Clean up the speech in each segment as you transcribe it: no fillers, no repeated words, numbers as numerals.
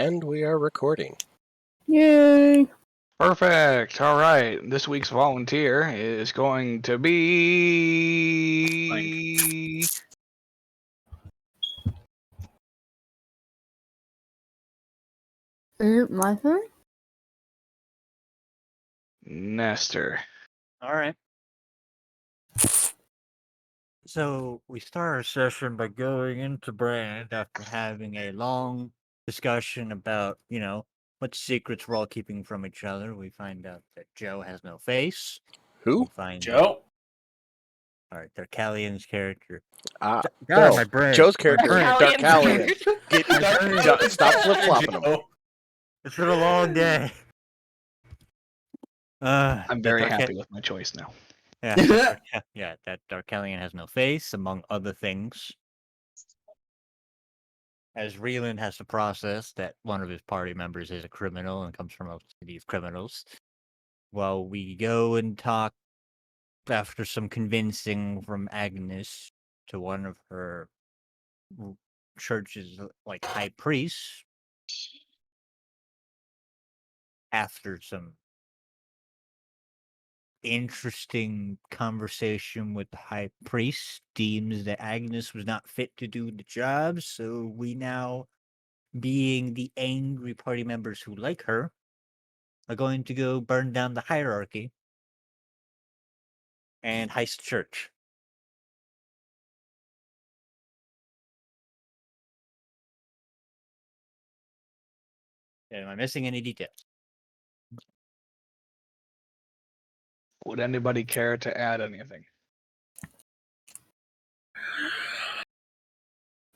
And we are recording. Yay! Perfect. All right. This week's volunteer is going to be Is it my turn? Nestor. All right. So we start our session by going into Brand after having a long discussion about, what secrets we're all keeping from each other. We find out that Joe has no face. Who? We find Joe? All right, Darkalian's character. God, God, my brain. Joe's My character, brain. Darkalian. Stop flip-flopping him. It's been a long day. I'm very happy with my choice now. Yeah, that Darkalian has no face, among other things. As Reeland has to process that one of his party members is a criminal and comes from a city of criminals. Well, we go and talk after some convincing from Agnes to one of her church's high priests. After some interesting conversation with the high priest, deems that Agnes was not fit to do the job, so we now, being the angry party members who like her, are going to go burn down the hierarchy and heist the church. Am I missing any details? Would anybody care to add anything?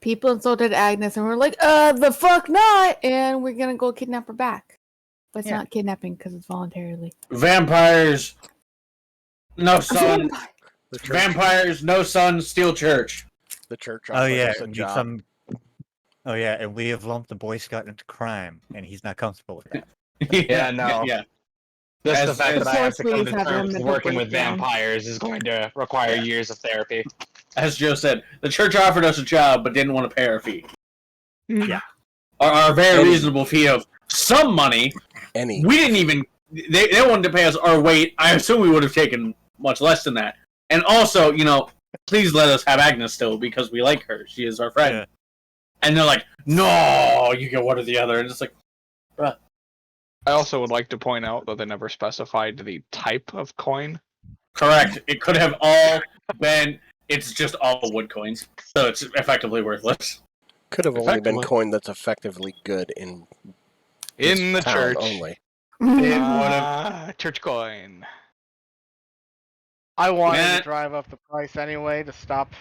People insulted Agnes and we're like, the fuck not! And we're gonna go kidnap her back. But it's not kidnapping because it's voluntarily. Vampires. No son. The church, Vampires, no son, steal church. the church Oh yeah, offers a job. and we have lumped the Boy Scout into crime, and he's not comfortable with that. Yeah, no. Yeah. Just As- the fact as- that I have to come Please to have terms them with working with breakdown. vampires is going to require years of therapy. As Joe said, the church offered us a job but didn't want to pay our fee. Yeah. Our very reasonable fee of some money. Any. We didn't even. They wanted to pay us our weight. I assume we would have taken much less than that. And also, please let us have Agnes still because we like her. She is our friend. Yeah. And they're like, no, you get one or the other. And it's like, bruh. I also would like to point out that they never specified the type of coin. Correct. It could have all been. It's just all wood coins, so it's effectively worthless. Could have only been Effectively. coin that's effectively good in In the town church. only. Church coin. I wanted Matt? to drive up the price anyway to stop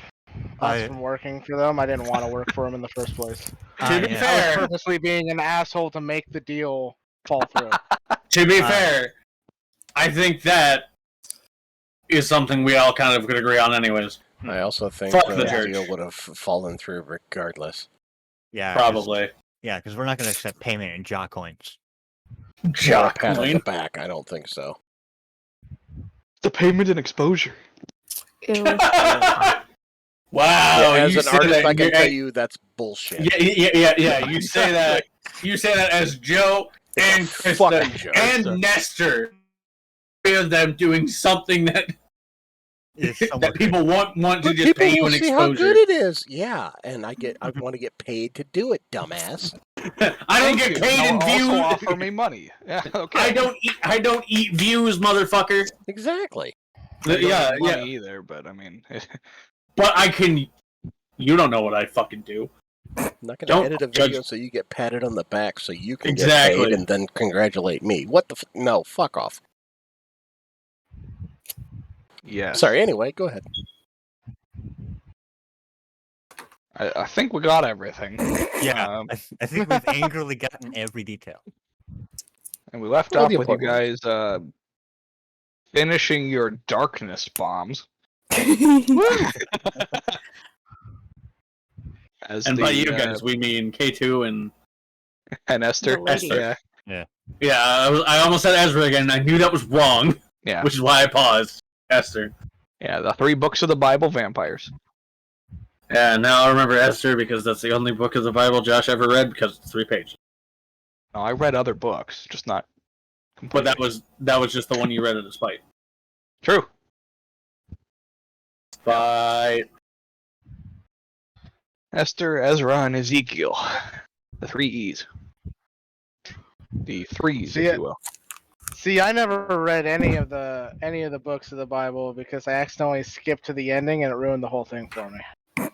I- us from working for them. I didn't want to work for them in the first place. To be I was fair, purposely being an asshole to make the deal fall through. I think that is something we all kind of could agree on, anyways. I also think Fuck the the church. deal would have fallen through regardless. Yeah, Probably. because we're not going to accept payment in jaw coins. Or a Jock pat on the coin. back, I don't think so. The payment and exposure. Ew. Wow. As you an say artist, that, I can you're- tell you that's bullshit. Yeah. You say that. You say that as Joe and Fucking Krista Joe. and Nestor. Three of them doing something that Is that somewhat people want to But just people pay you will an see how exposure. good it is. Yeah, and I want to get paid to do it, dumbass. I don't get paid in Also views. offer me money. Yeah, okay. I don't eat views, motherfucker. Exactly. I don't Yeah, have yeah. money either, but I mean, But I can. You don't know what I fucking do. I'm not going Don't to edit a judge- video so you get patted on the back so you can Exactly. get paid and then congratulate me. What the no, fuck off. yeah. Sorry, anyway, go ahead. I think we got everything. Yeah, I think we've angrily gotten every detail. And we left Well, off the with you important guys finishing your darkness bombs. As And the, by you guys, we mean K2 and and Esther. The lady. Yeah. yeah. I almost said Ezra again. I knew that was wrong, Yeah. which is why I paused. Esther. Yeah, the 3 books of the Bible vampires. Yeah. Now I remember Esther because that's the only book of the Bible Josh ever read because it's 3 pages. No, I read other books, just not But completely. that was just the one you read at a spite. True. But Esther, Ezra, and Ezekiel. The 3 E's. The threes, See if it? you will. See, I never read any of the books of the Bible because I accidentally skipped to the ending and it ruined the whole thing for me.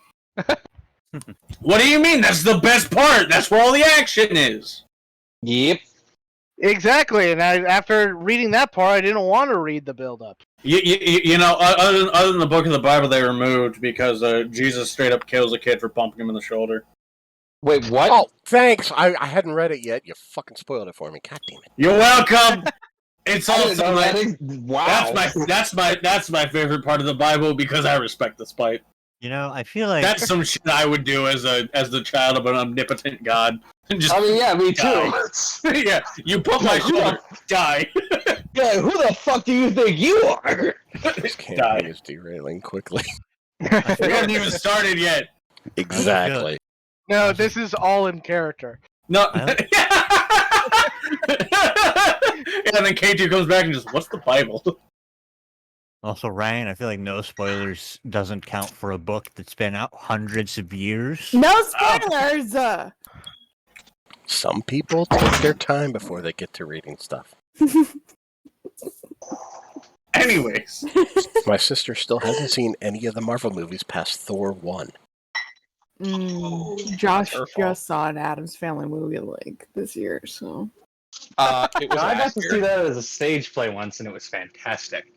what do you mean? That's the best part. That's where all the action is. Yep. Exactly, and after reading that part, I didn't want to read the build-up. You know, other than the book of the Bible, they removed because Jesus straight up kills a kid for bumping him in the shoulder. Wait, what? Oh, thanks. I hadn't read it yet. You fucking spoiled it for me. God damn it. You're welcome. It's I didn't also know my that. Wow. that's my favorite part of the Bible because I respect the spite. You know, I feel like That's some shit I would do as the child of an omnipotent God. Just I mean, yeah, me too. yeah, you put my shoulder, die. Yeah, who the fuck do you think you are? This campaign is derailing quickly. We haven't even started yet. Exactly. No, this is all in character. No. Huh? And then K2 comes back and just, what's the Bible? also Ryan, I feel like no spoilers doesn't count for a book that's been out hundreds of years. No spoilers. Some people take their time before they get to reading stuff. Anyways. My sister still hasn't seen any of the Marvel movies past Thor 1. Josh her fault. just saw an Addams Family movie like this year, so It was I got last to year. see that as a stage play once, and it was fantastic.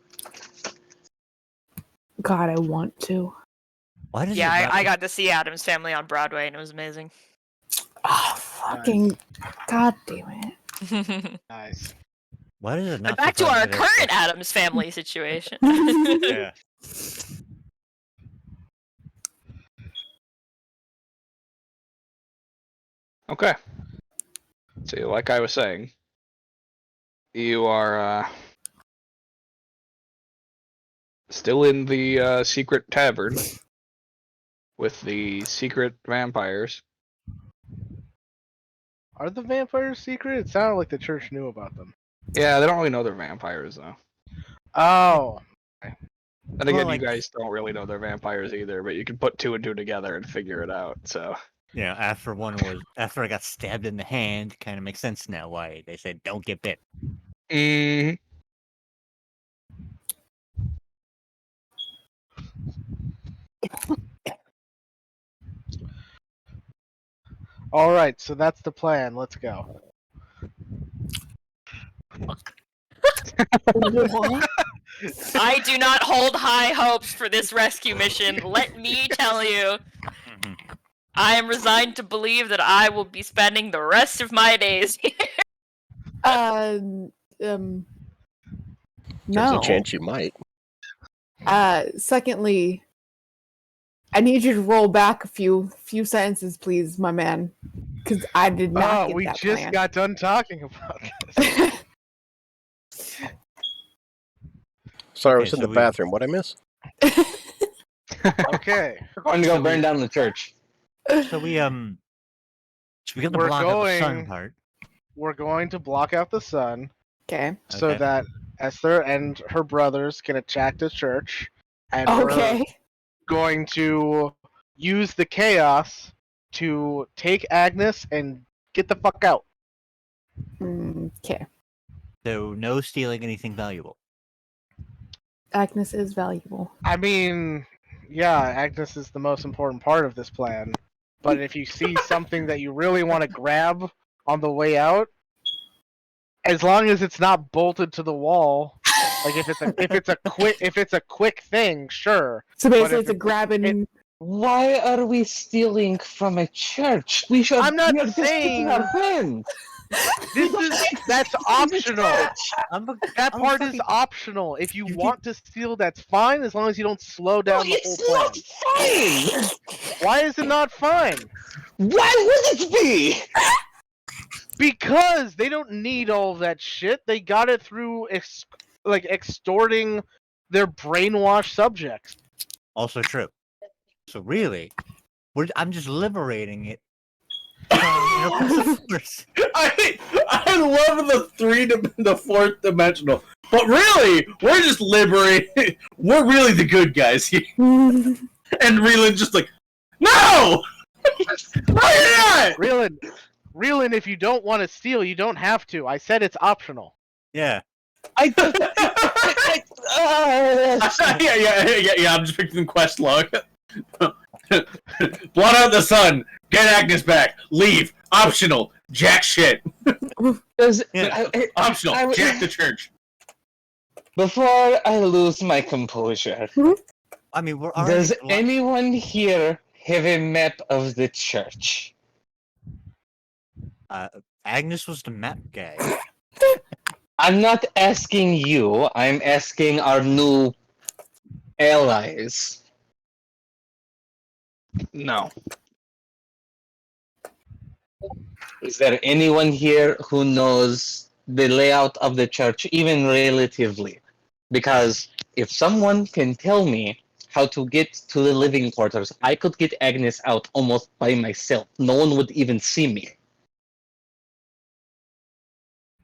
God, I want to. Why does Yeah, it not- I got to see Addams Family on Broadway, and it was amazing. Oh, fucking God damn it. Nice. Why does it not? But back to surprise our me that- current Addams Family situation. Yeah. Okay. So, like I was saying, you are still in the secret tavern with the secret vampires. Are the vampires secret? It sounded like the church knew about them. Yeah, they don't really know they're vampires, though. Oh. And again, Well, like- you guys don't really know they're vampires either, but you can put 2 and 2 together and figure it out. So, Yeah, after I got stabbed in the hand, kind of makes sense now why they said don't get bit. Alright, so that's the plan. Let's go. What? I do not hold high hopes for this rescue mission. Let me tell you, I am resigned to believe that I will be spending the rest of my days here. There's No. a chance you might. Secondly, I need you to roll back a few sentences, please, my man, because I did not Oh, get we that just plan. got done talking about this. Sorry, I Okay, was in so the we- bathroom. What'd I miss? Okay. We're going to go burn down the church. So we got the We're block of the sun going- part. We're going to block out the sun Okay. so Okay. that Esther and her brothers can attack the church. And Okay. we're going to use the chaos to take Agnes and get the fuck out. Okay. So no stealing anything valuable. Agnes is valuable. I mean, yeah, Agnes is the most important part of this plan. But if you see something that you really want to grab on the way out, as long as it's not bolted to the wall, like if it's a quick thing, sure. So basically, if it's a it- grabbing. Why are we stealing from a church? We should. I'm not we are just saying- picking our friends. That's optional. I'm a, That I'm part fucking- is optional. If you You want to steal, that's fine, as long as you don't slow No, down the whole it's plan. not fine. Why is it not fine? Why would it be? Because they don't need all of that shit. They got it through extorting their brainwashed subjects. Also true. So really, I'm just liberating it I love the fourth dimensional, but really, we're just liberating. We're really the good guys here. And Reelin's just like, no, why not? Reelin, if you don't want to steal, you don't have to. I said it's optional. Yeah. Yeah. I'm just picking quest log. Blot out the sun. Get Agnes back. Leave. Optional. Jack shit. Optional. Jack the church. Before I lose my composure, I mean, we're does already anyone here have a map of the church? Agnes was the map guy. I'm not asking you, I'm asking our new allies. No. Is there anyone here who knows the layout of the church, even relatively? Because if someone can tell me how to get to the living quarters, I could get Agnes out almost by myself. No one would even see me.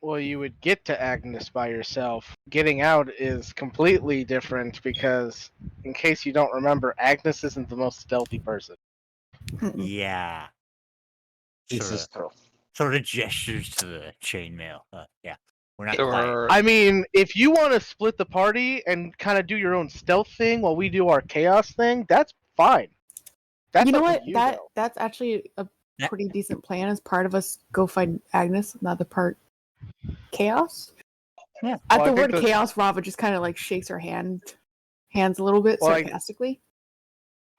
Well, you would get to Agnes by yourself. Getting out is completely different because, in case you don't remember, Agnes isn't the most stealthy person. Yeah. This is true. Sort of gestures to the chainmail. Yeah. We're not There quiet. were- I mean, if you want to split the party and kind of do your own stealth thing while we do our chaos thing, that's fine. That's You know up what? to though. That's actually a Yeah. pretty decent plan. As part of us go find Agnes, another part chaos. Yeah. At Well, the I think word chaos, Rava just kind of like shakes her hands a little bit Well, sarcastically.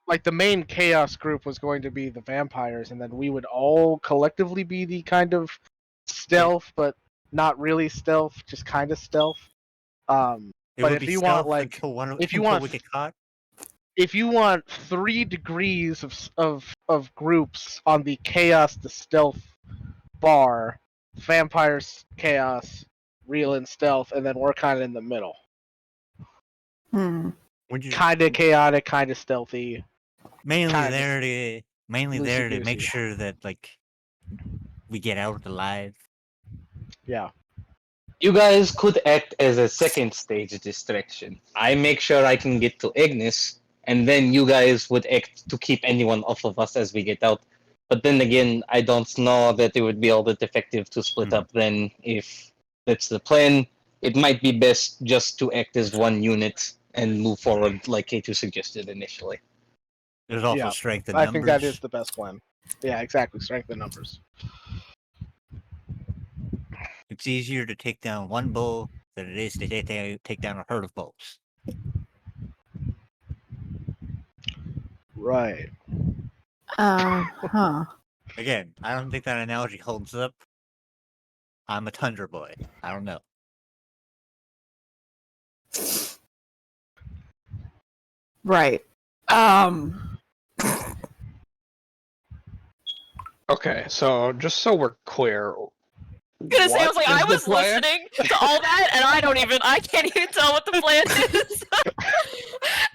Like the main chaos group was going to be the vampires, and then we would all collectively be the kind of stealth, but not really stealth, just kind of stealth. It But would if be you want, stealth like, until we get caught. if you want 3 degrees of groups on the chaos to stealth bar, vampires chaos, real and stealth, and then we're kind of in the middle, Would you kind of chaotic, kind of stealthy. mainly kinda there to make loosey-goosey. sure that like we get out alive? Yeah. You guys could act as a second stage distraction. I make sure I can get to Ignis, and then you guys would act to keep anyone off of us as we get out. But then again, I don't know that it would be all that effective to split up then. If that's the plan, it might be best just to act as one unit and move forward like K2 suggested initially. There's also Yeah, strength in I numbers. think that is the best plan. Yeah, exactly. Strength in numbers. It's easier to take down one bull than it is to take down a herd of bulls. Right. Huh. Again, I don't think that analogy holds up. I'm a tundra boy. I don't know. Right. Okay, so just so we're clear, I'm gonna say, I was like, what I is the was plan? listening to all that, and I can't even tell what the plan is.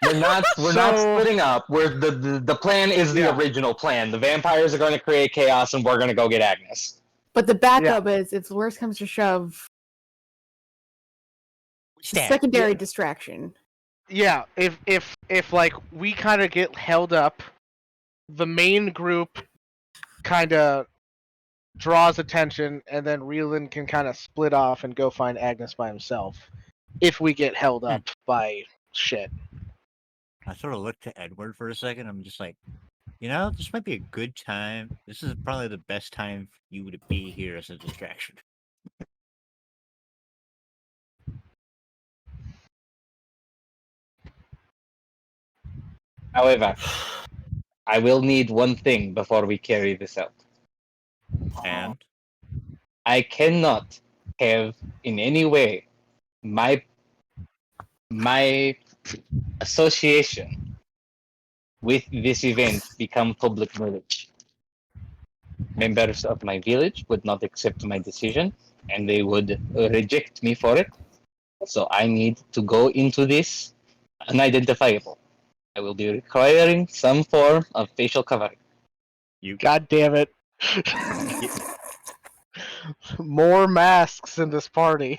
We're not So- splitting up. The plan is the Yeah. original plan. The vampires are going to create chaos, and we're going to go get Agnes. But the backup is if worse comes to shove, Stab. secondary distraction. Yeah, if like we kind of get held up, the main group kind of draws attention, and then Reelin can kind of split off and go find Agnes by himself. If we get held up by shit. I sort of looked to Edward for a second. I'm just like, this might be a good time. This is probably the best time for you to be here as a distraction. However, I will need one thing before we carry this out. And I cannot have in any way my association with this event become public knowledge. Members of my village would not accept my decision, and they would reject me for it. So I need to go into this unidentifiable. I will be requiring some form of facial covering. God damn it. More masks in this party.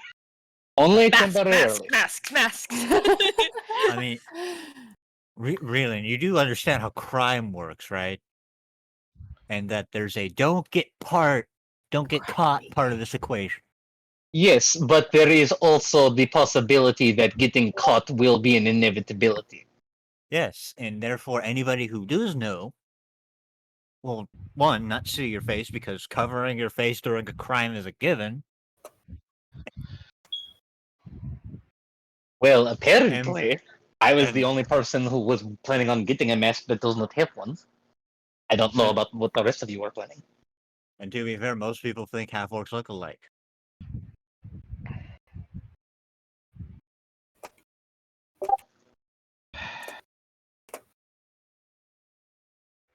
Only Masks, temporarily. masks, masks, masks. I mean, really, you do understand how crime works, right? And that there's a don't get caught part of this equation. Yes, but there is also the possibility that getting caught will be an inevitability. Yes, and therefore anybody who does know, well, one, not see your face because covering your face during a crime is a given. Well, apparently, I was the and- only person who was planning on getting a mask that does not have one. I don't know about what the rest of you are planning. And to be fair, most people think half-orcs look alike.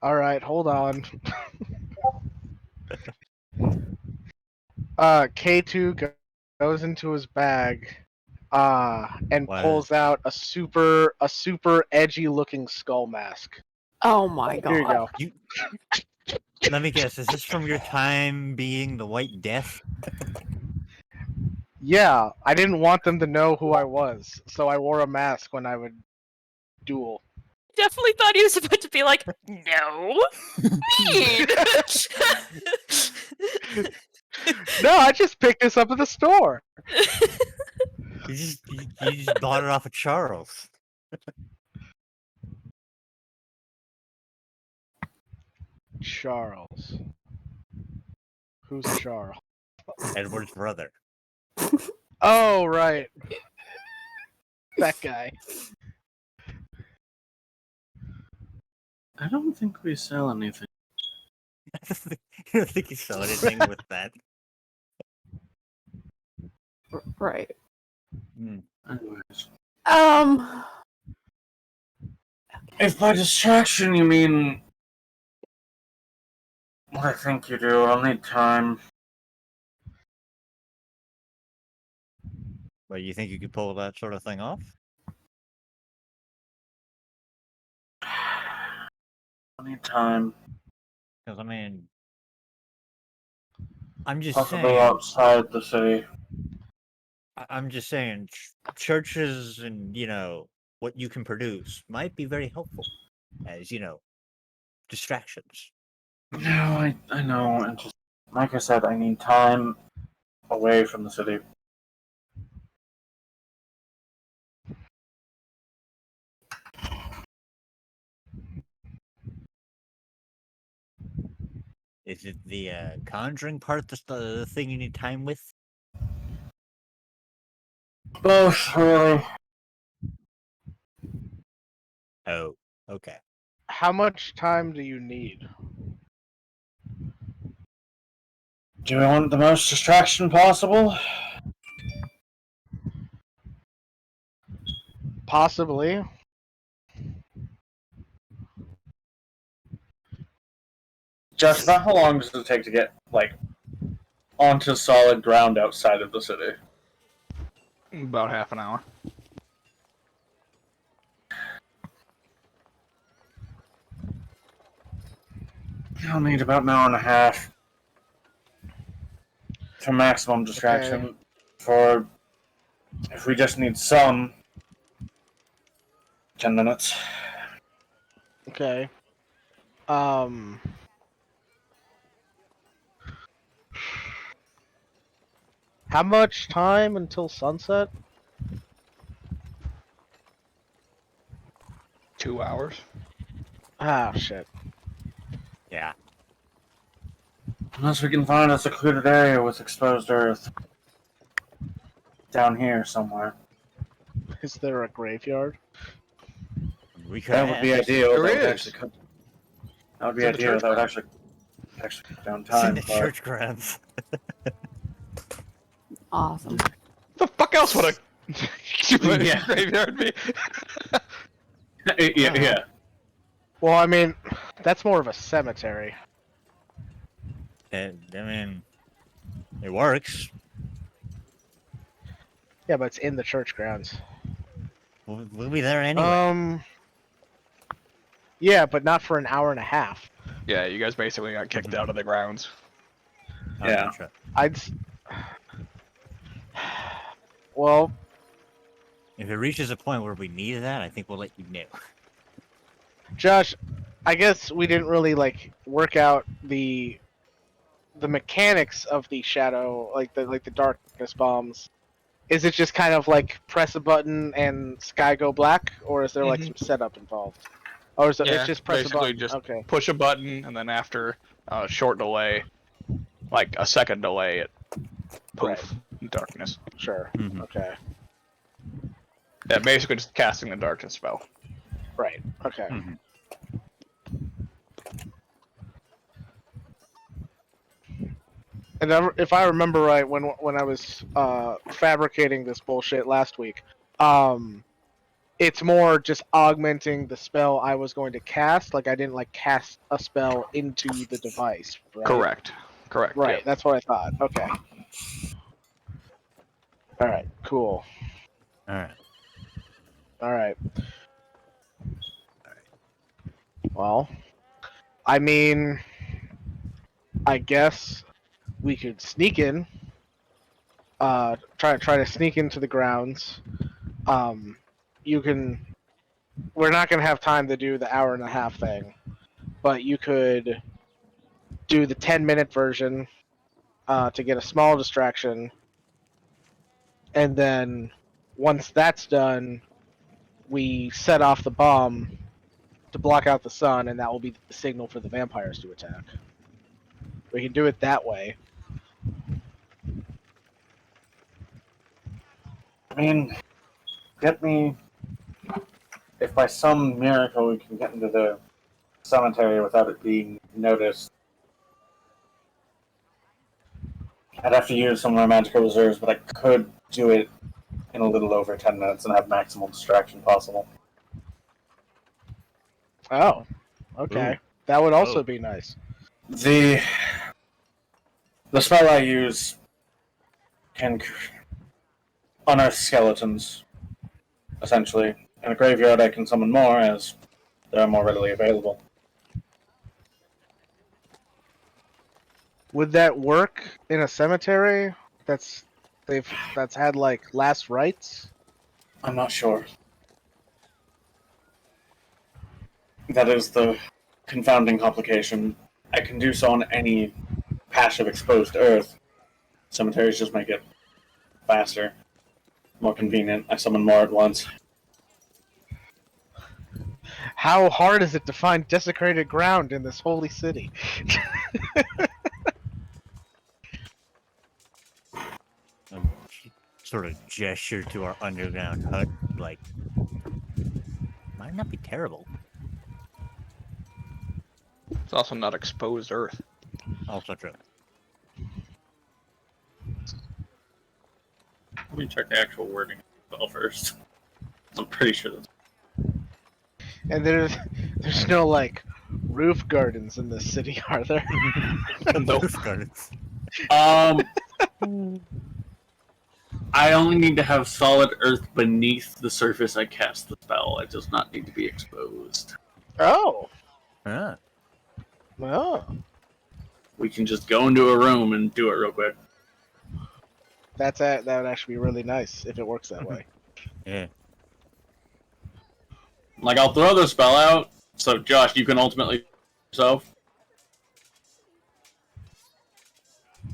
Alright, hold on. K2 goes into his bag and What? pulls out a super edgy looking skull mask. Oh my god. Here you go. Let me guess, is this from your time being the White Death? Yeah, I didn't want them to know who I was, so I wore a mask when I would duel. Definitely thought he was about to be like, no, me. No, I just picked this up at the store. You just bought it off of Charles. Charles. Who's Charles? Edward's brother. Oh, right. That guy. I don't think we sell anything. You don't think you saw anything with that? Right. Anyways. If by distraction you mean what I think you do, I'll need time. But you think you could pull that sort of thing off? I'll need time. Because, I mean, I'm just Possibly saying. outside the city. I'm just saying, churches and, what you can produce might be very helpful as, distractions. No, I know, and just like I said, I need time away from the city. Is it the conjuring part that's the thing you need time with? Both, really. Oh, okay. How much time do you need? Do we want the most distraction possible? Possibly. Just about how long does it take to get, onto solid ground outside of the city? About half an hour. I'll need about an hour and a half for maximum distraction. Okay. For if we just need some, 10 minutes. Okay. How much time until sunset? 2 hours. Ah, shit. Yeah. Unless we can find a secluded area with exposed earth. Down here somewhere. Is there a graveyard? We could That would be ask. ideal. There That would is. actually cut. That would be It's in the ideal. church That would grounds. actually cut down It's in time. the but- church grounds. Awesome. The fuck else would a Yeah. graveyard be? yeah. Well, I mean, that's more of a cemetery. I mean, it works. Yeah, but it's in the church grounds. We'll be there anyway. Yeah, but not for an hour and a half. Yeah, you guys basically got kicked out of the grounds. Yeah. Gotcha. Well, If it reaches a point where we need that, I think we'll let you know. Josh, I guess we didn't really like work out the mechanics of the shadow, like the darkness bombs. Is it just kind of like press a button and sky go black, or is there like some setup involved? Or is it, Yeah, it's just press a basically button? just Okay. push a button, and then after a short delay, like a second delay, it poof, darkness. Sure. Mhm. Okay. Yeah, basically just casting the darkness spell. Right. Okay. Mhm. And if I remember right, when I was fabricating this bullshit last week, it's more just augmenting the spell I was going to cast. Like I didn't like cast a spell into the device. Right? Correct. Correct. Right. Yep. That's what I thought. Okay. All right. Cool. All right. All right. Well, I mean, I guess we could sneak in. Try to sneak into the grounds. You can. We're not gonna have time to do the hour and a half thing, but you could do the 10-minute version to get a small distraction, and then once that's done, we set off the bomb to block out the sun, and that will be the signal for the vampires to attack. We can do it that way. I mean, get me. If by some miracle we can get into the cemetery without it being noticed, I'd have to use some of my magical reserves, but I could do it in a little over 10 minutes and have maximal distraction possible. Oh, okay. That would also be nice. The spell I use can unearth skeletons, essentially. In a graveyard, I can summon more as they are more readily available. Would that work in a cemetery that's had like last rites? I'm not sure. That is the confounding complication. I can do so on any patch of exposed earth. Cemeteries just make it faster, more convenient. I summon more at once. How hard is it to find desecrated ground in this holy city? Sort of gesture to our underground hut, like, might not be terrible. It's also not exposed earth. Also true. Let me check the actual wording of the spell first. I'm pretty sure that's... And there's no like roof gardens in this city, are there? Roof gardens. I only need to have solid earth beneath the surface I cast the spell. It does not need to be exposed. Oh. Ah. Oh. We can just go into a room and do it real quick. That would actually be really nice if it works that way. Yeah. Like, I'll throw the spell out, so Josh, you can ultimately yourself.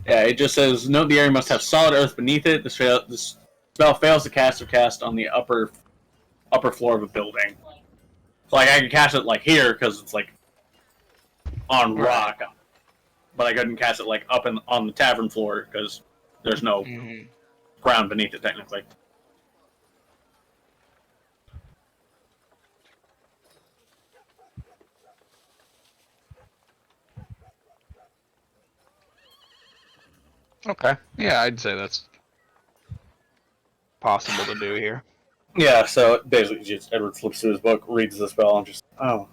Yeah, it just says, note the area must have solid earth beneath it. This spell fails to cast or cast on the upper floor of a building. So, like, I can cast it, like, here, because it's, like, on rock. But I couldn't cast it, like, up on the tavern floor, because there's no ground beneath it, technically. Okay. Yeah, I'd say that's possible to do here. Yeah, so basically just Edward flips through his book, reads the spell, and just, I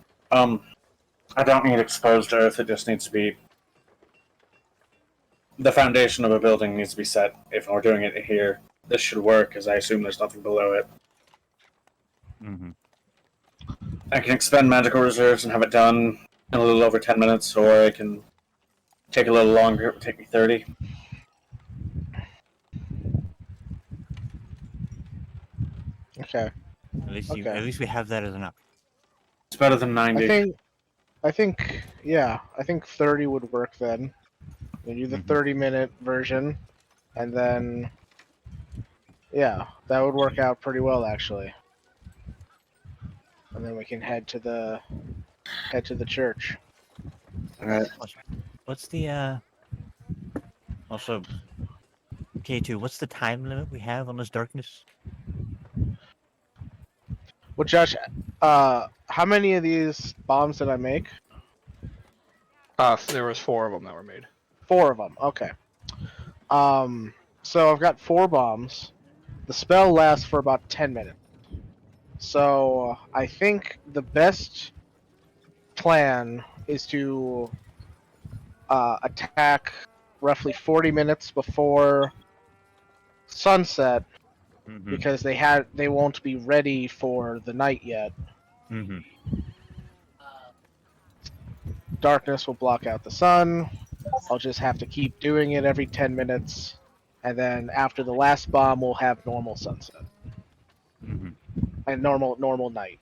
don't need exposed earth, it just needs to be... The foundation of a building needs to be set. If we're doing it here, this should work, because I assume there's nothing below it. Mm-hmm. I can expend magical reserves and have it done in a little over 10 minutes, or I can take a little longer. It would take me 30. Okay. At least Okay. at least we have that as an option. It's better than 90. I think 30 would work then. We do the 30-minute version, and then yeah, that would work out pretty well actually. And then we can head to the church. Alright. What's the also K2, what's the time limit we have on this darkness? Well, Josh, how many of these bombs did I make? There was 4 of them that were made. 4 of them. Okay. So I've got 4 bombs. The spell lasts for about 10 minutes. So I think the best plan is to attack roughly 40 minutes before sunset, because they won't be ready for the night yet. Darkness will block out the sun. I'll just have to keep doing it every 10 minutes, and then after the last bomb, we'll have normal sunset and normal night.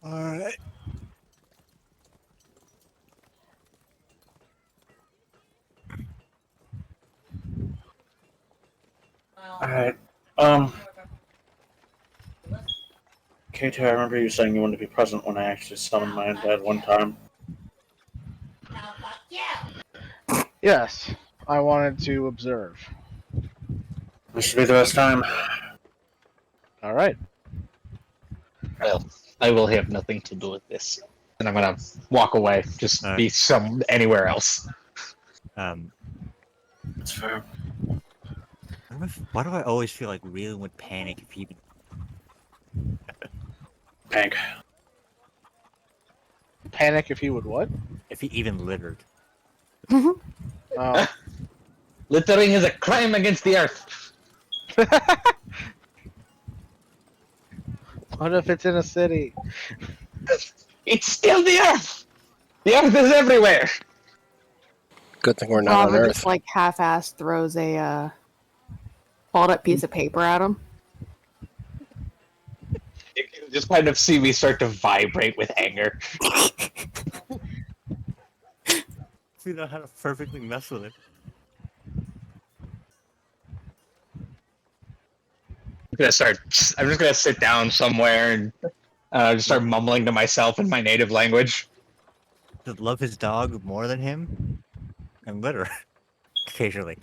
Alright. Alright. Alright. K2, I remember you saying you wanted to be present when I actually summoned my undead one time. Yes, I wanted to observe. This should be the best time. All right. Well, I will have nothing to do with this, and I'm gonna walk away. Just Alright. be anywhere else. That's fair. Why do I always feel like Reeling would panic if he even Panic if he would what? if he even littered? Oh. Littering is a crime against the earth. What if it's in a city? It's still the earth. The earth is everywhere. Good thing we're not on Robert Earth. just like half-ass throws a folded up piece of paper at him. You can just kind of see me start to vibrate with anger. We know how to perfectly mess with it. I'm just gonna sit down somewhere and just start mumbling to myself in my native language. Does love his dog more than him? And litter. Occasionally.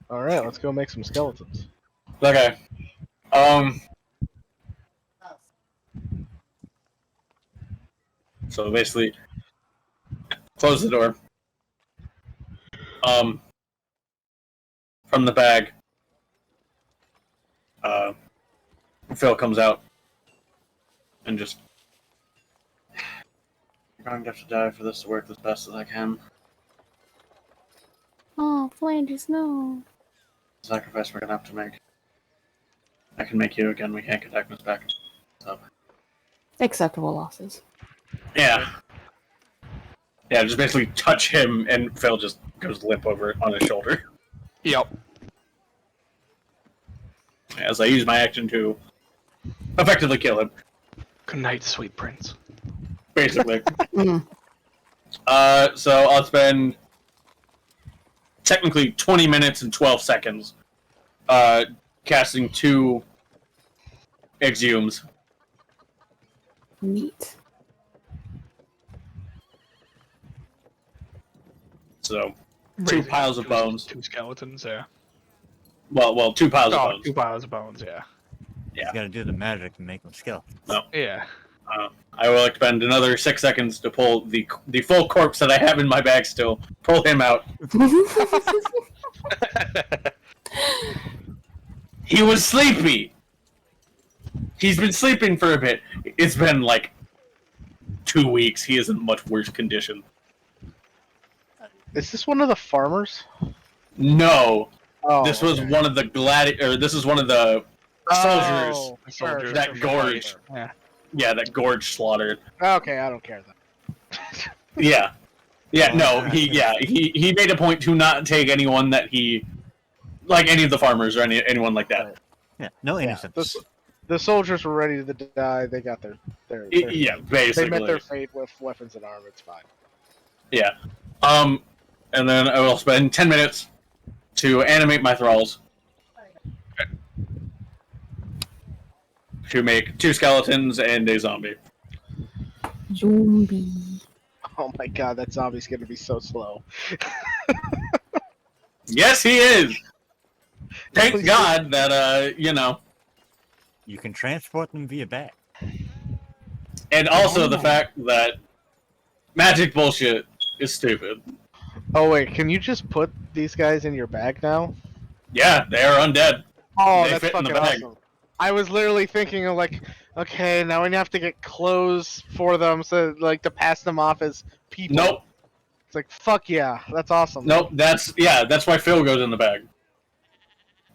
All right, let's go make some skeletons. Okay. So basically, close the door. From the bag, Phil comes out and just, you're going to have to die for this to work as best as I can. Oh, Flanders, no. Sacrifice we're gonna have to make. I can make you again. We can't get Agnes back. So. Acceptable losses. Yeah. Yeah, just basically touch him, and Phil just goes limp over on his shoulder. Yep. As I use my action to effectively kill him. Good night, sweet prince. Basically. So I'll spend technically 20 minutes and 12 seconds casting 2 exhumes. Neat. So 2 piles of bones. 2 skeletons, yeah. Well, 2 piles of bones. 2 piles of bones, yeah. Yeah. You gotta do the magic and make them skill. Yeah. I will expend another 6 seconds to pull the full corpse that I have in my bag still. Pull him out. He was sleepy. He's been sleeping for a bit. It's been like 2 weeks. He is in much worse condition. Is this one of the farmers? No, Oh, this was okay. one of the this is one of the soldiers. Oh, Soldiers that for gorge. fight. Yeah. Yeah, that gorge slaughtered. Okay, I don't care then. Yeah, yeah. Oh, No, yeah. he made a point to not take anyone that he, like any of the farmers or anyone like that. Yeah, no Yeah, innocence. the soldiers were ready to die. They got their Yeah, basically. they met their fate with weapons and armor. It's fine. Yeah. And then I will spend 10 minutes to animate my thralls. To make 2 skeletons and a zombie. Zombie. Oh my god, that zombie's gonna be so slow. Yes, he is! Thank God that, You can transport them via bat. and also the fact that magic bullshit is stupid. Oh wait, can you just put these guys in your bag now? Yeah, they are undead. Oh, They that's fit in the fucking bag. awesome. I was literally thinking of like, okay, now we have to get clothes for them, so like to pass them off as people. Nope, It's like fuck yeah, that's awesome. nope, that's why Phil goes in the bag.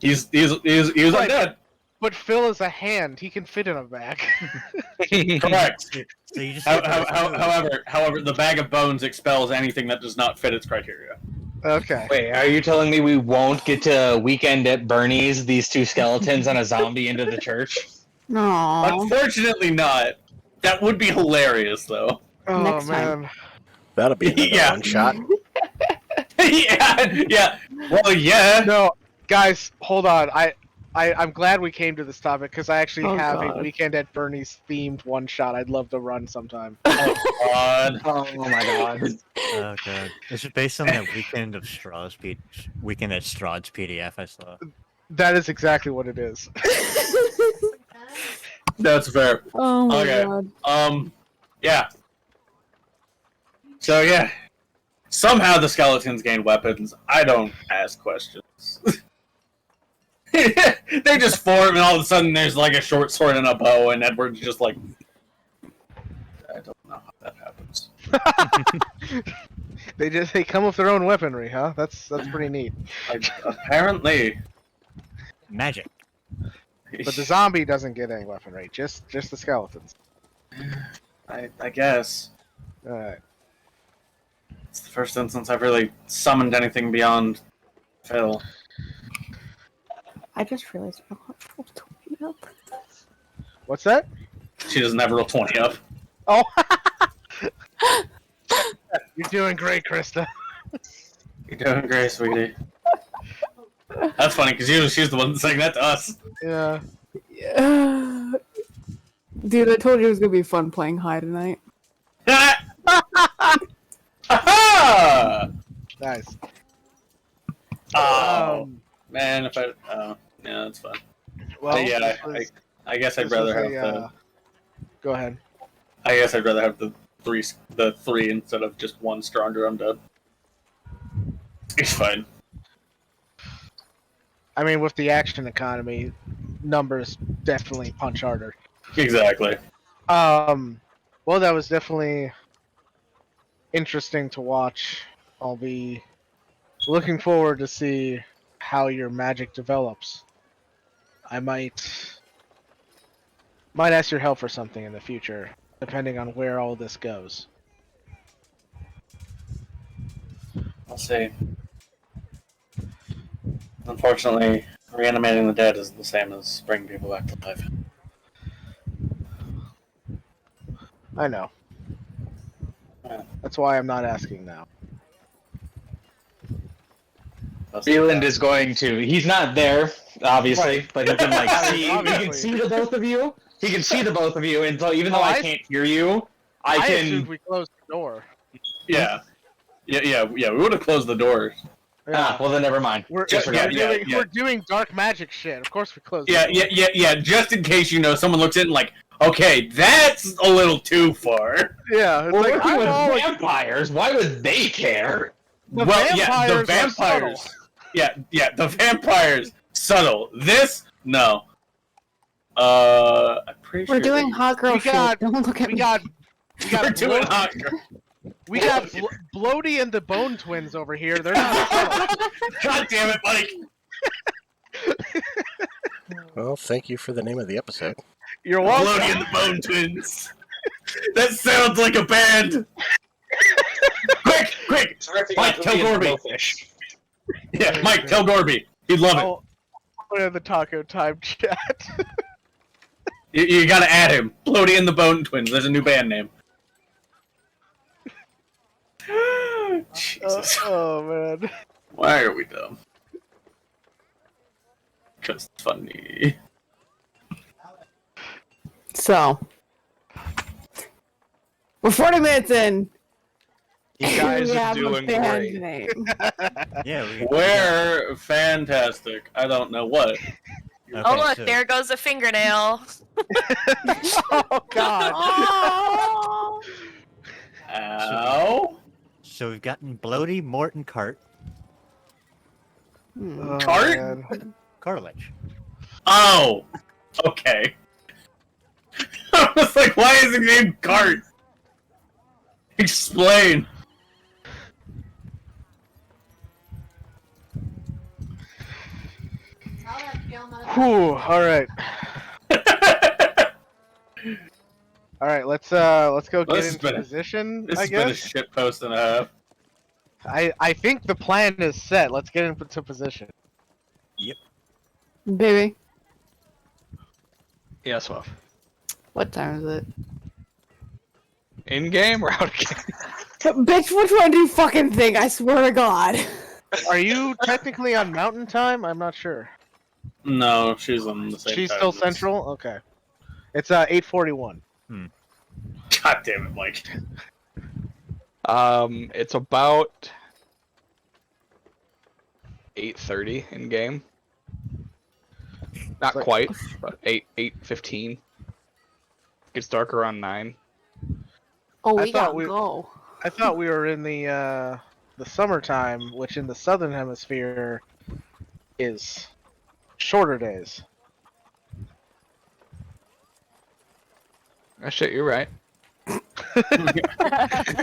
He's Right. undead. But Phil is a hand; he can fit in a bag. Correct. So you just However, the bag of bones expels anything that does not fit its criteria. Okay. Wait, are you telling me we won't get to Weekend at Bernie's, these 2 skeletons and a zombie into the church? No. Unfortunately, not. That would be hilarious, though. Oh Next time. man. That'll be another Yeah. one shot. yeah. Well, yeah. No, guys, hold on. I'm glad we came to this topic because I actually Oh, have God. a Weekend at Bernie's themed one shot. I'd love to run sometime. Oh God. Oh my god. Oh god. This is based on that Weekend at Straws PDF I saw. That is exactly what it is. That's fair. Oh my Okay. god. Yeah. So yeah. Somehow the skeletons gain weapons. I don't ask questions. They just form, and all of a sudden there's like a short sword and a bow, and Edward's just like, I don't know how that happens. They come with their own weaponry, huh? That's pretty neat. Apparently. Magic. But the zombie doesn't get any weaponry, just the skeletons. I guess. Alright. It's the first instance I've really summoned anything beyond Phil. I just realized I want to tweet up. What's that? She doesn't have roll 20 up. Oh! You're doing great, Krista. You're doing great, sweetie. That's funny, because she's the one saying that to us. Yeah. Yeah. Dude, I told you it was gonna be fun playing high tonight. Aha! Nice. Oh, man, if I... Oh, yeah, that's fun. Well, Yeah, this was- I guess I'd this rather was have a, Go ahead. I guess I'd rather have the three instead of just one stronger undead. It's fine. I mean, with the action economy, numbers definitely punch harder. Exactly. Well, that was definitely interesting to watch. I'll be looking forward to see how your magic develops. I might ask your help for something in the future, depending on where all this goes. I'll see. Unfortunately, reanimating the dead is the same as bringing people back to life. I know. Yeah. That's why I'm not asking now. Leland is going to. He's not there, obviously, but he can like see. He can Obviously. see the both of you. He can see the both of you, and so even though I can't hear you, I assumed can. we closed the door. Yeah. Yeah, we would have closed the door. Ah, well then never mind. We're, Disregard. we're doing dark magic shit. Of course we closed Yeah, the door. yeah. Just in case, someone looks in and like, okay, that's a little too far. Yeah, it's We're like, working I'm with always- vampires. Why would they care? The the vampires are vampires. subtle. Yeah, the vampires. Subtle. This, no. I'm pretty sure. We're doing hot girl We got- shit. Don't look at We me. got We're doing Bloatie. hot girl. We got Bloatie and the Bone Twins over here. They're not subtle. God damn it, Mike! Well, thank you for the name of the episode. You're Bloatie welcome. and the Bone Twins. That sounds like a band. Quick! Mike, tell Gorby. Yeah, Mike, tell Gorby. He'd love it. I'll put it in the taco time chat. You gotta add him. Bloatie and the Bone Twins. There's a new band name. Jesus. Oh man. Why are we dumb? Because it's funny. So, we're 40 minutes in. You guys we are have a doing band great. name. Yeah, We're fantastic. I don't know what. Okay, Oh look, so- there goes a fingernail. Oh god. Oh! Ow. So we've gotten Bloatie, Morton, Cart, Oh, Cart? man. Cartilage. Oh. Okay. I was like, why is it named Cart? Explain. Whew. All right. All right. Let's go get This has into been a- position. This I has been a guess. shit post and a half. I think the plan is set. Let's get into position. Baby, Yes, Wuff. what time is it? In game or out of game? Bitch, which one do you fucking think? I swear to God. Are you technically on Mountain Time? I'm not sure. No, she's on the same She's time still as us. Central. Okay. It's 8:41. God damn it, Mike. It's about 8:30 in game. Not Like- quite, but 8:15. Gets dark around 9. Oh, I we thought gotta we- go. I thought we were in the summertime, which in the southern hemisphere is shorter days. Oh shit, you're right.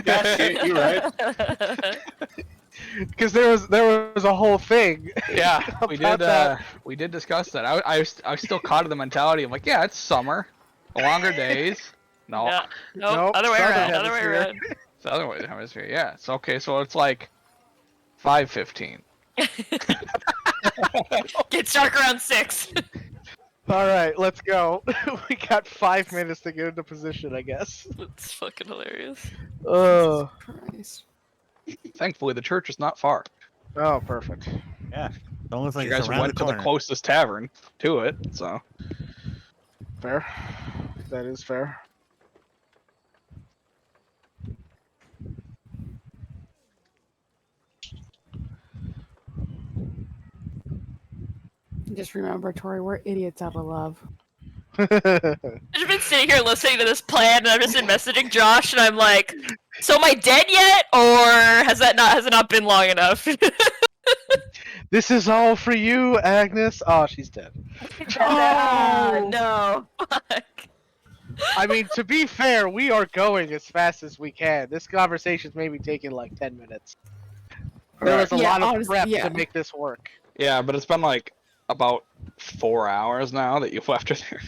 Yeah, shit, you're right. Because there was a whole thing. Yeah, we About did. that. We did discuss that. I was still caught in the mentality of like, yeah, it's summer, longer days. No, Yeah. Nope, Nope, other way southern around. Other way hemisphere. around. it's the other way of the hemisphere. Yeah, it's okay. So it's like 5:15. Gets dark around 6. All right, let's go. We got 5 minutes to get into position, I guess. That's fucking hilarious. Oh, Christ. Thankfully, the church is not far. oh, perfect. Yeah, almost like You it's guys around went the to the corner. closest tavern to it, so Fair. That is fair. Just remember, Tori, we're idiots out of love. I've just been sitting here listening to this plan, and I've just been messaging Josh, and I'm like, "So am I dead yet, or has it not been long enough?" This is all for you, Agnes. Oh, she's dead. Oh. No! Fuck. I mean, to be fair, we are going as fast as we can. This conversation's maybe taking like 10 minutes. There was a Yeah, lot of honestly, prep yeah. to make this work. yeah. But it's been like about 4 hours now that you've left her there.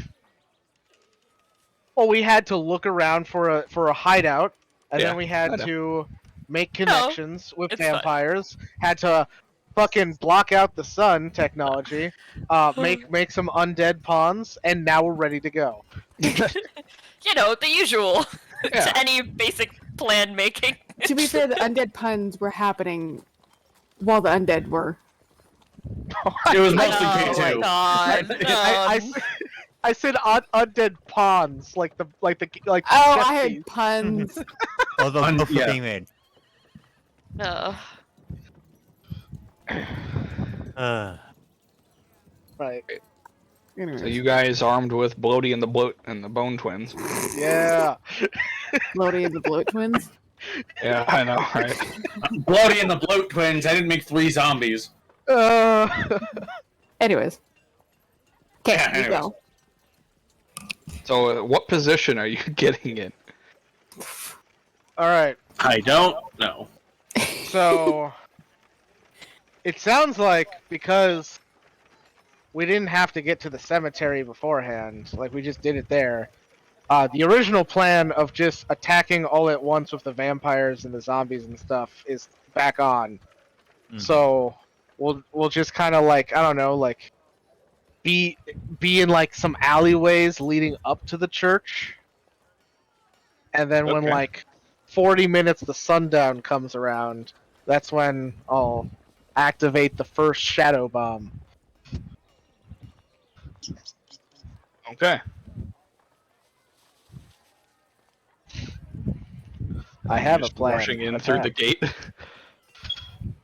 Well, we had to look around for a hideout, and Yeah, then we I had know. to make connections with it's fine. vampires. Had to fucking block out the sun technology. Make some undead pawns, and now we're ready to go. You know, the usual Yeah. to any basic plan making. To be fair, the undead puns were happening while the undead were. It was Oh mostly my K2. God, I said undead pawns, like the Oh, jet I skis. had puns. Although Un- both were yeah. being made. no. Right. So Anyways, you guys armed with Bloatie and the Bone Twins. Yeah. Bloatie and the Bloat Twins. Yeah, I know, right? Bloatie and the Bloat Twins. I didn't make 3 zombies. Anyways. Okay, Yeah, we anyways. go. So what position are you getting in? All right. I don't know. So it sounds like because we didn't have to get to the cemetery beforehand, like we just did it there. The original plan of just attacking all at once with the vampires and the zombies and stuff is back on. So we'll just kind of like, I don't know, like be in like some alleyways leading up to the church, and then when Okay. like 40 minutes the sundown comes around, that's when I'll activate the first shadow bomb. Okay. I have a Just plan. Rushing in through the gate.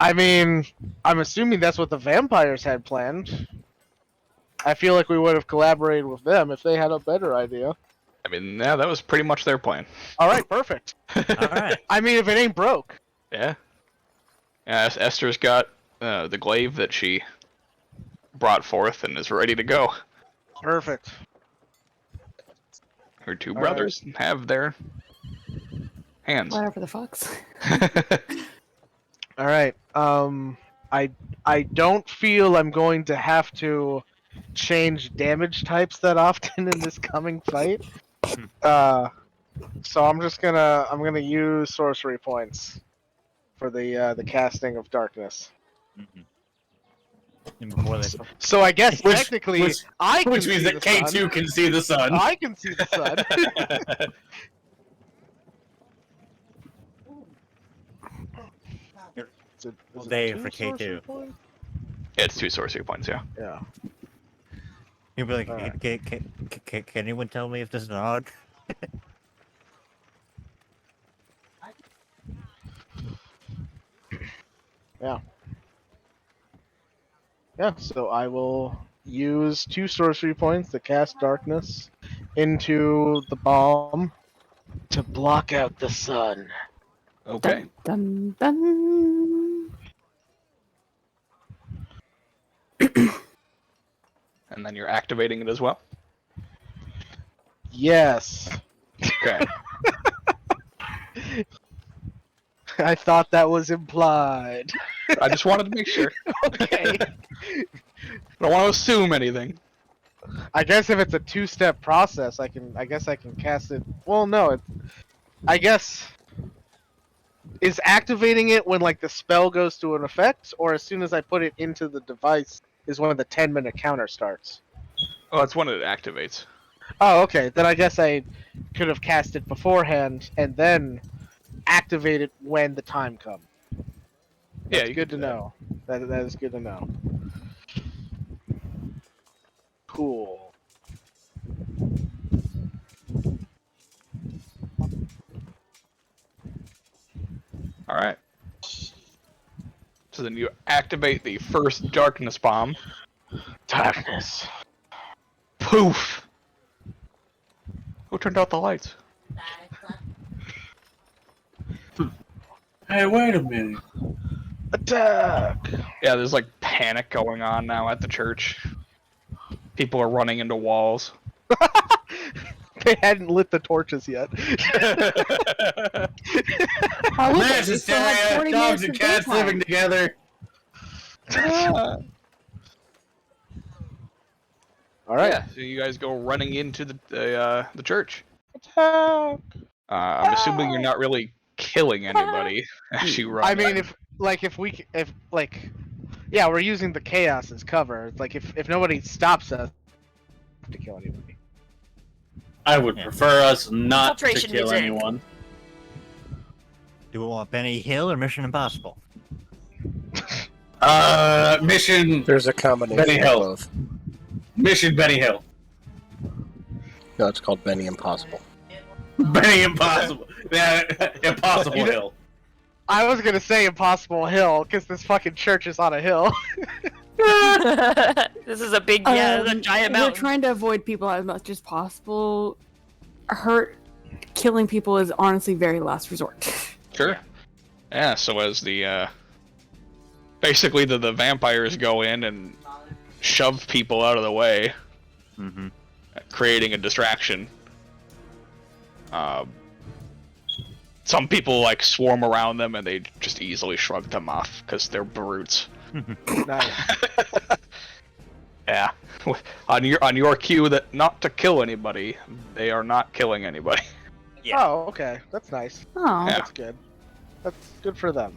I mean, I'm assuming that's what the vampires had planned. I feel like we would have collaborated with them if they had a better idea. I mean, yeah, that was pretty much their plan. All right, perfect. All right. I mean, if it ain't broke. Yeah. Yeah, Esther's got the glaive that she brought forth and is ready to go. Perfect. Her two All brothers have their hands. Whatever the fucks. All right. I don't feel I'm going to have to change damage types that often in this coming fight. So I'm gonna use sorcery points for the casting of darkness. And before they So I guess Which- technically which- I can Which means see that the sun. K2 can see the sun. I can see the sun. Is it Day two for K2. sorcery points? Yeah, it's 2 sorcery points, yeah. Yeah. You'll be like, All right. can anyone tell me if this is odd? Yeah, so I will use 2 sorcery points to cast darkness into the bomb to block out the sun. Okay. Dun, dun. And then you're activating it as well? Yes. Okay. I thought that was implied. I just wanted to make sure. Okay. I don't want to assume anything. I guess if it's a 2-step process, I guess I can cast it. Well, no, I guess is activating it when like the spell goes to an effect, or as soon as I put it into the device is when the 10-minute counter starts. Oh, that's when it activates. Oh, okay. Then I guess I could have cast it beforehand and then activate it when the time comes. Yeah, That's you good can to do that. know. That is good to know. Cool. All right. So then you activate the first darkness bomb. Darkness. Poof! Who turned out the lights? Hey, wait a minute. Attack! Yeah, there's like panic going on now at the church. People are running into walls. They hadn't lit the torches yet. Oh, look, Mass we still have 40 hysteria, dogs minutes and of cats daytime. living together. All right. Yeah, so you guys go running into the church. Attack! I'm assuming you're not really killing anybody as you run. I mean, in. yeah, we're using the chaos as cover. Like, if nobody stops us, we have to kill anybody. I would prefer us not to Infiltration kill music. anyone. Do we want Benny Hill or Mission Impossible? Mission There's a combination Benny of Hill. both. Mission Benny Hill. No, it's called Benny Impossible. Benny Impossible. Yeah, Impossible You know- Hill. I was gonna say Impossible Hill, because this fucking church is on a hill. This is a big, it's a giant We're mountain. trying to avoid people as much as possible. Killing people is honestly very last resort. Sure. Yeah, so as the basically the vampires go in and shove people out of the way, Mm-hmm. creating a distraction. some people like swarm around them and they just easily shrug them off because they're brutes. Nice. Yeah. On your cue that not to kill anybody, they are not killing anybody. Yeah. Oh, okay. That's nice. Oh, Yeah. That's good. That's good for them.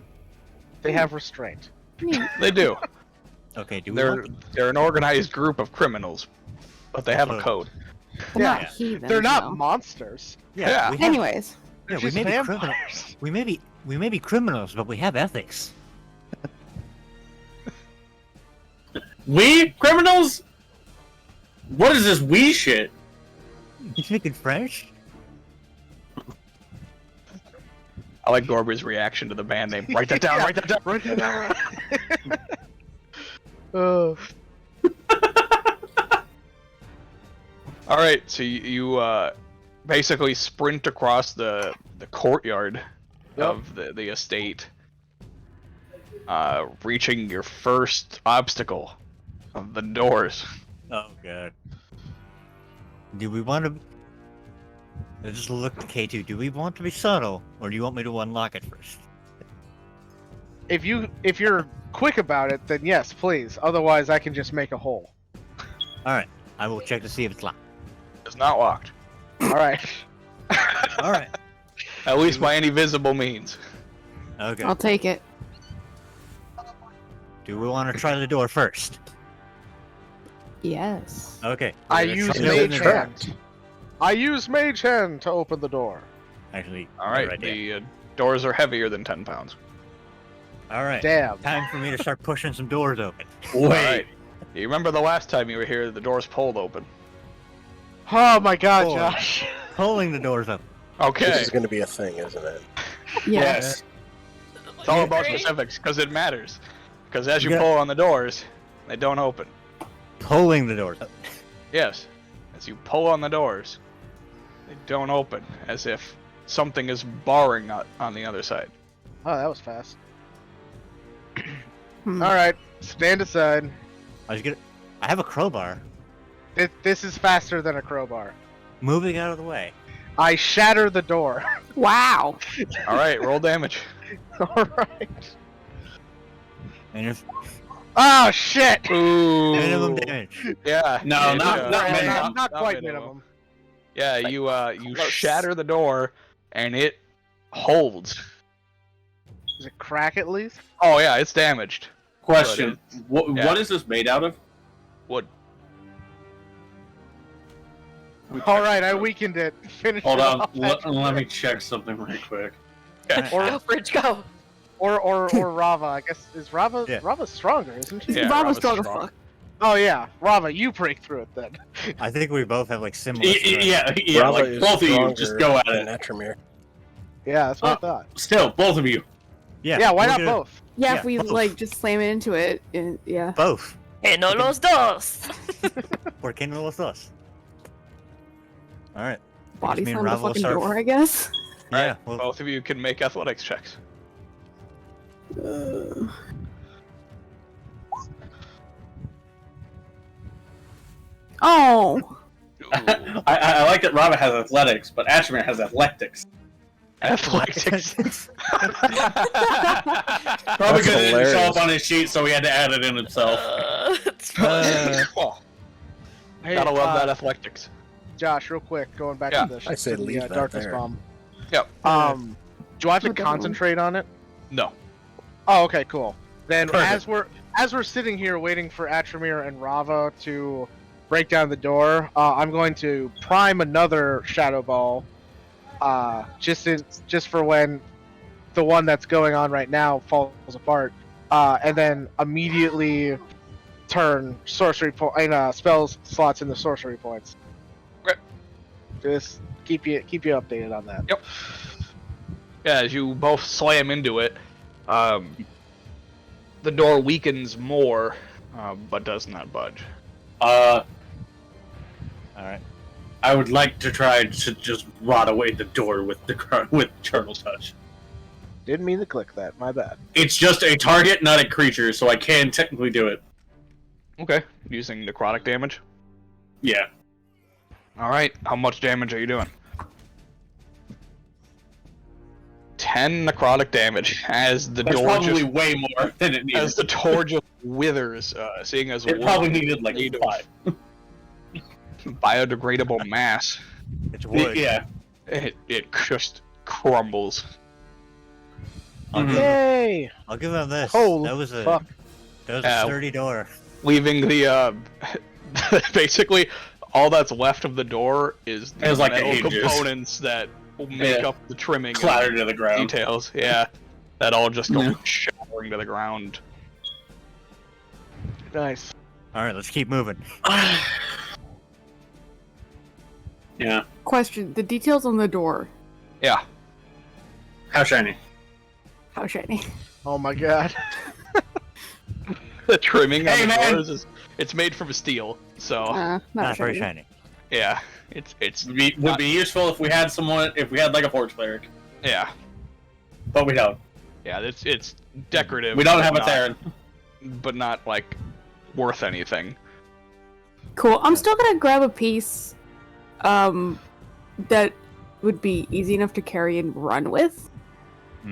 They have restraint. neat. They do. Okay, do we They're an organized group of criminals, but they have a code. They're Yeah. not heathens. They're not though. monsters. Yeah. we have, Anyways, yeah, we just may be criminals. vampires. We may be criminals, but we have ethics. We criminals? What is this we shit? You speaking French? I like Gorby's reaction to the band name. Write that down. Yeah. Write that down. Right now. Oh. All right, so you basically sprint across the courtyard of the estate, reaching your first obstacle of the doors. Oh god. Do we want to? I just looked at K2. Do we want to be subtle, or do you want me to unlock it first? If you're quick about it, then yes, please. Otherwise, I can just make a hole. All right, I will check to see if it's locked. It's not locked, All right. All right. at least by any visible means. Okay. I'll take it. Do we want to try the door first? Yes. Okay. I we're gonna use try to open Mage the door. Hand. I use Mage Hand to open the door. Actually. All right, good idea. the doors are heavier than 10 pounds. All right. Damn. Time for me to start pushing some doors open. All right. You remember the last time you were here, the doors pulled open. Oh my god, Boy. Josh. Pulling the doors open. Okay. This is going to be a thing, isn't it? Yeah. Yes. It's all about specifics, because it matters. Because as you Yeah. pull on the doors, they don't open. Pulling the doors open. Yes. As you pull on the doors, they don't open, as if something is barring on the other side. Oh, that was fast. Hmm. All right, stand aside. I have a crowbar. This is faster than a crowbar. Moving out of the way. I shatter the door. Wow. All right, roll damage. All right. And if Oh shit! Ooh. minimum damage. Yeah. No, yeah, not minimum. Not quite minimum. Yeah, you shatter the door, and it holds. Does it crack at least? Oh yeah, it's damaged. Question: Yeah. What is this made out of? Wood. All right, I weakened it. Finish Hold it on, off. let me check something right quick. Go, Fridge, go. Or Rava. I guess is Rava. Yeah. Rava's stronger, isn't she? Yeah, Rava's Rava's strong as strong. fuck. Oh yeah, Rava, you break through it then. I think we both have like similar. Yeah, Rava like is both of you, stronger just go at than it. Etremere. Yeah, that's what I thought. Still, both of you. Yeah, why we're not gonna- both? Yeah, Yeah, if we both. like just slam it into it, and yeah. Both. No los dos. ¿Por qué no los dos? All right. Body me and slam the Rava will fucking start- door, I guess. Yeah. Alright, Well, both of you can make athletics checks. Oh. Ooh. I like that Robert has athletics, but Ashmere has athletics. Athletics. Probably That's because it didn't show hilarious. up on his sheet, so he had to add it in himself. It's fun. Oh, Hey, gotta love that athletics. Josh, real quick, going back Yeah, to the I say to the, leave that darkness there. bomb. Yep. Do I have to Look at that one. concentrate on it? No. Oh, okay, cool. Then Perfect. as we're sitting here waiting for Atremir and Rava to break down the door, I'm going to prime another shadow ball, just for when the one that's going on right now falls apart, and then immediately turn sorcery spells slots into sorcery points. Okay. Just keep you updated on that. Yep. Yeah, as you both slam into it, the door weakens more, but does not budge. all right. I would like to try to just rot away the door with Turtle Touch. Didn't mean to click that. My bad. It's just a target, not a creature, so I can technically do it. Okay. Using necrotic damage. Yeah. All right. How much damage are you doing? 10 necrotic damage as the That's door probably just way more than it needed. as the door just withers, seeing as It wood probably needed like made of 5. biodegradable mass. It's wood. Yeah. It just crumbles. I'll, give, Yay! I'll give him this. Holy that was a fuck. sturdy door. Leaving the basically all that's left of the door is the It's like the metal hinges. components that make up the trimming Clattered and to the ground. details. Yeah, that all just go Yeah. showering to the ground. Nice. All right, let's keep moving. Yeah. Question: the details on the door. Yeah, How shiny? How shiny? Oh my god. the trimming Hey, on the man! doors it's made from steel, so Not Not very shiny. shiny. yeah, it's Would be useful if we had like a forge cleric, yeah, but we don't. yeah. It's decorative. We don't but have a not- Theron. but not like worth anything. Cool. I'm still gonna grab a piece, that would be easy enough to carry and run with.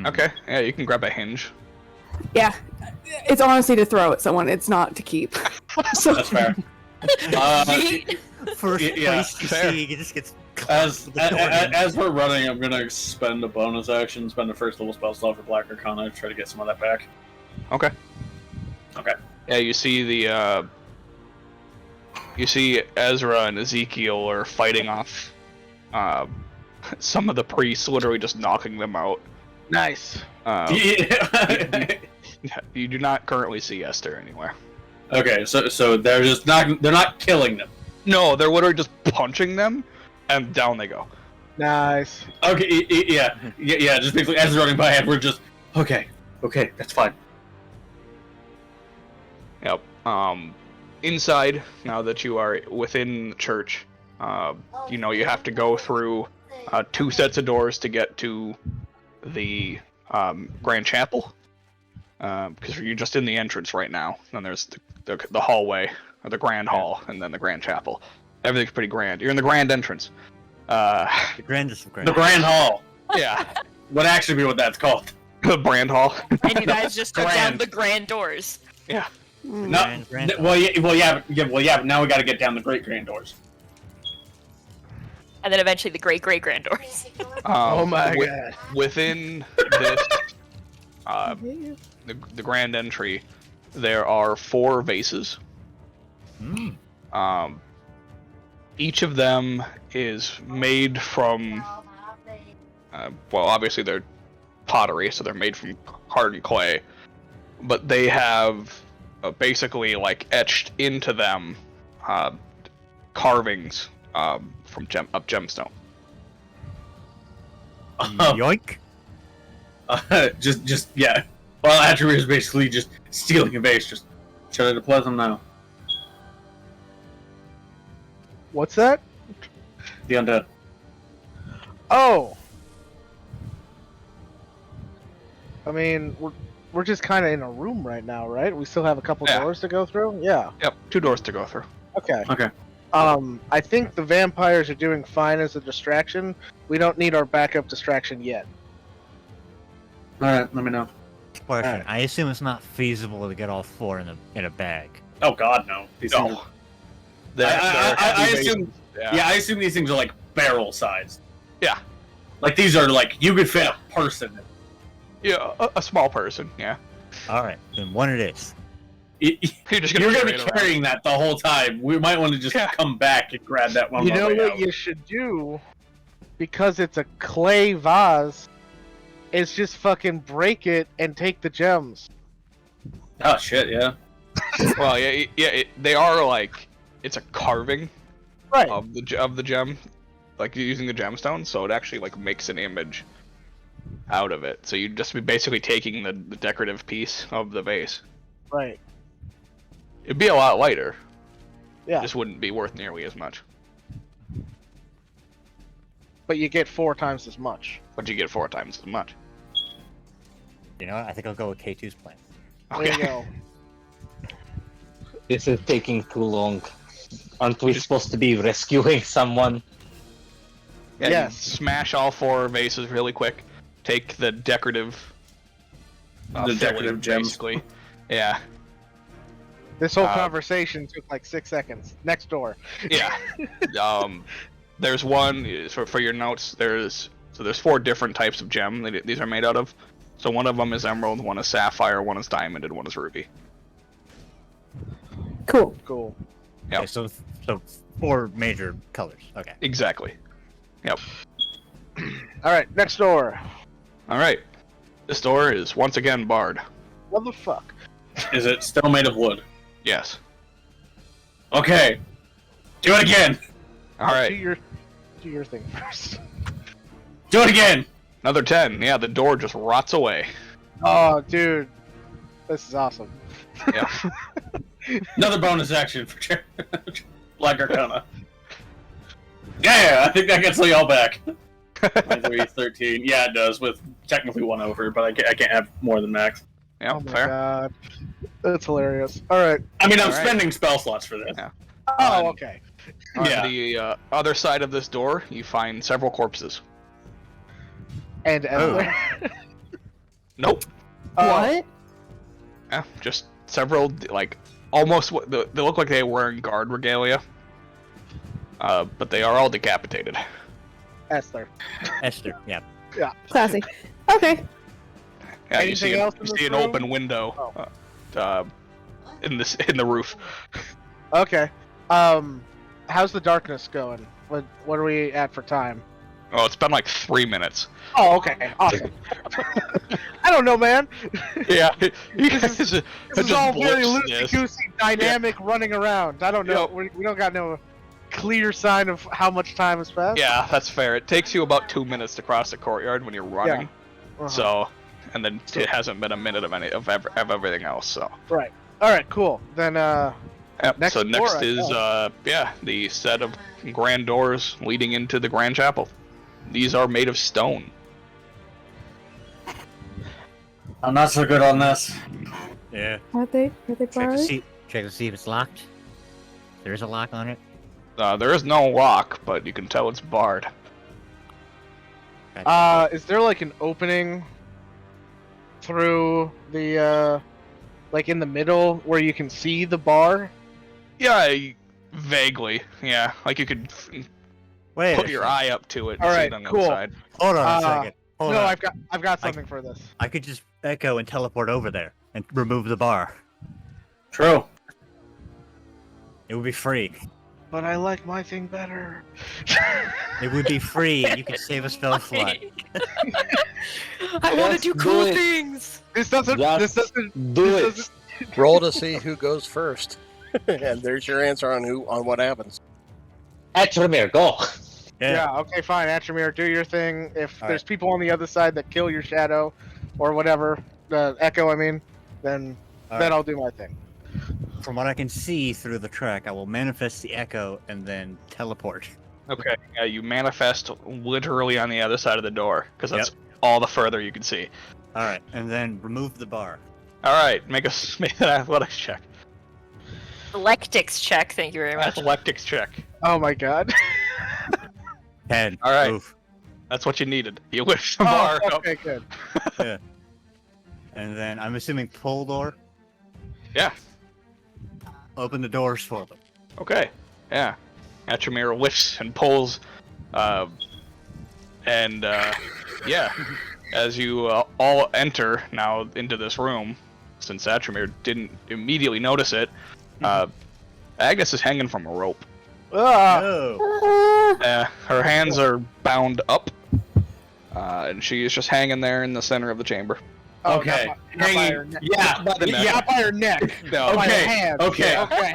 Okay, yeah, you can grab a hinge. Yeah, it's honestly to throw at someone. It's not to keep. So That's fair. First Yeah, place you fair. see, it just gets As, with the door in. as we're running, I'm gonna spend a bonus action, spend a first level spell slot for Black Arcana to try to get some of that back. Okay. Okay. Yeah, you see Ezra and Ezekiel are fighting off some of the priests, literally just knocking them out. Nice. Yeah. You do not currently see Esther anywhere. Okay, so they're just not killing them. No, they're literally just punching them, and down they go. Nice. Okay, yeah, just basically as they're running by, and we're just okay, that's fine. Yep. Inside, now that you are within the church, you have to go through 2 sets of doors to get to the Grand Chapel. Because you're just in the entrance right now. Then there's the hallway, or the Grand Hall, and then the Grand Chapel. Everything's pretty grand. You're in the Grand Entrance. The grandest of grand. The Grand Hall Yeah. would actually be what that's called. The Brand Hall. And you guys just took down Grand. the grand doors. Yeah. No, Grand well, yeah. But now we got to get down the Great Grand Doors. And then eventually the great great grand doors. Oh my god. Within this, the grand entry, there are 4 vases. Mm. Each of them is made from, well, obviously they're pottery, so they're made from hardened clay, but they have basically like etched into them carvings from gemstone. Yoink. Just yeah. Well, Attribute is basically just stealing a base. Just shut it to them now. What's that? The undead. Oh. I mean, we're just kind of in a room right now, right? We still have a couple Yeah. doors to go through. Yeah. Yep, 2 doors to go through. Okay. Okay. I think the vampires are doing fine as a distraction. We don't need our backup distraction yet. All right. Let me know. Question. Alright. I assume it's not feasible to get all 4 in a bag. Oh God, no. These things No. are- They're I heavy assume. vases. Yeah, I assume these things are like barrel sized. Yeah. Like these are like you could fit a person. Yeah, a small person, yeah. All right, then one it is. You're You're just gonna carry be it around. carrying that the whole time. We might want to just Yeah. come back and grab that one. You on the know way what out. you should do? Because it's a clay vase, is just fucking break it and take the gems. Oh shit! Yeah. Well, yeah, they are like, it's a carving Right. of the gem, like using the gemstone, so it actually like makes an image out of it. So you'd just be basically taking the decorative piece of the vase. Right. It'd be a lot lighter. Yeah. Just wouldn't be worth nearly as much. But you get 4 times as much. But you get 4 times as much. You know, I think I'll go with K2's plan. There you go. This is taking too long. Aren't we supposed to be rescuing someone? Yeah, Yes. you smash all 4 vases really quick. take the decorative. The decorative gems. basically. Yeah. This whole conversation took like 6 seconds. Next door. Yeah. There's one for your notes. There's 4 different types of gem that these are made out of. So one of them is emerald, one is sapphire, one is diamond, and one is ruby. Cool. Cool. Yep. Okay, so 4 major colors. Okay. Exactly. Yep. All right, next door. All right. This door is once again barred. What the fuck? Is it still made of wood? Yes. Okay. Do it again. All right. Do your thing first. Do it again. Another 10. Yeah, the door just rots away. Oh, dude, this is awesome. Yeah. Another bonus action for Black Arcana. Yeah, I think that gets y'all back. 3, 13. Yeah, it does, with technically 1 over, but I can't have more than max. Yeah, Oh my fair. god, that's hilarious. All right. I mean, I'm Alright. spending spell slots for this. Yeah. Oh, okay. On Yeah. the other side of this door, you find several corpses. And everywhere. Nope. What? Yeah, just several, like, almost. They look like they were wearing guard regalia. But they are all decapitated. Esther. Esther, yeah. Classy. Okay. Yeah, you Anything see, else in you this see an room? open window in the roof. Okay. How's the darkness going? What are we at for time? Oh, it's been like 3 minutes. Oh, okay. Awesome. I don't know, man. Yeah, you guys This just is all very blitzed this. loosey-goosey, dynamic, running around. I don't know. Yep. We don't got no clear sign of how much time has passed. Yeah, that's fair. It takes you about 2 minutes to cross the courtyard when you're running. Uh-huh. So, and then it hasn't been a minute of everything else. So. Right. All right. Cool. Then Yep. Next so door, next I is the set of grand doors leading into the grand chapel. These are made of stone. I'm not so good on this. Yeah. Are they Check to borrowed? see if it's locked. There is a lock on it. There is no lock, but you can tell it's barred. is there like an opening through the like in the middle where you can see the bar? Yeah, vaguely. Yeah, like you could Wait. put your eye up to it and All see right, it on the cool. other side. Hold on a Uh, second. Hold no, on. I've got something for this. I could just echo and teleport over there and remove the bar. True. It would be free. But I like my thing better. It would be free. You could save a spell slot. I want to Let's do do cool it. things. This doesn't. This Just doesn't. do this it. doesn't- Roll to see who goes first. And there's your answer on what happens. Atramir, go. Yeah. Okay. Fine. Atramir, do your thing. If All there's people on the other side that kill your shadow, or whatever, echo. I mean, then All then right. I'll do my thing. From what I can see through the track, I will manifest the echo and then teleport. Okay. Yeah, you manifest literally on the other side of the door because that's all the further you can see. All right, and then remove the bar. All right, make an athletics check. Electics check. Thank you very much. Athletics check. Oh my god. 10. All right. Oof. That's what you needed. You lift the Oh, bar up. okay. Good. And then I'm assuming pull door. Yeah. Open the doors for them. Okay. Yeah. Atramir lifts and pulls, yeah. As you all enter now into this room, since Atramir didn't immediately notice it, Agnes is hanging from a rope. Ah, Oh. Her hands are bound up, and she is just hanging there in the center of the chamber. oh, Okay. Not by her Hanging. neck. Yeah. By the neck. Yeah. Not by her neck. No. By her Okay, hands. okay. Okay.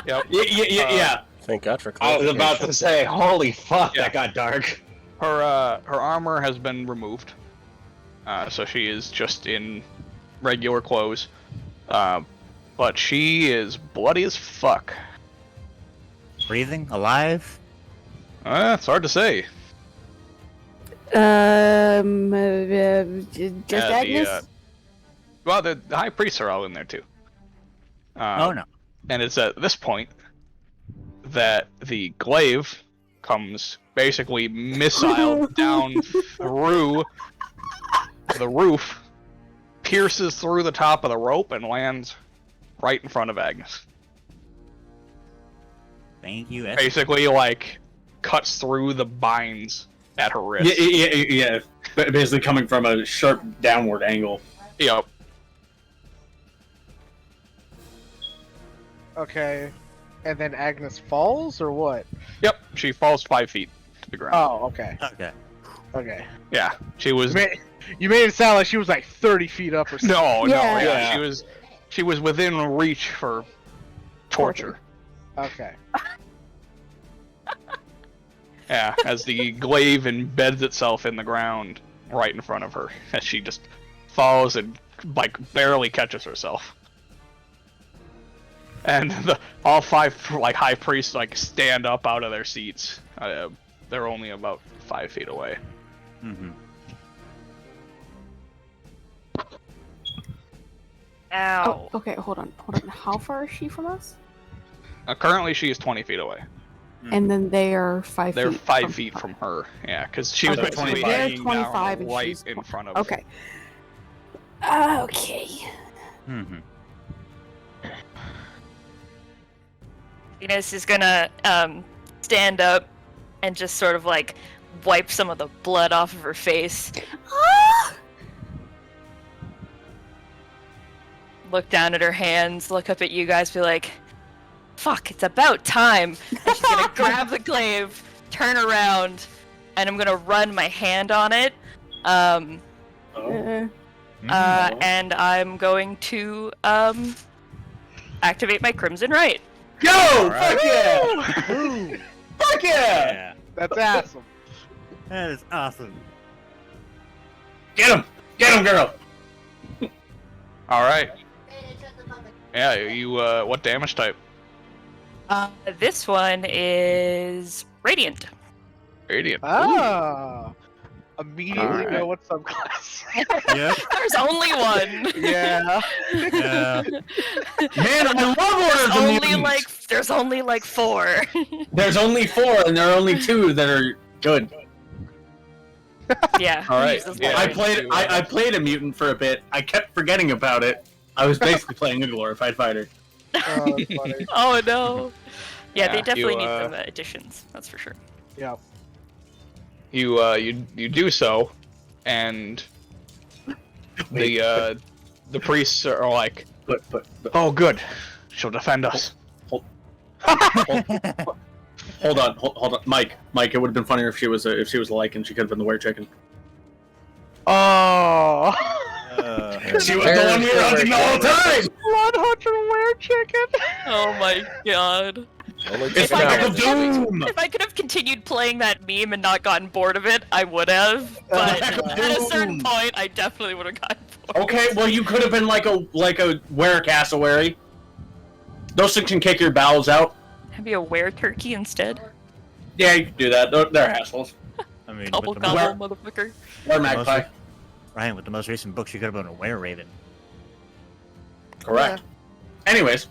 Yep. Yeah. Thank God for I was clarification. about to say, holy fuck, Yeah. that got dark. Her armor has been removed, so she is just in regular clothes. But she is bloody as fuck. Breathing? Alive? It's hard to say. Just Yeah, Agnes? Well, the high priests are all in there too. Oh no. And it's at this point that the glaive comes basically missile down through the roof pierces through the top of the rope and lands right in front of Agnes. Thank you. Basically, like, cuts through the binds at her wrist. Yeah. Basically coming from a sharp downward angle. Yep. Okay. And then Agnes falls, or what? Yep. She falls 5 feet to the ground. Oh, okay. Okay. Okay. Yeah. She was. You made it sound like she was like 30 feet up or something. No. Yeah. She was within reach for torture. Okay. Yeah, as the glaive embeds itself in the ground right in front of her, as she just falls and like barely catches herself. And all 5 like high priests like stand up out of their seats. They're only about 5 feet away. Mm-hmm. Ow. Oh, okay, hold on. How far is she from us? Currently, she is 20 feet away. And then they are 5 They're feet. 5 feet from her. Yeah, because she was Okay, basically so they're hanging 25 down and right she's in front of. Okay. Okay. Mm-hmm. Venus is gonna stand up and just sort of like wipe some of the blood off of her face. Look down at her hands, look up at you guys, be like, fuck, it's about time. And she's gonna grab the glaive, turn around, and I'm gonna run my hand on it. And I'm going to activate my Crimson Right. Yo! Alright. Fuck yeah! Fuck yeah! That's awesome. That is awesome. Get him! Get him, girl! All right. Yeah, you. What damage type? This one is Radiant. Radiant. Ah. Immediately Alright. know what subclass. Yeah. There's only one. Yeah. Yeah. Man, I love Orders of Mutants! There's only like 4. There's only 4, and there are only 2 that are good. Yeah. All right. Jesus Yeah. Lord. I played a mutant for a bit. I kept forgetting about it. I was basically playing a glorified fighter. Oh, that's funny. Oh no. Yeah, Yeah, they definitely you, need some additions. That's for sure. Yeah. You do so, and the priests are like, But "Oh, good, she'll defend us." hold on, Mike, it would have been funnier if she was a Leighton. She could have been the were chicken. Oh. She was the one we were hunting the whole time. Blood Hunter Were Chicken. Oh my god. Only It's If I like a could have- doom. If I could have continued playing that meme and not gotten bored of it, I would have. But Like a at a certain doom. point, I definitely would have gotten bored. Okay, well you could have been like a were cassowary. Those things can kick your bowels out. Maybe a were turkey instead. Yeah, you can do that. They're assholes. I mean, Gobble with the, gobble, motherfucker. Or magpie. Ryan, with the most recent book, she could have been a were-raven. Correct. Anyways,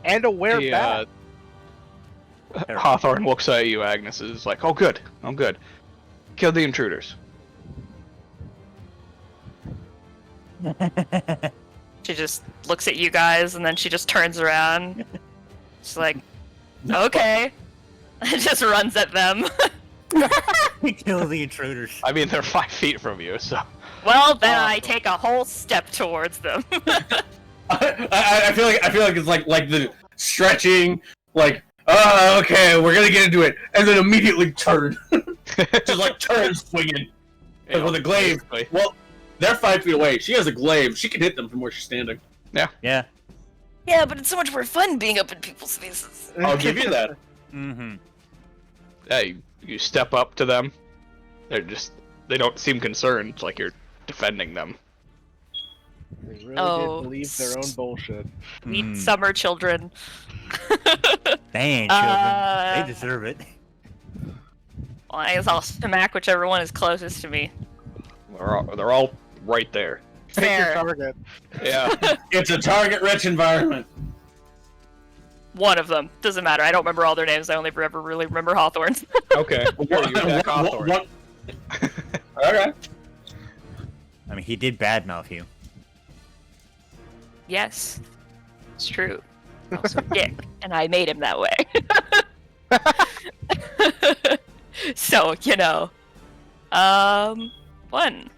And a were bat. Hawthorne looks at you, Agnes, is like, "Oh, good, oh, good. Kill the intruders." She just looks at you guys and then she just turns around. She's like, okay. And just runs at them. Kill the intruders. I mean, they're 5 feet from you, so. Well, then I take a whole step towards them. I feel like it's like the stretching, like, oh, okay, we're gonna get into it, and then immediately turn, just like turn swinging. You know, With a glaive. basically. Well, they're 5 feet away. She has a glaive. She can hit them from where she's standing. Yeah. Yeah, but it's so much more fun being up in people's faces. I'll give you that. Mm-hmm. Yeah, you step up to them. They don't seem concerned, like you're defending them. They really Oh. did believe their own bullshit. Meet summer children. Dang, children. They deserve it. Well, I guess I'll smack whichever one is closest to me. They're all right there. Pick your Fair. target. Yeah. It's a target-rich environment. One of them. Doesn't matter. I don't remember all their names. I only ever really remember Hawthorne's. Okay. Well, you attack Hawthorne. Okay. I mean, he did badmouth you. Yes, it's true. Also, dick, and I made him that way. So one.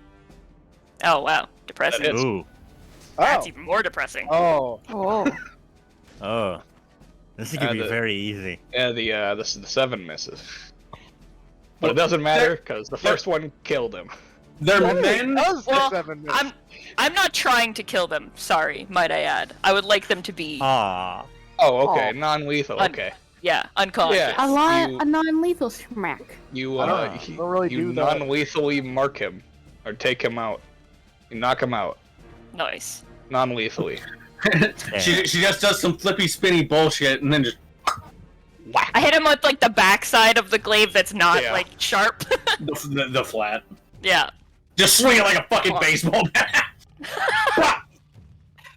Oh wow, depressing. That is. Ooh. That's Oh. even more depressing. Oh. Oh. Oh. This is gonna be the- very easy. Yeah, the 7 misses. But it doesn't matter because the first one killed him. They're That men. does Well, 7 minutes. I'm not trying to kill them. Sorry, might I add. I would like them to be Ah. Oh, okay, Oh. non-lethal. Un- Okay, unconscious. Yeah. A non-lethal smack. you I don't really you do that. non-lethally mark him or take him out. You knock him out Nice. non-lethally. she just does some flippy spinny bullshit and then just I hit him with like the backside of the glaive that's not Yeah. like sharp. the flat. Yeah. Just swing it like a fucking baseball bat.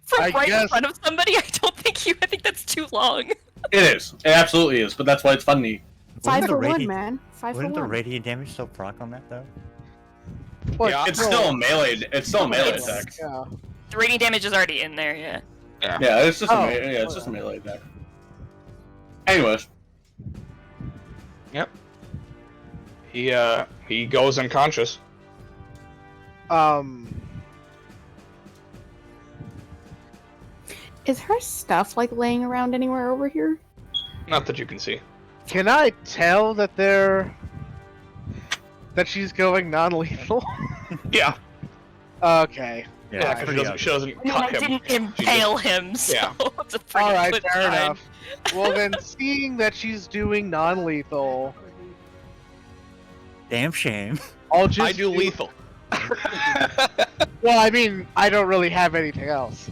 For I right in guess- front of somebody, I think that's too long. It is. It absolutely is. But that's why it's funny. 5 the for 1, radiant- man. 5 for Wouldn't the 1. radiant damage still proc on that though? What? Yeah. It's still a melee. It's still a melee It's- attack. Yeah. The radiant damage is already in there, yeah. Yeah, it's just Oh. it's just a melee attack. Anyways, He goes unconscious. Is her stuff like laying around anywhere over here? Not that you can see. Can I tell that she's going non-lethal? Yeah, Okay. yeah, it's because pretty she doesn't I mean, cut I him. didn't impale him, so Yeah. it's a pretty Alright, good fair sign. enough. Well then, seeing that she's doing non-lethal, Damn shame. I'll just I do lethal. Well, I mean, I don't really have anything else.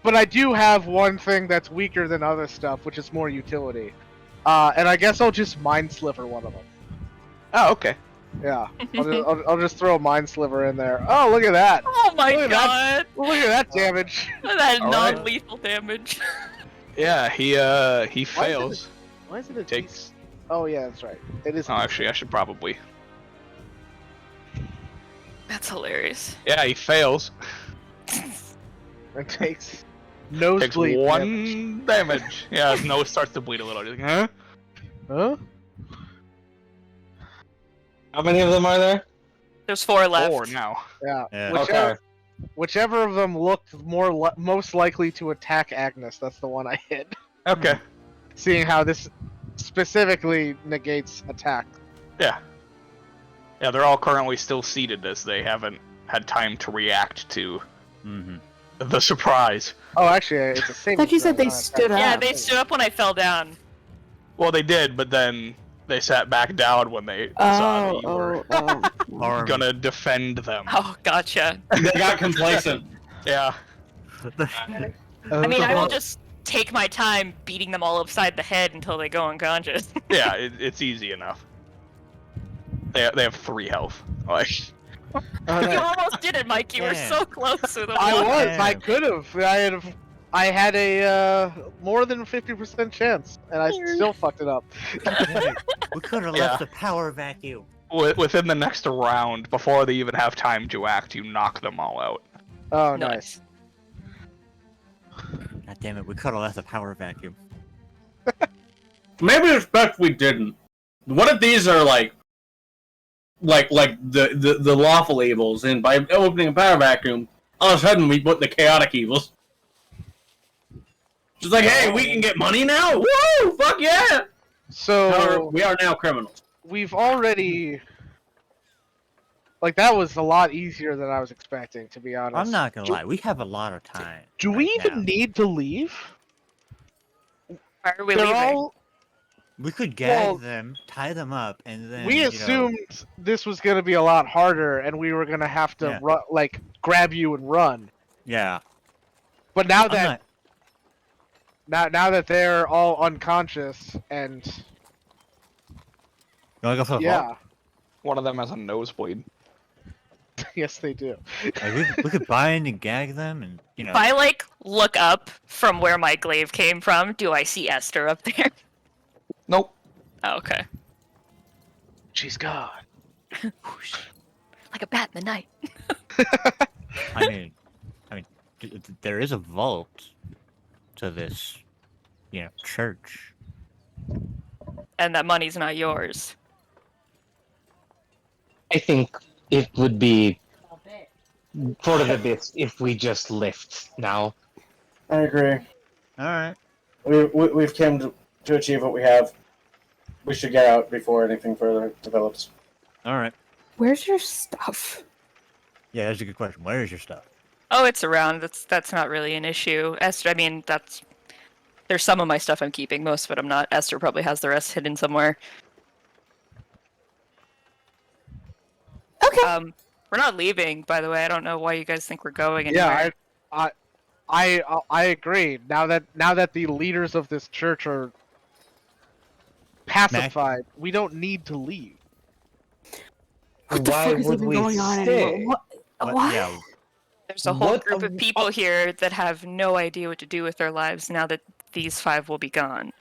But I do have one thing that's weaker than other stuff, which is more utility. And I guess I'll just Mind Sliver one of them. Oh, okay. Yeah. I'll just throw a Mind Sliver in there. Oh, look at that! Oh my Look at god! Look at that damage! That All right. non-lethal damage. Yeah, he Why is fails. Why is it a Takes. Oh yeah, that's right. It is. Oh, actually, I should probably. That's hilarious. Yeah, he fails. It takes Takes nosebleed damage. 1 damage. Yeah, his nose starts to bleed a little. He's like, huh? Huh? How many of them are there? There's 4 left. 4 now. Yeah. Yeah. Okay. Whichever of them looked most likely to attack Agnes, that's the one I hit. Okay. Seeing how this specifically negates attack. Yeah. Yeah, they're all currently still seated as they haven't had time to react to Mm-hmm. the surprise. Oh, actually, it's a I saving thought you said throw, they not stood attack. Yeah, up. they stood up when I fell down. Well, they did, but then they sat back down when they saw that you were Army. gonna defend them. Oh, gotcha. they got complacent. Yeah. I mean, I will just take my time beating them all upside the head until they go unconscious. Yeah, it's easy enough. They have 3 health. Like, Oh, You nice. almost did it, Mike. You were Yeah. so close with them. I was. Yeah. I could have. I had a more than 50% chance, and I still fucked it up. We could have Yeah. left the power vacuum. within the next round, before they even have time to act, you knock them all out. Oh, nice. God damn it, we could have left the power vacuum. Maybe it's best we didn't. What if these are like the lawful evils, and by opening a power vacuum, all of a sudden we put the chaotic evils. Just like, hey, we can get money now. Woo! Fuck yeah! So We are now criminals. we've already. Like, that was a lot easier than I was expecting, to be honest. I'm not gonna lie, we have a lot of time. Do we right even now. need to leave? Why are we They're leaving? all. We could gag Well, them, tie them up, and then We assumed this was going to be a lot harder, and we were going to have to Yeah. grab you and run. Yeah. But now I'm that not... now that they're all unconscious and You wanna go for the vault? yeah, One of them has a nosebleed. yes they do. Like, we could bind and gag them, and If I look up from where my glaive came from, do I see Esther up there? Nope. Oh, okay. She's gone. Like a bat in the night. I mean, there is a vault to this, church. And that money's not yours. I think it would be for the best if we just left now. I agree. All right. We've come to achieve what we have. We should get out before anything further develops. All right. Where's your stuff? Yeah, that's a good question. Where is your stuff? Oh, it's around. That's not really an issue. Esther, I mean, there's some of my stuff I'm keeping. Most of it I'm not. Esther probably has the rest hidden somewhere. Okay. We're not leaving, by the way. I don't know why you guys think we're going anywhere. Yeah, I agree. Now that the leaders of this church are pacified, we don't need to leave. What the Why fuck is would even we going on stay? anymore? What? Yeah. There's a whole What group a- of people here that have no idea what to do with their lives now that these 5 will be gone.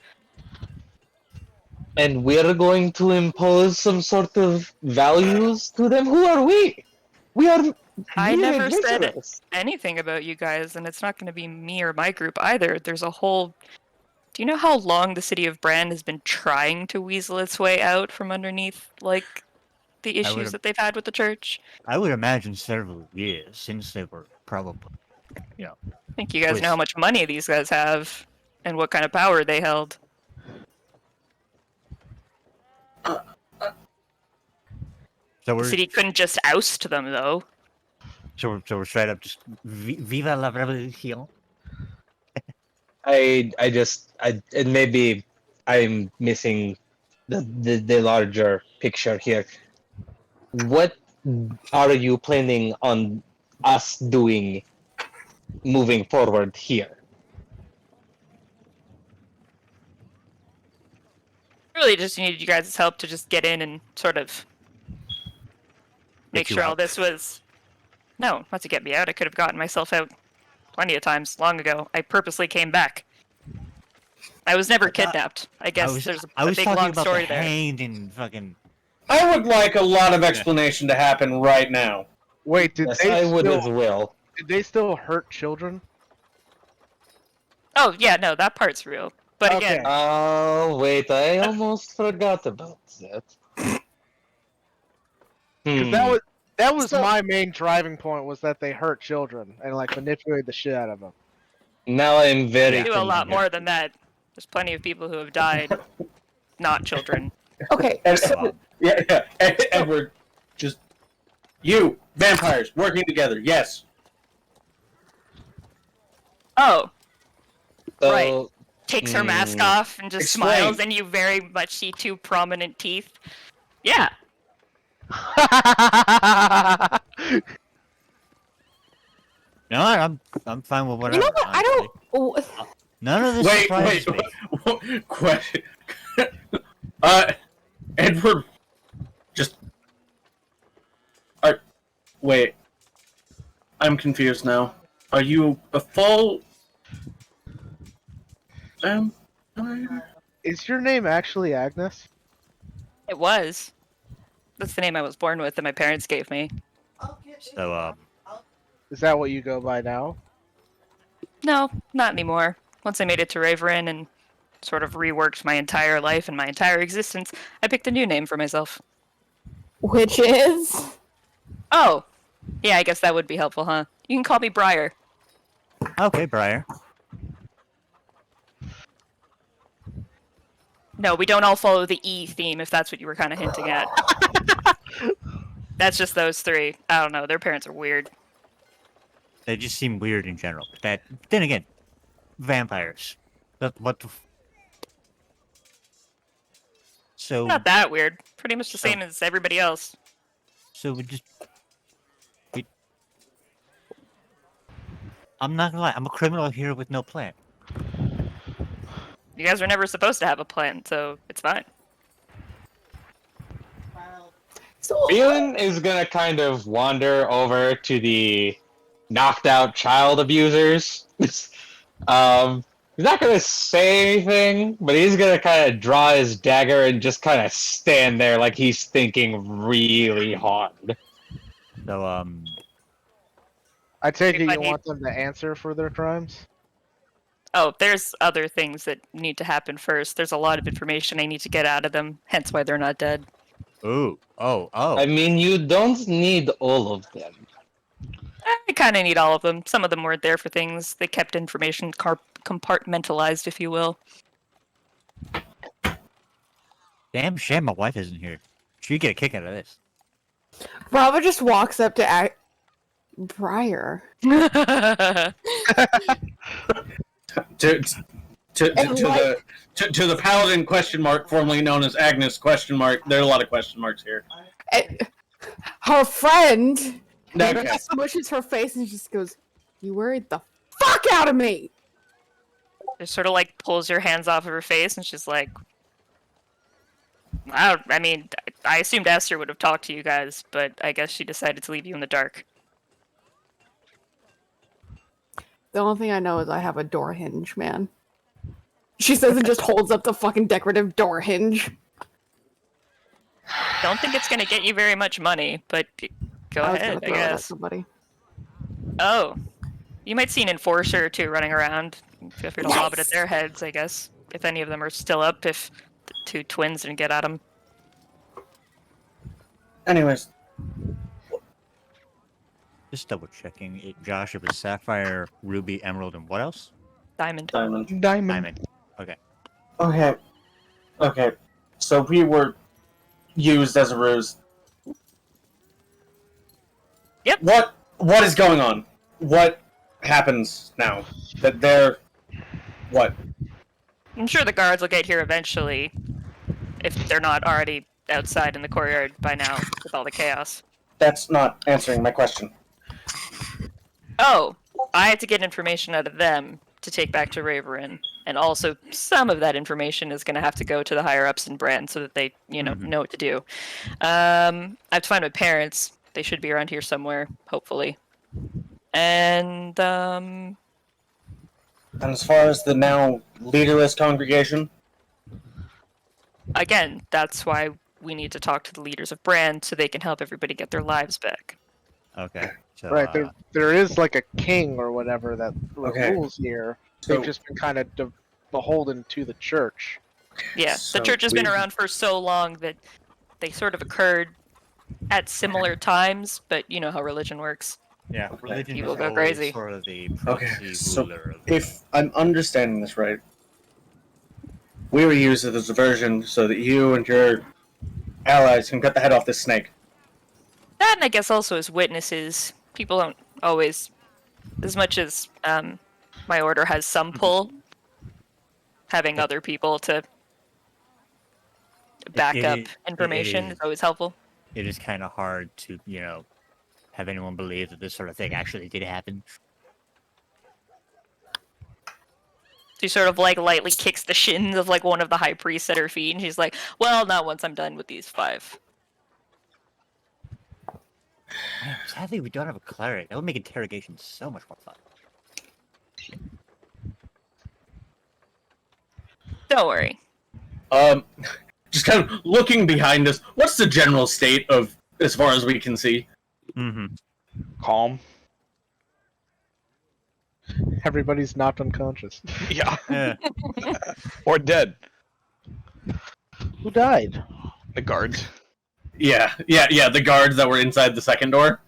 And we're going to impose some sort of values to them? Who are we? We are I mere never said adventurers. anything about you guys, and it's not going to be me or my group either. There's a whole... Do you know how long the city of Brand has been trying to weasel its way out from underneath, like, the issues would've- that they've had with the church? I would imagine several years since they were probably, I think you guys know how much money these guys have, and what kind of power they held. So The we're city couldn't just oust them, though. so we're straight up just viva la revolution. And maybe I'm missing the larger picture here. What are you planning on us doing moving forward here? Really just needed you guys' help to just get in and sort of make you sure all out. this was... No, not to get me out. I could have gotten myself out plenty of times long ago. I purposely came back. I was never kidnapped. I guess there's I a was big talking long about story the there. hanged and fucking. I would like a lot of explanation to happen right now. Wait, Yes, I would as well. did they still hurt children? Oh, yeah, no, that part's real. But Okay. again, Oh, wait, I almost forgot about that. Because that was my main driving point, was that they hurt children and like manipulated the shit out of them. Now I'm very we do a lot confused. more than that. There's plenty of people who have died, not children. Okay. And, So, yeah. And we're just vampires working together. Yes. Oh, So, right. Takes her mask off and just Explain. smiles, and you very much see 2 prominent teeth. Yeah. No, I'm fine with whatever. you know what? I honestly. don't. None of this Wait. surprises me. Question. Edward, just. Wait. I'm confused now. Are you a full vampire? Is your name actually Agnes? It was. That's the name I was born with that my parents gave me. So Is that what you go by now? No, not anymore. Once I made it to Raverin and sort of reworked my entire life and my entire existence, I picked a new name for myself. Which is. Oh! Yeah, I guess that would be helpful, huh? You can call me Briar. okay, Briar. No, we don't all follow the E theme, if that's what you were kind of hinting at. That's just those 3. I don't know, their parents are weird. They just seem weird in general. But then again, vampires. What the? So Not that weird. Pretty much the same as everybody else. So I'm not gonna lie. I'm a criminal here with no plan. You guys were never supposed to have a plan, so it's fine. So, Phelan is gonna kind of wander over to the knocked out child abusers. He's not gonna say anything, but he's gonna kind of draw his dagger and just kind of stand there like he's thinking really hard. So I take it If I you need- want them to answer for their crimes? Oh, there's other things that need to happen first. There's a lot of information I need to get out of them, hence why they're not dead. Ooh. Oh. I mean, you don't need all of them. I kind of need all of them. Some of them weren't there for things. They kept information compartmentalized, if you will. Damn shame my wife isn't here. She'd get a kick out of this. Bravo just walks up to Briar. To the paladin question mark, formerly known as Agnes question mark. There are a lot of question marks here. Her friend Okay. smushes her face and just goes, "You worried the fuck out of me." Just sort of like pulls her hands off of her face, and she's like, I assumed Esther would have talked to you guys, but I guess she decided to leave you in the dark. The only thing I know is I have a door hinge, man. She says and just holds up the fucking decorative door hinge. Don't think it's gonna get you very much money, but go I was gonna ahead, I throw it at guess. somebody. Oh, you might see an enforcer or two running around. Feel free to lob it at their heads, I guess. If any of them are still up, if the two twins didn't get at them. Anyways, Just double checking. Josh, it was Sapphire, Ruby, Emerald, and what else? Diamond. Diamond. Diamond. Okay. Okay. So we were used as a ruse. Yep. What is going on? What happens now? That they're what? I'm sure the guards will get here eventually, if they're not already outside in the courtyard by now with all the chaos. That's not answering my question. Oh, I had to get information out of them to take back to Raverin, and also some of that information is going to have to go to the higher ups in Brand so that they, know what to do. I have to find my parents. They should be around here somewhere, hopefully. And And as far as the now leaderless congregation, again, that's why we need to talk to the leaders of Brand so they can help everybody get their lives back. Okay. So, Right, there is like a king or whatever that Okay. rules here. So- They've just been kind of beholden to the church. Yeah, So the church has been we- around for so long that they sort of occurred at similar times, but you know how religion works. yeah, religion People is go always crazy. sort of the Okay, proxy so ruler of if I'm understanding this right, we were used as a diversion so that you and your allies can cut the head off this snake. That, and I guess also as witnesses, people don't always, as much as my order has some pull, having other people to back It up is- information it is always helpful. it is kind of hard to, have anyone believe that this sort of thing actually did happen. She sort of like lightly kicks the shins of like one of the high priests at her feet, and she's like, "Well, not once I'm done with these 5." Man, sadly, we don't have a cleric. That would make interrogation so much more fun. Don't worry. Just kind of looking behind us, what's the general state of, as far as we can see? Mm-hmm. Calm. Everybody's knocked unconscious. Yeah. Yeah. Or dead. Who died? The guards. Yeah, the guards that were inside the second door,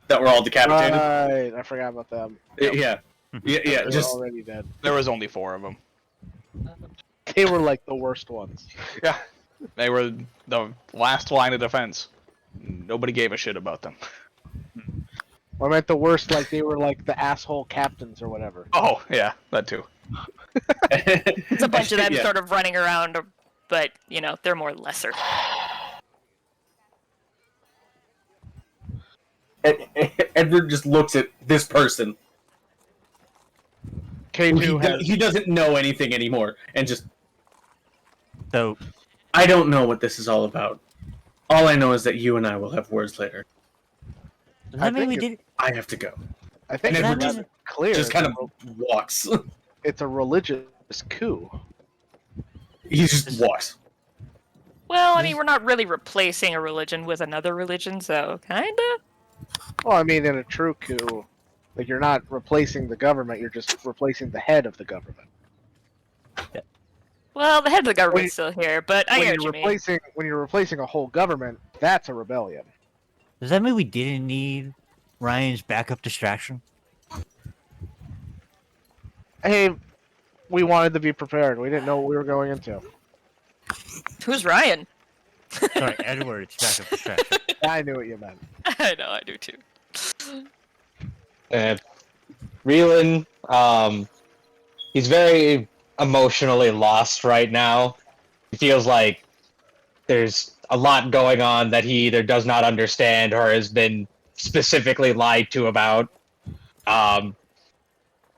that were all decapitated. Right, I forgot about them. Yeah, They were just already dead. There was only 4 of them. They were like the worst ones. Yeah. They were the last line of defense. Nobody gave a shit about them. I meant the worst, like they were like the asshole captains or whatever. Oh, yeah, that too. It's a bunch of them Yeah. sort of running around, but they're more lesser. Edward just looks at this person. K2 He doesn't know anything anymore, and just, So, I don't know what this is all about. All I know is that you and I will have words later. does that mean we think did? I have to go. I think And it's Edward rather clear. Just kind of walks. It's a religious coup. He just walks. Well, I mean, we're not really replacing a religion with another religion, so kinda. Well, I mean, in a true coup, Like you're not replacing the government, you're just replacing the head of the government. Well, the head of the When government's still here, but I when get you're what you mean. replacing a whole government, that's a rebellion. Does that mean we didn't need Ryan's backup distraction? Hey, we wanted to be prepared. We didn't know what we were going into. Who's Ryan? Sorry, Edward's backup distraction. I knew what you meant. I know, I do too. Reelan, he's very emotionally lost right now. He feels like there's a lot going on that he either does not understand or has been specifically lied to about.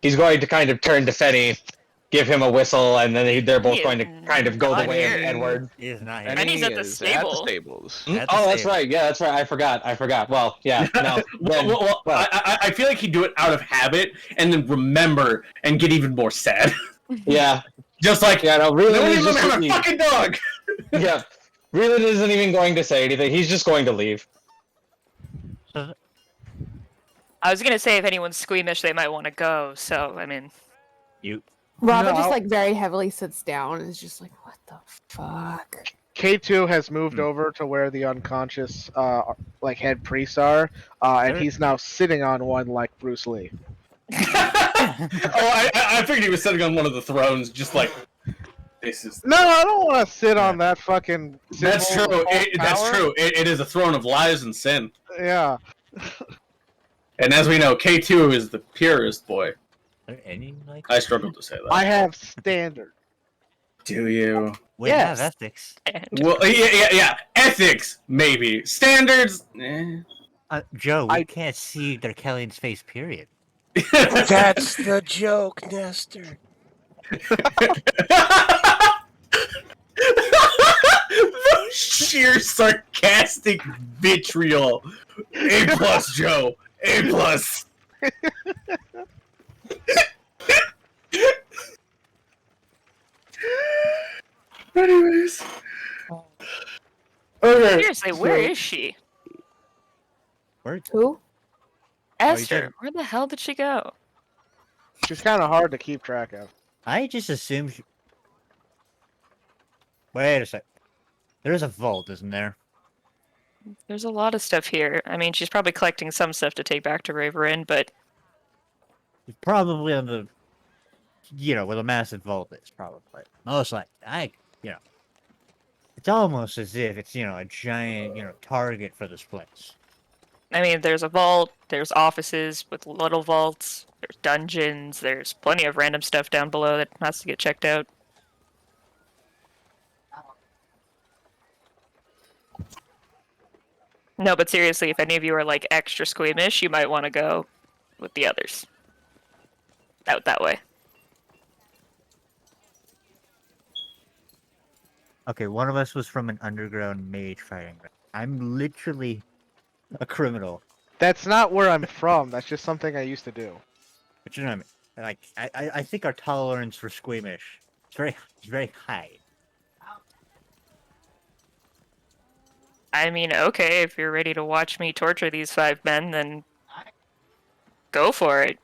He's going to kind of turn to Fenny, give him a whistle, and then they're both He going to is kind of go the not way of here. Edward. He is not here. And he's at the is stable. stables. At the Oh, that's stable. right. Yeah, that's right. I forgot. Well, yeah. No. Then, well, I feel like he'd do it out of habit and then remember and get even more sad. yeah. Just like, Yeah, no, no, Reelan you is let me just have a fucking dog! yeah. Reelan isn't even going to say anything. He's just going to leave. So, I was gonna say if anyone's squeamish, they might want to go. So I mean, Robert No. just like very heavily sits down and is just like, what the fuck? K2 has moved over to where the unconscious like head priests are, and he's now sitting on one like Bruce Lee. I figured he was sitting on one of the thrones, just like, this is... No, I don't want to sit on that fucking. That's true, symbol of that's power. true. It is a throne of lies and sin. Yeah. And as we know, K2 is the purest boy. are there any like? I struggled to say that. I have standard. Do you? We Yes. have ethics. Well, yeah. Ethics, maybe. Standards, eh. Joe, we I- can't see Darkellian's face. Period. That's the joke, Nestor. The sheer sarcastic vitriol. A plus, Joe. A plus. Anyways. Okay. seriously, where is she? Where? Who? Esther, did- where the hell did she go? She's kind of hard to keep track of. I just assumed. Wait a sec. There's a vault, isn't there? There's a lot of stuff here. I mean, she's probably collecting some stuff to take back to Raver Inn, but It's probably on the. Where the massive vault is, probably. Most likely. It's almost as if it's, a giant, target for this place. I mean, there's a vault, there's offices with little vaults, there's dungeons, there's plenty of random stuff down below that has to get checked out. No, but seriously, if any of you are like extra squeamish, you might want to go with the others. Out that way. Okay, one of us was from an underground mage fighting. I'm literally a criminal. That's not where I'm from. That's just something I used to do. But you know what I mean? Like, I think our tolerance for squeamish is very high. I mean, okay, if you're ready to watch me torture these 5 men, then go for it.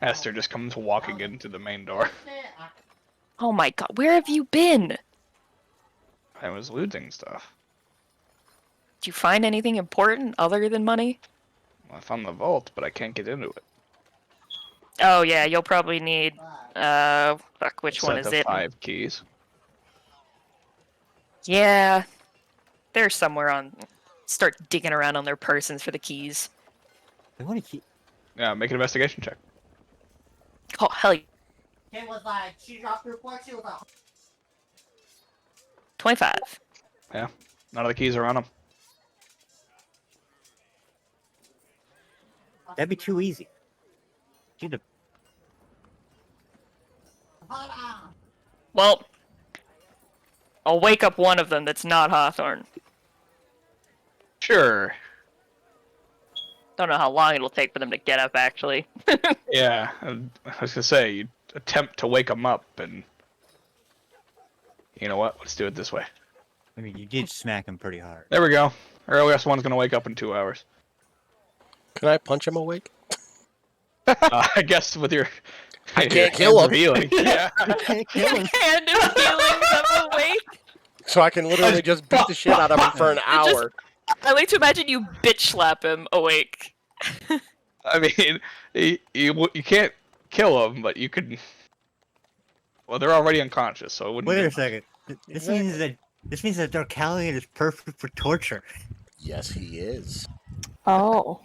Esther just comes walking into the main door. Oh my god, where have you been? I was looting stuff. Did you find anything important other than money? I found the vault, but I can't get into it. Oh yeah, you'll probably need, fuck, which one Set is of it? 5 keys. Yeah, they're somewhere on. Start digging around on their persons for the keys. I want to keep. Yeah, make an investigation check. Oh hell, It was like, she dropped her report, she was like, 25. None of the keys are on them. That'd be too easy. You'd have- hold on. Well, I'll wake up one of them that's not Hawthorne. Sure. Don't know how long it'll take for them to get up, actually. Yeah, I was gonna say, you attempt to wake them up, and you know what? Let's do it this way. I mean, you did smack him pretty hard. There we go. Earliest one's gonna wake up in 2 hours. Can I punch him awake? I guess with your I your can't kill hands him. are healing. Yeah. Hand is healing them awake. So I can literally just beat the shit out of him for an Just- hour. I like to imagine you bitch slap him awake. I mean, you can't kill them, but you could. Well, they're already unconscious, so it wouldn't. Wait do a much. second. This means that Darkalion is perfect for torture. Yes, he is. Oh.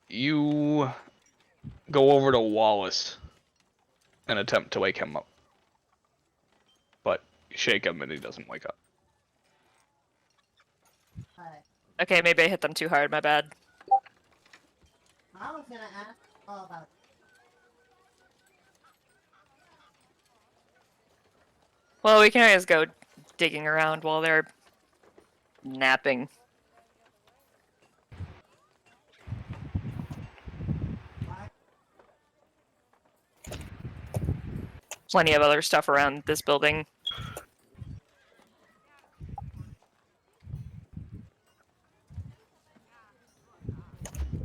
You go over to Wallace and attempt to wake him up, but you shake him and he doesn't wake up. Okay, maybe I hit them too hard. My bad. I was gonna ask all about Well, we can always go digging around while they're napping. Plenty of other stuff around this building.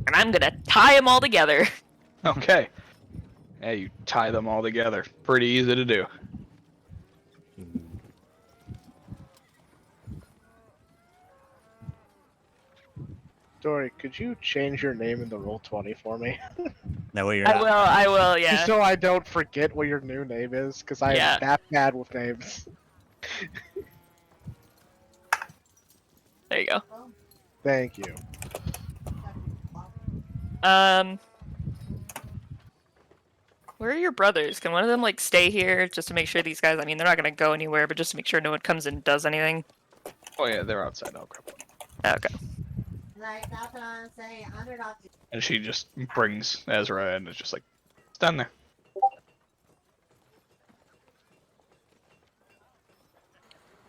And I'm gonna tie them all together. Okay. Yeah, you tie them all together. Pretty easy to do. Dory, could you change your name in the Roll20 for me? That way you're I not. will, yeah. Just so I don't forget what your new name is, because I Yeah. am that bad with names. There you go. Thank you. Where are your brothers? Can one of them like stay here just to make sure these guys? I mean, they're not gonna go anywhere, but just to make sure no one comes and does anything. Oh yeah, they're outside. I'll grab them. Okay. like that's what I'm saying. Underdog. And she just brings Ezra and it's just like, stand there.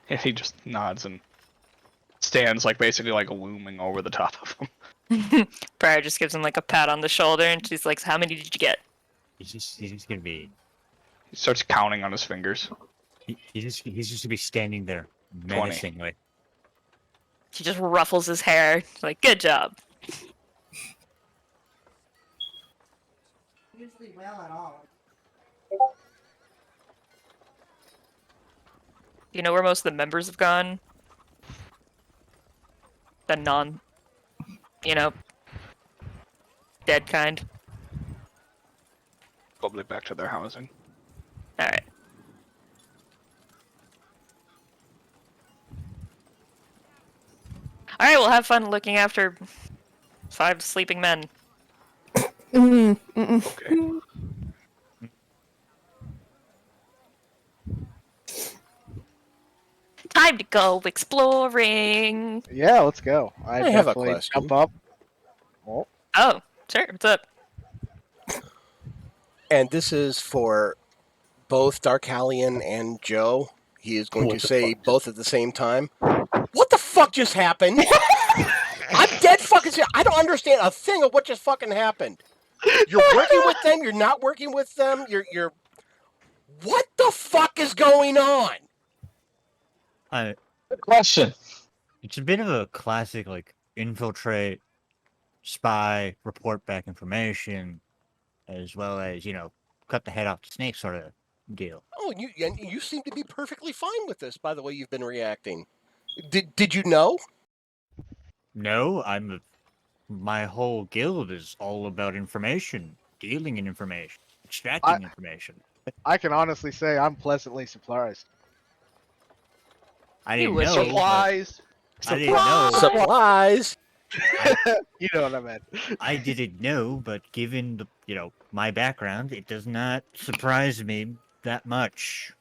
And he just nods and stands like basically like looming over the top of him. Briar just gives him like a pat on the shoulder, and she's like, "How many did you get?" He's just gonna be. He starts counting on his fingers. He's just gonna be standing there menacingly. She just ruffles his hair. She's like, "Good job." Usually well at all. You know where most of the members have gone? The non, dead kind. Probably back to their housing. Alright. Alright, we'll have fun looking after 5 sleeping men. Okay. Time to go exploring! Yeah, let's go. I have a definitely question. jump up. Oh, Oh, sure, what's up? And this is for both Darkalion and Joe. He is going What to the say fuck? both at the same time. What the fuck just happened? I'm dead fucking serious. I don't understand a thing of what just fucking happened. You're working with them. You're not working with them. You're. What the fuck is going on? Good question. It's a bit of a classic, like, infiltrate, spy, report back information, as well as, cut the head off the snake sort of deal. Oh, you seem to be perfectly fine with this. By the way, you've been reacting. Did you know? No, my whole guild is all about information, dealing in information, extracting information. I can honestly say I'm pleasantly surprised. I You didn't wish know. you- Supplies. I didn't know. Supplies. You know what I meant. I didn't know, but given the my background, it does not surprise me that much.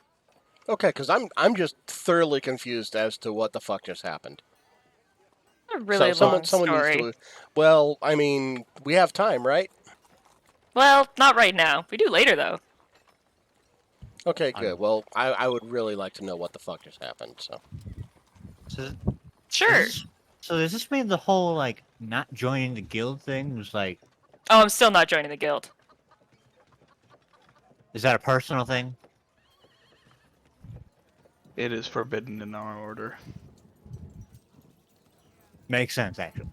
Okay, because I'm just thoroughly confused as to what the fuck just happened. A really long someone story. needs to. Well, I mean, we have time, right? Well, not right now. We do later, though. Okay, good. Well, I would really like to know what the fuck just happened. So. Sure. So does this mean the whole like not joining the guild thing was like? Oh, I'm still not joining the guild. Is that a personal thing? It is forbidden in our order. Makes sense, actually.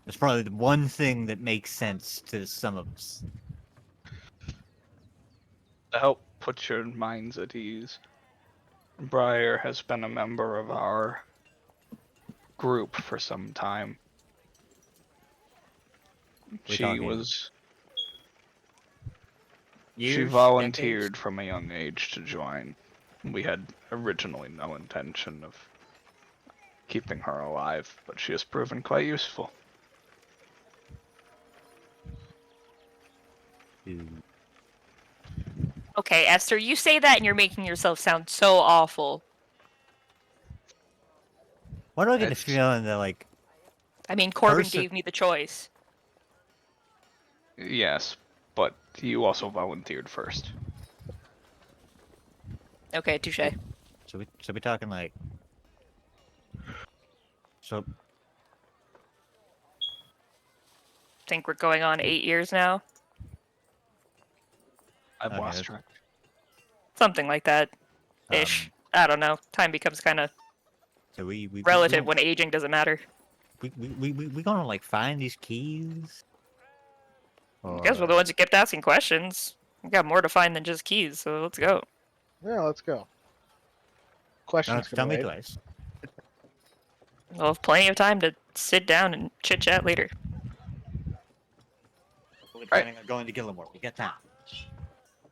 It's probably the one thing that makes sense to some of us. To help put your minds at ease, Briar has been a member of our group for some time. She Years, volunteered decades? from a young age to join. We had originally no intention of keeping her alive, but she has proven quite useful. Okay, Esther, you say that and you're making yourself sound so awful. Why do I get the It's- feeling that, like, I mean, Corbin Person- gave me the choice. Yes, but you also volunteered first. Okay, touche. so we talking like, so Think we're going on 8 years now? I've Okay, lost that's- track. Something like that. Ish. I don't know. Time becomes kind of so we relative when aging doesn't matter. we gonna like find these keys? I guess we're the ones who kept asking questions. We got more to find than just keys, so let's go. Yeah, let's go. Don't Questions have to can tell me wait. twice. We'll have plenty of time to sit down and chit chat later. We're planning on going to Gillimore. We got time.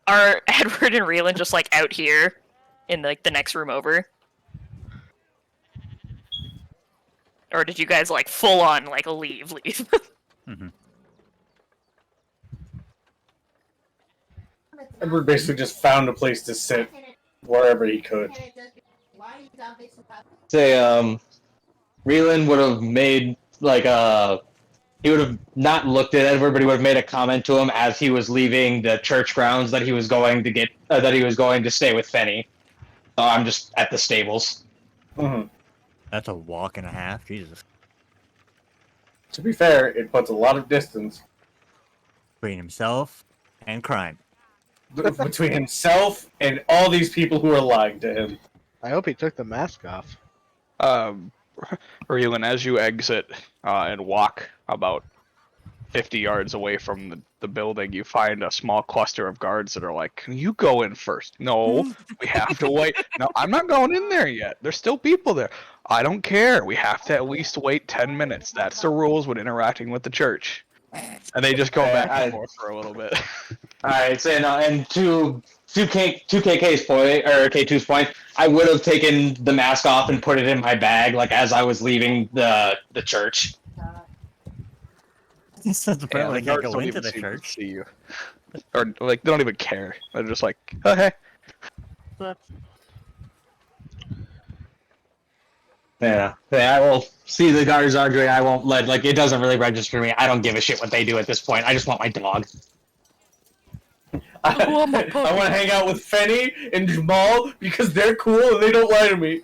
Are Edward and Reelan just like out here in like the next room over? Or did you guys like full on like leave? Mm-hmm. Edward basically just found a place to sit wherever he could. Say, Reelan would have made like he would have not looked at Edward, but he would have made a comment to him as he was leaving the church grounds that he was going to get that he was going to stay with Fenny. So I'm just at the stables. Mhm. That's a walk and a half. Jesus. To be fair, it puts a lot of distance Between himself and crime. between himself and all these people who are lying to him. I hope he took the mask off. Reelan, as you exit and walk about 50 yards away from the building, you find a small cluster of guards that are like, "Can you go in first?" "No, we have to wait." "No, I'm not going in there yet. There's still people there." "I don't care. We have to at least wait 10 minutes. That's the rules when interacting with the church." And they just go back and forth for a little bit. Alright, so and to KK's point, or K2's point, I would have taken the mask off and put it in my bag, like as I was leaving the church. That's the part Yeah, where I the can't guards go don't into even the seem to church. see you. Or, like, they don't even care. They're just like, "Oh, hey." Yeah, I will see the guards arguing. I won't let, like, it doesn't really register me. I don't give a shit what they do at this point. I just want my dog. I want to hang out with Fenny and Jamal because they're cool and they don't lie to me.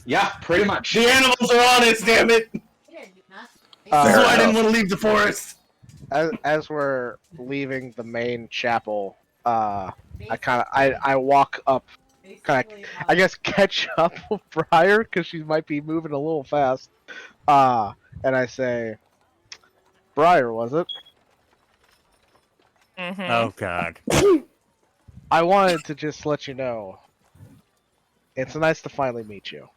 Yeah, pretty much. The animals are honest, damn it! This is why I didn't want to leave the forest. As we're leaving the main chapel, I walk up, I guess catch up with Briar because she might be moving a little fast. And I say, Briar, was it? Mm-hmm. Oh god. I wanted to just let you know. It's nice to finally meet you.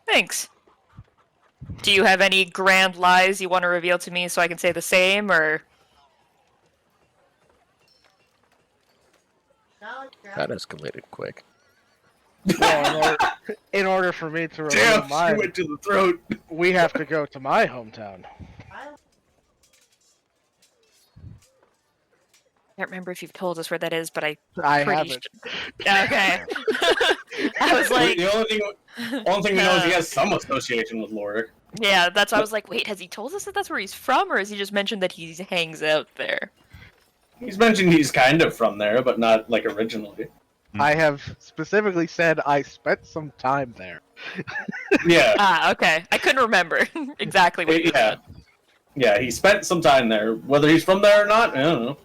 Thanks. Do you have any grand lies you want to reveal to me so I can say the same, or? That escalated quick. Well, in order for me to reveal Damn, she mine, went to the throat. we have to go to my hometown. I can't remember if you've told us where that is, but I pretty haven't. Okay. I was like, The only thing we know is he has some association with Lorik. yeah, that's why I was like, wait, has he told us that that's where he's from, or has he just mentioned that he hangs out there? He's mentioned he's kind of from there, but not like originally. I have specifically said I spent some time there. Yeah, Ah, okay. I couldn't remember exactly what you said. yeah. He spent some time there. Whether he's from there or not, I don't know.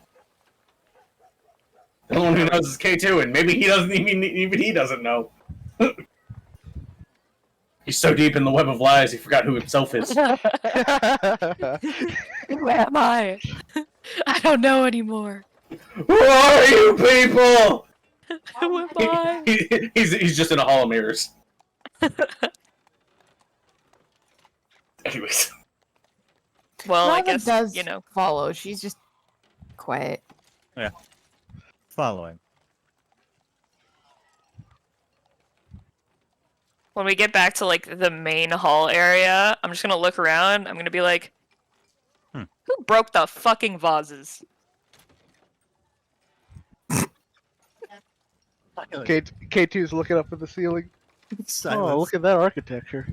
The only one who knows is K2, and maybe he doesn't even he doesn't know. He's so deep in the web of lies, he forgot who himself is. Who am I? I don't know anymore. Who are you people? Who am I? He's just in a hall of mirrors. Anyways. Well, I Rava guess, does you know. follow. She's just quiet. Following. When we get back to, like, the main hall area, I'm just gonna look around. I'm gonna be like, who broke the fucking vases? K2's looking up at the ceiling. Silence. Oh, look at that architecture.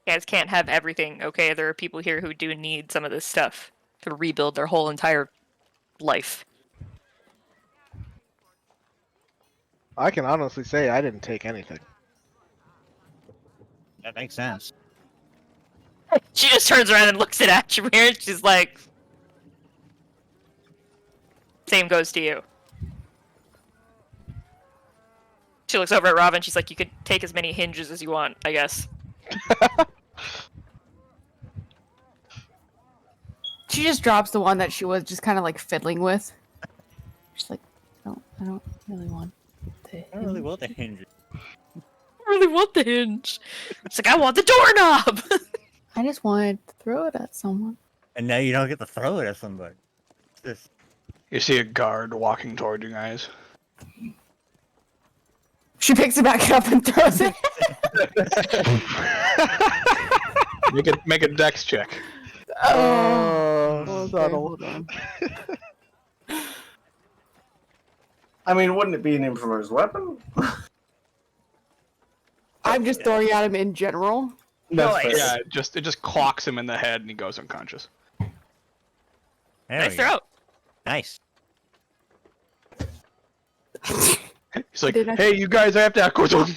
You guys can't have everything, okay? There are people here who do need some of this stuff to rebuild their whole entire life. I can honestly say I didn't take anything. That makes sense. She just turns around and looks at Ashmere and she's like, same goes to you. She looks over at Robin and she's like, you could take as many hinges as you want, I guess. She just drops the one that she was just kind of like fiddling with. She's like, I don't really want the I don't really want the hinge. I really want the hinge. It's like, I want the doorknob! I just wanted to throw it at someone. And now you don't get to throw it at somebody. It's just... You see a guard walking toward you guys. She picks it back up and throws it. Make a dex check. Oh, subtle. Hold on. I mean, wouldn't it be an improvised weapon? I'm just throwing at him in general. That's fair. Yeah, it just clocks him in the head and he goes unconscious. There Nice we go. throw. Nice. He's like, Did I- hey, you guys, I have to echo them.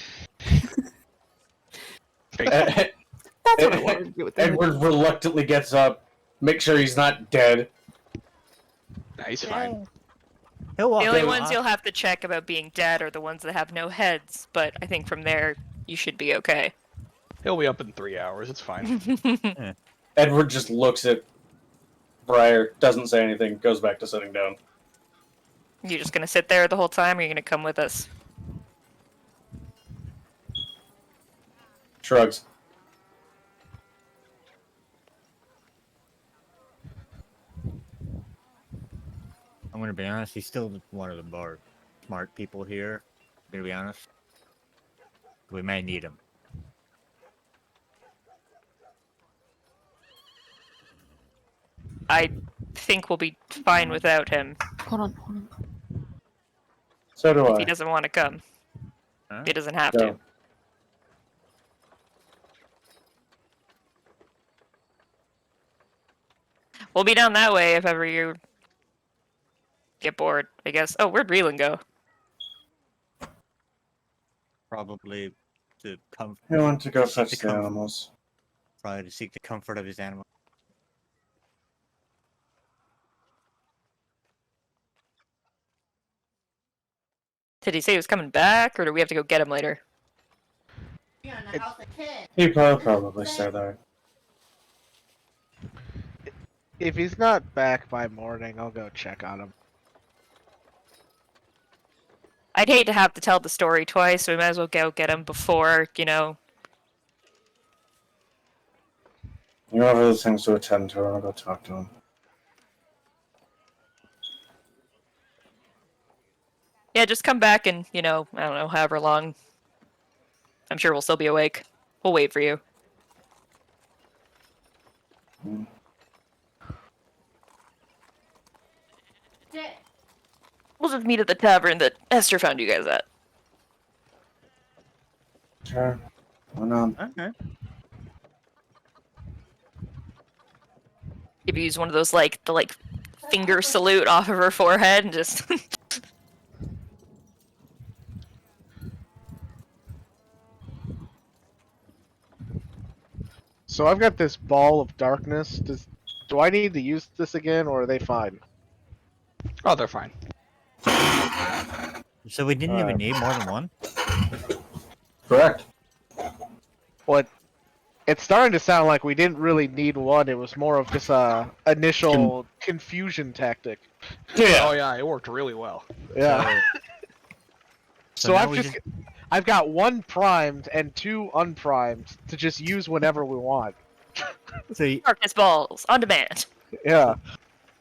That's what I wanted to do with them. Edward reluctantly gets up, make sure he's not dead. Nice, fine. He'll walk The only in. ones you'll have to check about being dead are the ones that have no heads, but I think from there, you should be okay. He'll be up in 3 hours, it's fine. Edward just looks at Briar, doesn't say anything, goes back to sitting down. You just gonna sit there the whole time, or are you gonna come with us? Shrugs. I'm gonna be honest, he's still one of the more smart people here. I'm gonna be honest. We may need him. I think we'll be fine without him Hold on. So do if I. he doesn't want to come. Huh? He doesn't have No. to. We'll be down that way if ever you get bored, I guess. Oh, where'd Reelan go? Probably to come. I want to go fetch To the come- animals. Probably to seek the comfort of his animal. Did he say he was coming back, or do we have to go get him later? You're in the house of kids. He probably stay there. If he's not back by morning, I'll go check on him. I'd hate to have to tell the story twice, so we might as well go get him before, you know. You have other things to attend to, and I'll go talk to him. Yeah, just come back and, you know, I don't know, however long. I'm sure we'll still be awake. We'll wait for you. Shit. We'll just meet at the tavern that Esther found you guys at. Sure. Why not? Okay. If you use one of those, like, the finger salute off of her forehead and just... So I've got this ball of darkness. Do I need to use this again, or are they fine? Oh, they're fine. So we didn't even need more than one? Correct. What? It's starting to sound like we didn't really need one. It was more of just a initial confusion tactic. Oh yeah, it worked really well. Yeah. So now I've we I've got one primed and two unprimed to just use whenever we want. So, Darkness balls on demand. Yeah.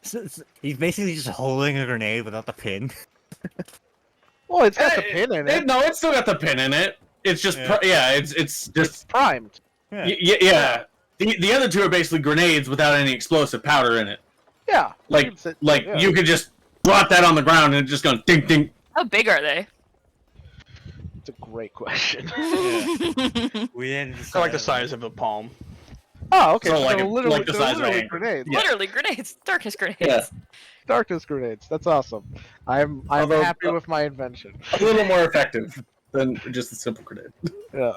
so he's basically just holding a grenade without the pin. Well, it's got the pin in it. No, it's still got the pin in it. It's just it's just It's primed. Yeah. yeah. The other two are basically grenades without any explosive powder in it. Yeah. Like yeah. you could just drop that on the ground and it's just going ding ding. How big are they? It's a great question. We didn't They're like the size of a palm. Oh, okay. So So like literally, the they're size of a literally hand. grenades. Yeah. Literally grenades. Darkness grenades. Yeah. Darkness grenades. That's awesome. I'm Although- happy with my invention. A little more effective than just a simple grenade. Yeah.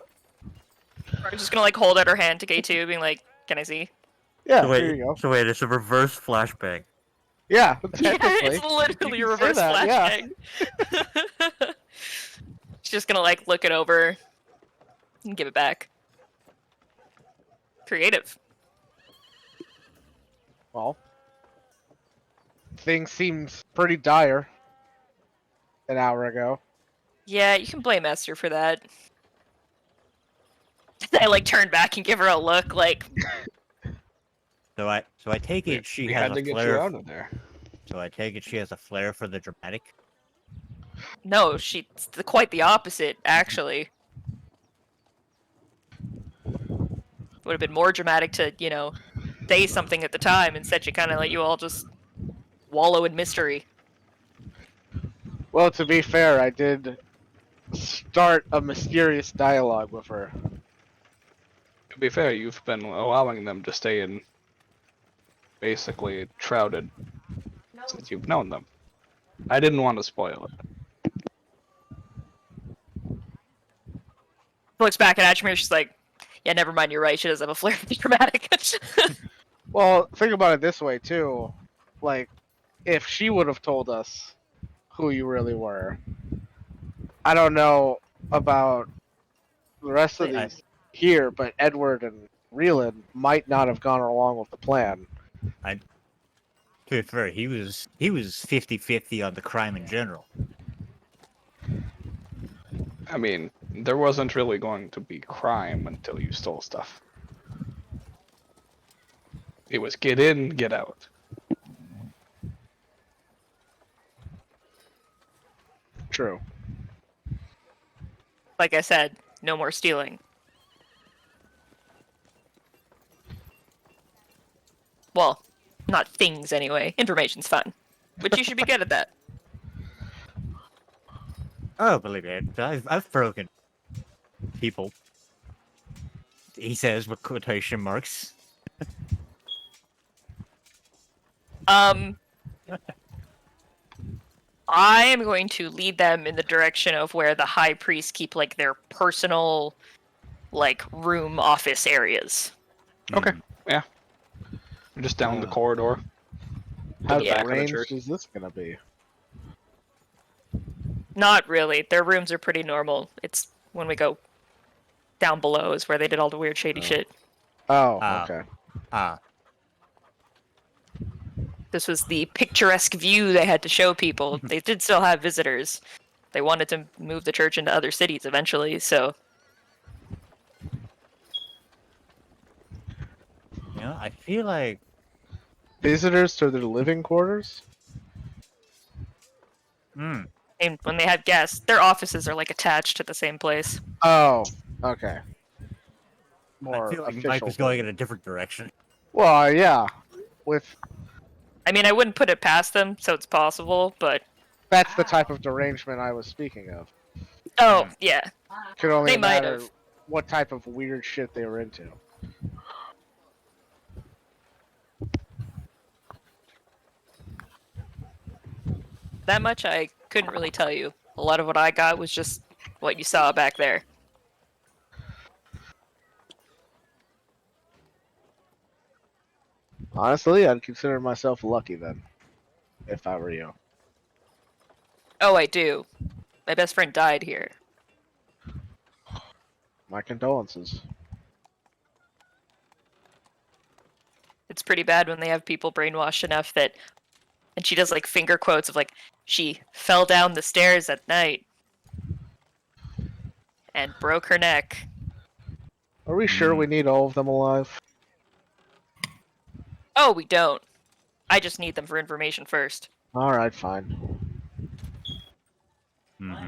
We're just gonna like hold out her hand to K2, being like, "Can I see?" Yeah. So There you go. So wait, it's a reverse flashbang. Yeah. Yeah, Technically. it's literally a You can reverse say that, flashbang. She's just gonna like look it over and give it back. Creative. Well, things seemed pretty dire an hour ago. Yeah, you can blame Esther for that. I like turn back and give her a look, like, So I take it she We has had a to get flair. you out of there. So I take it she has a flair for the dramatic. no, she's quite the opposite, actually. Would have been more dramatic to, say something at the time. Instead, she kind of let you all just wallow in mystery. Well, to be fair, I did start a mysterious dialogue with her. To be fair, you've been allowing them to stay in basically shrouded since you've known them. I didn't want to spoil it. Looks back at Ashmere, she's like, yeah, never mind, you're right, she does have a flair for the dramatic. Well, think about it this way, too. Like, if she would have told us who you really were, I don't know about the rest of these here, but Edward and Reelan might not have gone along with the plan. To be fair, he was 50-50 on the crime in general. I mean, there wasn't really going to be crime until you stole stuff. It was get in, get out. True. Like I said, no more stealing. Well, not things anyway. Information's fun. But you should be good at that. Oh, believe it, I've broken people. He says with quotation marks. I am going to lead them in the direction of where the high priests keep like their personal room office areas. Okay. Yeah. Just down the corridor. How the back of the deranged church. is this gonna be? Not really. Their rooms are pretty normal. It's when we go down below is where they did all the weird shady shit. Oh, Ah. okay. This was the picturesque view they had to show people. They did still have visitors. They wanted to move the church into other cities eventually, so You know, I feel like Visitors to their living quarters? and when they have guests, their offices are like attached to the same place. Oh, okay. I More feel like official. Mike was going in a different direction. Well, yeah. With I mean, I wouldn't put it past them, so it's possible, but that's the type of derangement I was speaking of. oh yeah, Could only They might matter have. what type of weird shit they were into. that much I couldn't really tell you. A lot of what I got was just what you saw back there. Honestly, I'd consider myself lucky then, if I were you. Oh, I do. My best friend died here. My condolences. It's pretty bad when they have people brainwashed enough that, and she does like finger quotes of like, she fell down the stairs at night and broke her neck. Are we sure we need all of them alive? Oh, we don't. I just need them for information first. Alright, fine. Mm-hmm.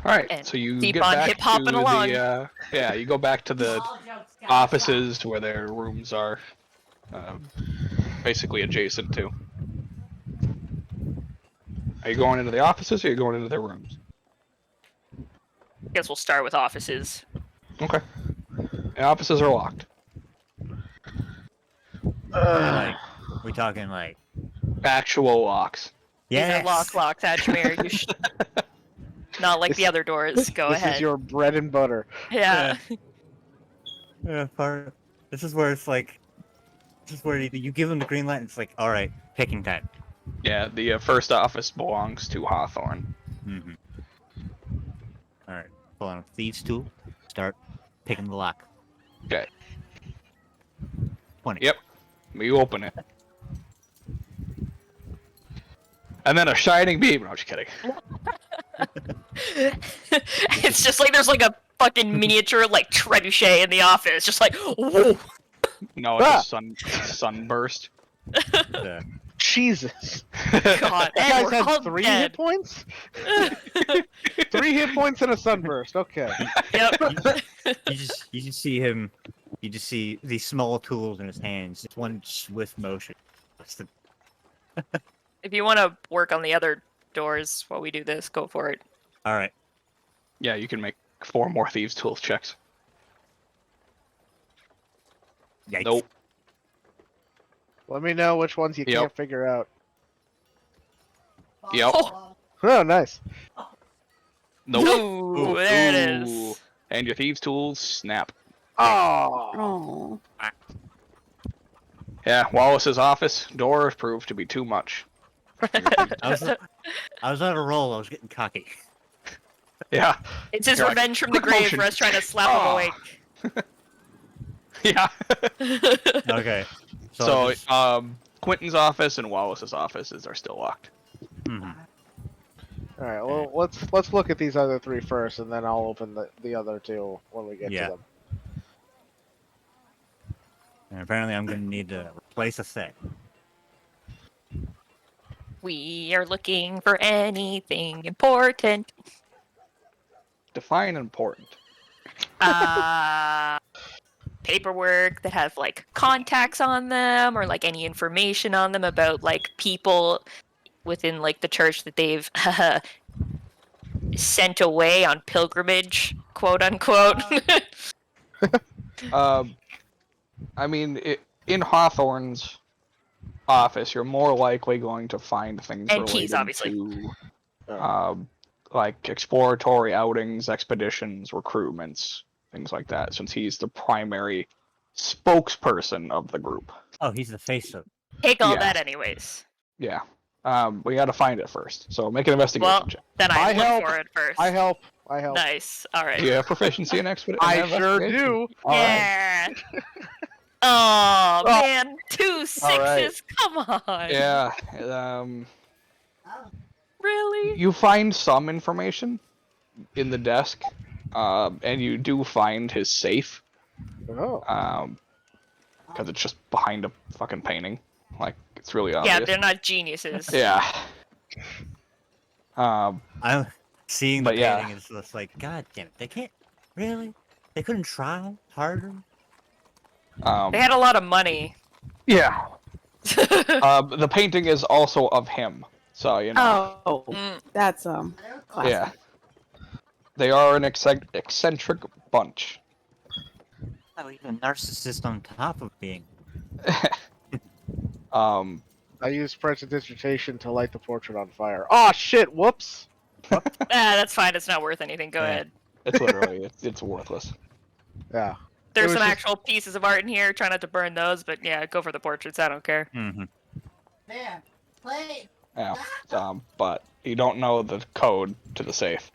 All right, And so you keep get on back hip-hopping to along. the yeah, you go back to the All jokes got offices where their rooms are basically adjacent to. Are you going into the offices or are you going into their rooms? Guess we'll start with offices. Okay. The offices are locked. Like, we talking like, Actual locks. These yes, are lock, Hatchmere. You should... Not like the other doors. Go This ahead. is your bread and butter. Yeah. This is where it's like, this is where you give them the green light. And it's like, all right, picking time. Yeah, the first office belongs to Hawthorne. Mm-hmm. All right, pull on a thieves tool. Start picking the lock. Okay. 20. Yep. You open it. And then a shining beam. No, I'm just kidding. It's just like there's like a fucking miniature like trebuchet in the office. Just like, whoa. No, it's a sunburst. Jesus. God, That and guy's we're had all 3 dead. hit points? 3 hit points and a sunburst. Okay. Yep. You just see him. You just see these small tools in his hands. Just one swift motion. That's the If you want to work on the other doors while we do this, go for it. all right. Yeah, you can make 4 more thieves' tools checks. Yikes. Nope. Let me know which ones you Yep. can't figure out. Yep. Oh, nice. Nope. Ooh, there it Ooh. is. And your thieves' tools snap. Oh. Oh. Yeah, Wallace's office door proved to be too much. I was on a roll. I was getting cocky. Yeah. It's his You're like, revenge from the "Good grave motion." for us trying to slap Oh. him Yeah. awake. Okay. So, I'll just- Quentin's office and Wallace's offices are still locked. mhm. All right. Well, let's look at these other 3 first, and then I'll open the other 2 when we get Yeah. to them. And apparently, I'm gonna need to replace a set. We are looking for anything important. Define important. Paperwork that has like contacts on them or like any information on them about like people within like the church that they've sent away on pilgrimage, quote unquote. I mean, in Hawthorne's office, you're more likely going to find things And related keys, obviously. to, like exploratory outings, expeditions, recruitments, things like that. Since he's the primary spokesperson of the group. Oh, he's the face of. Take all Yeah. that anyways. Yeah. We got to find it first. So make an investigation Well, check. then I I look help. for it first. I help. I help. Nice. All right. Do you have proficiency in expedition? I sure do. All right. Yeah. Oh man, 2 sixes. right. Come on. Yeah. Really? You find some information in the desk, and you do find his safe, Oh. because it's just behind a fucking painting. Like, it's really Yeah, obvious. they're not geniuses. Yeah. I'm seeing the But yeah. painting. It's just like, God damn it! They can't really. They couldn't try harder. They had a lot of money. Yeah. The painting is also of him, so you know. Oh, Mm, that's classic. Yeah. They are an eccentric bunch. Oh, even narcissist on top of being. I used prestidigitation to light the portrait on fire. Oh shit! Whoops. that's fine. It's not worth anything. Go Yeah. ahead. It's literally it's worthless. Yeah. There's was some just- actual pieces of art in here. Try not to burn those, but yeah, go for the portraits. I don't care. Mm-hmm. There. Play. Yeah. But you don't know the code to the safe.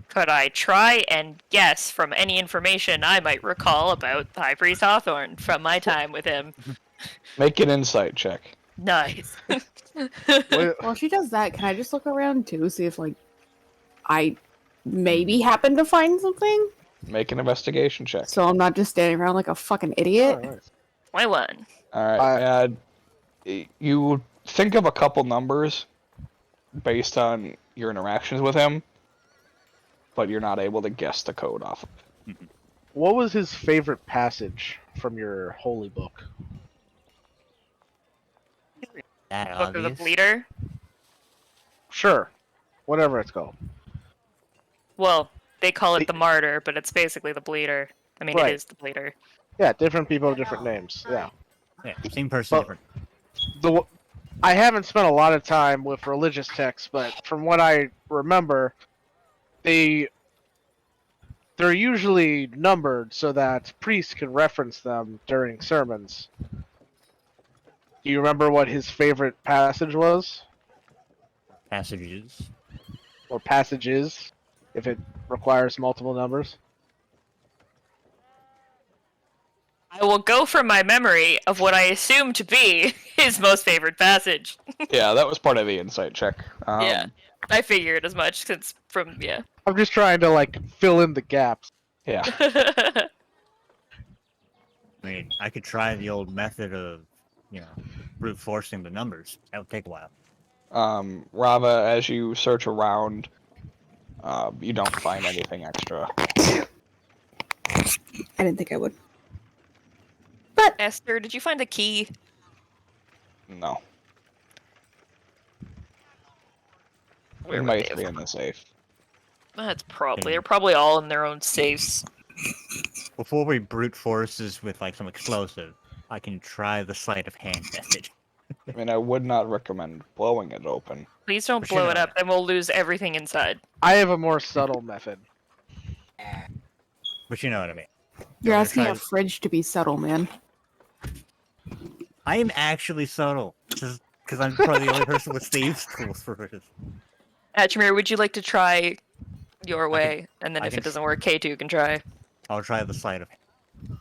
Could I try and guess from any information I might recall about High Priest Hawthorne from my time with him? Make an insight check. Nice. While she does that, can I just look around too, see if like I maybe happen to find something? Make an investigation check. So I'm not just standing around like a fucking idiot. Oh, nice. 21. Alright, you think of a couple numbers based on your interactions with him, but you're not able to guess the code off of it. What was his favorite passage from your holy book? That Book of the obvious. Bleeder. Sure. Whatever it's called. Well, they call it the Martyr, but it's basically the Bleeder. I mean, Right. it is the Bleeder. Yeah, different people have different names. Yeah. Yeah, same person, Well- different. I haven't spent a lot of time with religious texts, but from what I remember, they're usually numbered so that priests can reference them during sermons. Do you remember what his favorite passage was? Passages. Or passages, if it requires multiple numbers? I will go from my memory of what I assume to be his most favorite passage. Yeah, that was part of the insight check. Yeah. I figured as much since from yeah. I'm just trying to like fill in the gaps. Yeah. I mean, I could try the old method of, brute forcing the numbers. That would take a while. Rava, as you search around, you don't find anything extra. I didn't think I would. Esther, did you find a key? No. Where It would might they be have- in the safe. That's probably they're probably all in their own safes. Before we brute forces with like some explosive, I can try the sleight of hand method. I mean, I would not recommend blowing it open. Please don't For sure blow it not. up, then we'll lose everything inside. I have a more subtle method. But you know what I mean. You're I'm gonna asking try a fridge to be subtle, man. I am actually subtle. Because I'm probably the only person with thieves tools for this. Atchmere, would you like to try your way? And then I if can it doesn't work, K2 can try. I'll try the sleight of hand.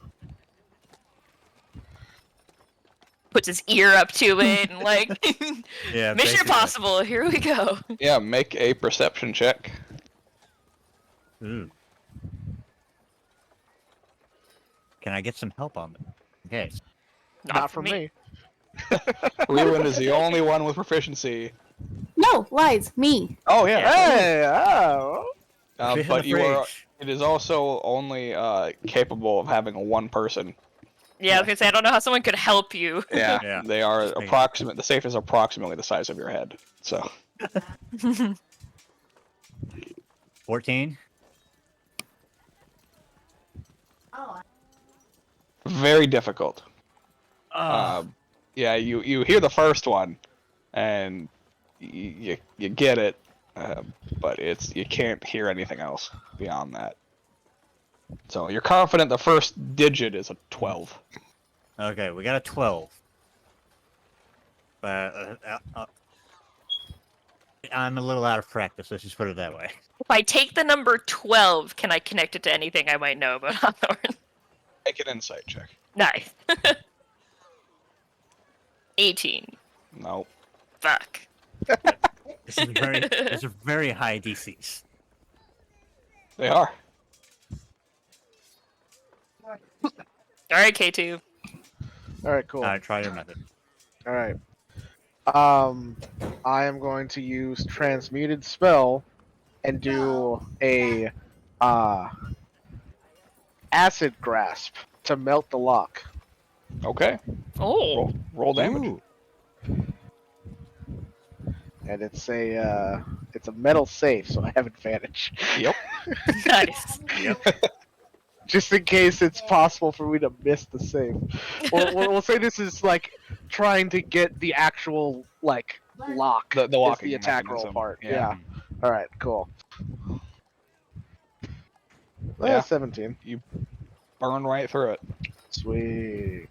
Puts his ear up to it and like Yeah, Mission basically. Impossible, here we go. Yeah, make a perception check. Ooh. Can I get some help on them? Okay. Not from me. Leland is the only one with proficiency. No, lies, me. Oh yeah. Hey, oh. Fish in But the you are. fridge. It is also only capable of having one person. Yeah, I was gonna say I don't know how someone could help you. Yeah. Yeah. They are Just make- approximate. The safe is approximately the size of your head. So 14? Oh, very difficult. Oh, Yeah, you hear the first one, and you get it, but you can't hear anything else beyond that. So you're confident the first digit is a 12. okay, we got a 12. But I'm a little out of practice, let's just put it that way. If I take the number 12, can I connect it to anything I might know about Hawthorne? Make an insight check. Nice. 18. No. Fuck. These are very high DCs. They are. Alright, K2. Alright, cool. Alright, try your method. Alright. I am going to use Transmuted Spell and do a Acid Grasp to melt the lock. Okay. Oh. Roll damage. Ooh. And it's a metal safe, so I have advantage. Yep. Nice. Just in case it's possible for me to miss the safe. We'll say this is like trying to get the actual like lock. The is locking the attack roll mechanism, part. yeah. Yeah. All right. Cool. Yeah. 17. You burn right through it. Sweet.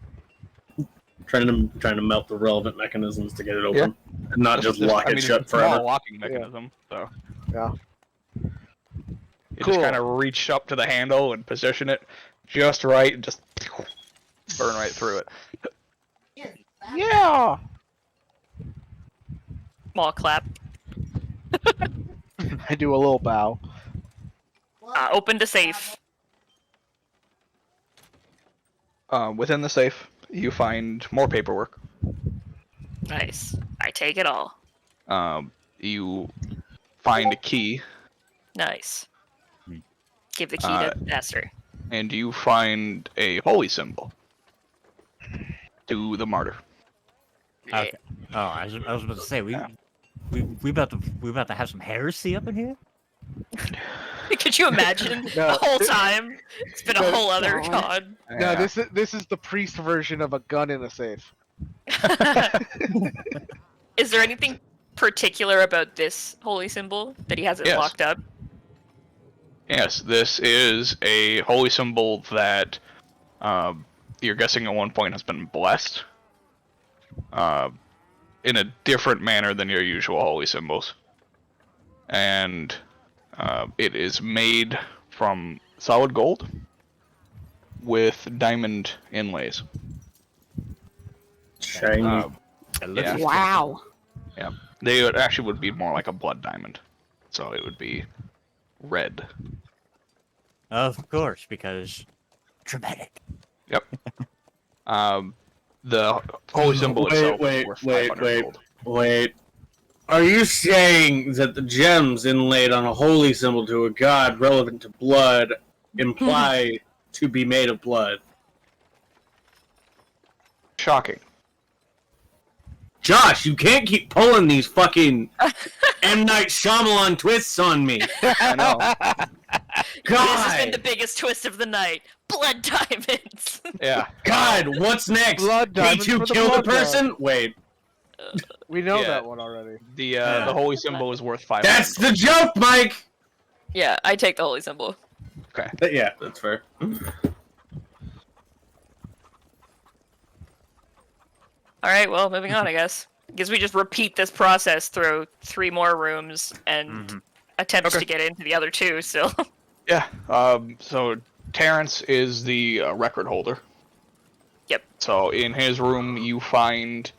Trying to melt the relevant mechanisms to get it open, and not just It's- lock I it mean, shut it's a small forever. locking mechanism, so Yeah. you Cool. just kind of reach up to the handle and position it just right, and just burn right through it. Yeah. Small clap. I do a little bow. Open to safe. Within the safe, you find more paperwork. Nice. I take it all. You find a key, Nice. Give the key Uh, to Esther. and you find a holy symbol to the martyr. Okay. Oh, I was about to say we about to have some heresy up in here. Could you imagine No. the whole time? It's been a No. whole other god. No, this is the priest version of a gun in a safe. Is there anything particular about this holy symbol that he has it Yes. locked up? Yes, this is a holy symbol that you're guessing at one point has been blessed in a different manner than your usual holy symbols. And it is made from solid gold with diamond inlays. Shiny. Yeah. Wow. They would be more like a blood diamond. So it would be red. Of course, because dramatic. Yep. The holy symbol itself is worth 500 gold. Wait. Are you saying that the gems inlaid on a holy symbol to a god relevant to blood imply to be made of blood? Shocking. Josh, you can't keep pulling these fucking M. Night Shyamalan twists on me. I know. This has been God! the biggest twist of the night. Blood diamonds. Yeah. God, what's next? Blood diamonds K2 for the kill the blood god. person? Wait, We know Yeah. that one already. The holy symbol is worth 500. that's the joke, Mike! Yeah, I take the holy symbol. Yeah, that's fair. Alright, well, moving on, I guess. Guess we just repeat this process through 3 more rooms and attempts Okay. to get into the other 2, so. Yeah. So Terrence is the record holder. Yep. So in his room, you find.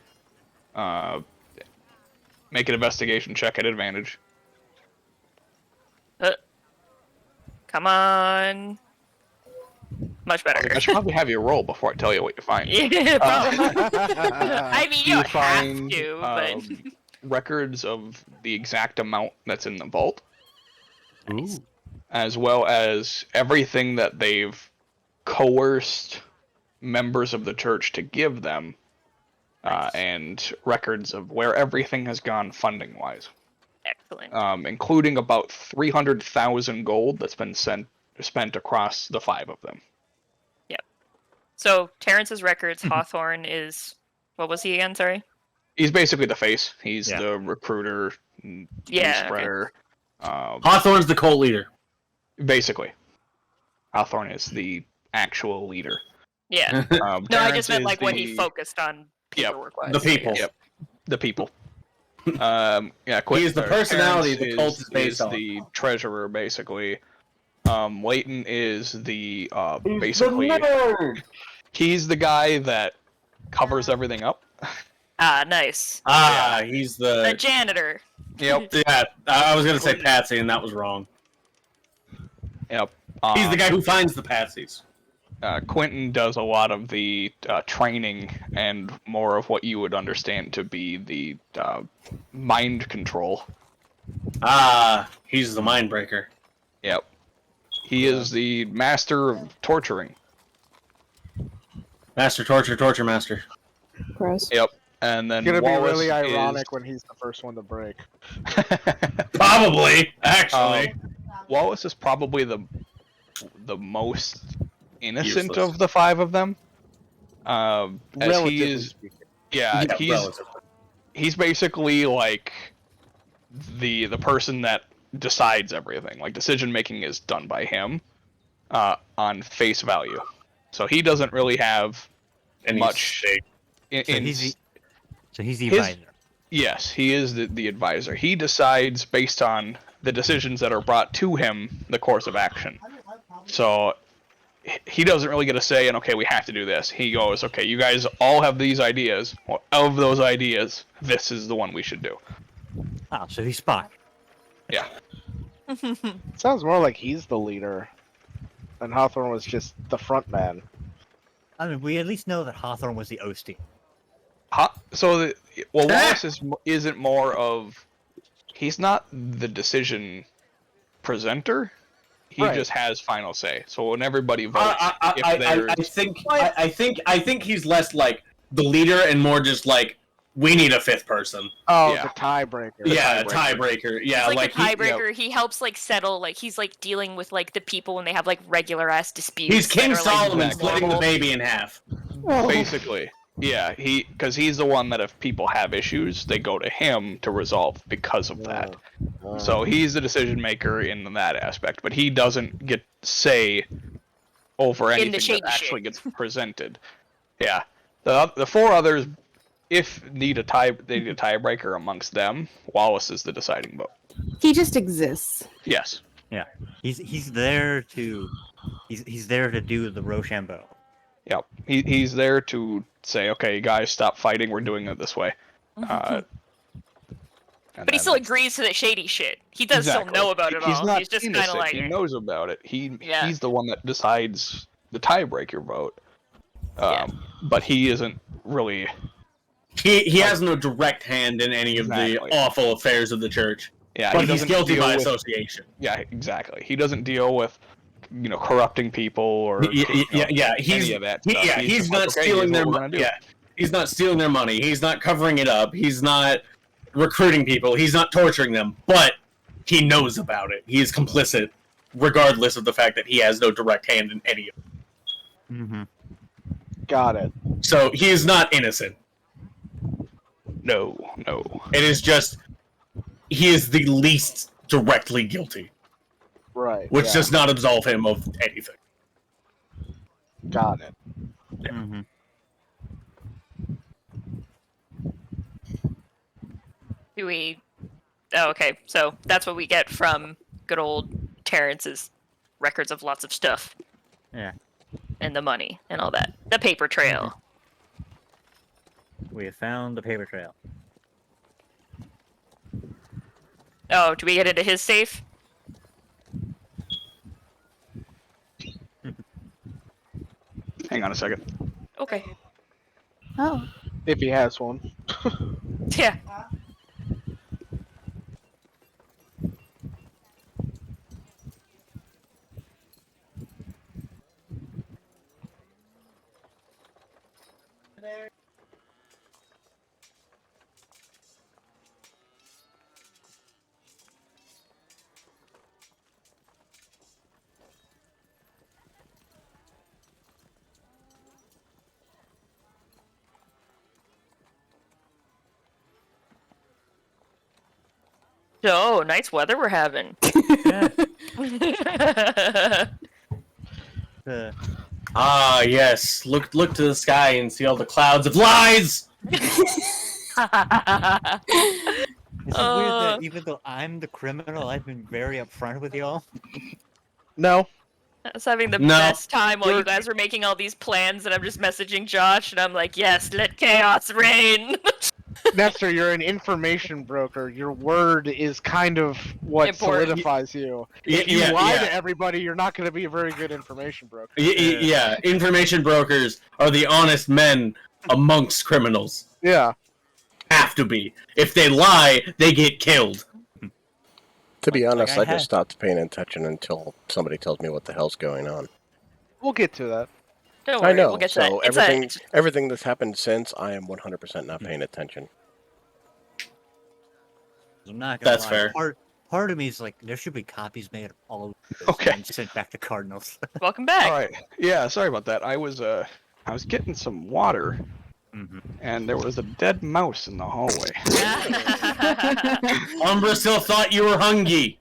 Make an investigation check at advantage. Come on. Much better. I should probably have you roll before I tell you what you find. Yeah, probably. I mean, you You don't find have to, but. records of the exact amount that's in the vault, Nice. as well as everything that they've coerced members of the church to give them, and records of where everything has gone funding-wise, Excellent. including about 300,000 gold that's been spent across the 5 of them. So, Terrence's records, Hawthorne is. What was he again? Sorry? He's basically the face. He's Yeah. the recruiter, news Yeah, okay. spreader. Hawthorne's the cult leader. Basically, Hawthorne is the actual leader. Yeah. No, I Terrence just meant is like when he the- focused on Yep, paperwork-wise. the people. Yep, the people. Yeah, He is the personality Terrence the cult is based on. the treasurer, basically. Leighton is the basically. He's the guy that covers everything up. Ah, nice. He's The the. janitor. Yep. Yeah, I was gonna say Patsy, and that was wrong. Yep. He's the guy who finds the Patsies. Quentin does a lot of the training and more of what you would understand to be the mind control. He's the mind breaker. Yep. He is the master of torturing. Master torture master. Gross. Yep. And then It's gonna be Wallace really is- ironic when he's the first one to break. Probably, actually. Wallace is probably the most innocent Useless. of the 5 of them. As he Relatively is, speaking. yeah, relatively. he's basically like the person that decides everything. Like decision making is done by him on face value. So he doesn't really have much. So he's the his- advisor. Yes, he is the advisor. He decides based on the decisions that are brought to him, the course of action. So he doesn't really get a say in, okay, we have to do this. He goes, okay, you guys all have these ideas. Well, of those ideas, this is the one we should do. Oh, so he's Spock. Yeah. Sounds more like he's the leader, and Hawthorne was just the front man. I mean, we at least know that Hawthorne was the Osteen. Wallace isn't more of... He's not the decision presenter. He just has final say. So when everybody votes, I think he's less like the leader and more just like we need a fifth person. Oh, Yeah. the tiebreaker. Yeah, tiebreaker. Yeah, He's like the tiebreaker. he- He helps like settle, like he's like dealing with like the people when they have like regular ass disputes. he's King that are, like, Solomon Exactly. splitting the baby in half. basically. Yeah, because he's the one that if people have issues, they go to him to resolve because of that. So he's the decision maker in that aspect, but he doesn't get say over In the anything shady that actually shit. gets presented. Yeah, the four others, if they need a tiebreaker amongst them, Wallace is the deciding vote. He just exists. Yes. Yeah, he's there to he's there to do the Rochambeau. Yep. He's there to say, okay, guys, stop fighting. We're doing it this way. But he still agrees to the shady shit. He does still know about it all. He's just kind of like he knows about it. Yeah. He's the one that decides the tiebreaker vote. But he isn't really. He has no direct hand in any of Exactly. the awful affairs of the church. Yeah, But he he's doesn't guilty deal by with- association. Yeah, exactly. He doesn't deal with, corrupting people or Yeah. He's any of that stuff. he's just not like, okay, stealing here's their what we're money. gonna do. Yeah, he's not stealing their money. He's not covering it up. He's not recruiting people. He's not torturing them. But he knows about it. He is complicit, regardless of the fact that he has no direct hand in any of it. Mm-hmm. Got it. So he is not innocent. No. It is just he is the least directly guilty, Right. which yeah. does not absolve him of anything. Got it. Mm-hmm. do we? Oh, okay. So that's what we get from good old Terrence's records of lots of stuff. Yeah. And the money and all that. The paper trail. We have found the paper trail. Oh, do we get into his safe? Hang on a second. Okay. Oh. If he has one. Yeah. Oh, nice weather we're having. Yeah. Ah, yes. Look to the sky and see all the clouds of lies. It's weird Uh. that even though I'm the criminal, I've been very upfront with y'all. No. I was having the No. best time while you guys were making all these plans, and I'm just messaging Josh, and I'm like, yes, let chaos reign. Nestor, you're an information broker. Your word is kind of what Important. solidifies you. Yeah, If you yeah, lie yeah. to everybody, you're not going to be a very good information broker. Yeah, information brokers are the honest men amongst criminals. Yeah. Have to be. If they lie, they get killed. To be honest, I I had- just stopped paying attention until somebody tells me what the hell's going on. We'll get to that. Don't worry, I know. we'll get to So that. everything that's happened since, I am 100% not paying attention. I'm not gonna That's lie. fair. Part of me is like, there should be copies made of all of this Okay. and sent back to Cardinals. Welcome back. All right. Yeah, sorry about that. I was getting some water, and there was a dead mouse in the hallway. Umbra still thought you were hungry.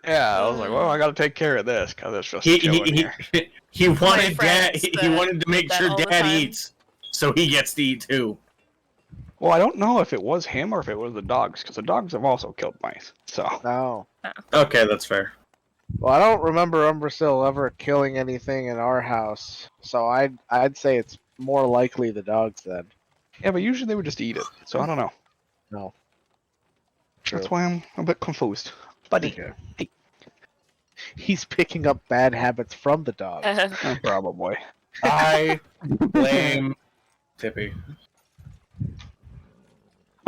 Yeah, I was like, well, I gotta take care of this because it's just He chilling here. he wanted friends he wanted to make that sure all the Dad time. eats, so he gets to eat too. Well, I don't know if it was him or if it was the dogs, because the dogs have also killed mice. So No. Okay, that's fair. Well, I don't remember Umbrasil ever killing anything in our house, so I'd say it's more likely the dogs then. yeah, but usually they would just eat it. So I don't know. No. That's why I'm a bit confused. Buddy, Okay. He's picking up bad habits from the dogs. probably. I blame Tippy.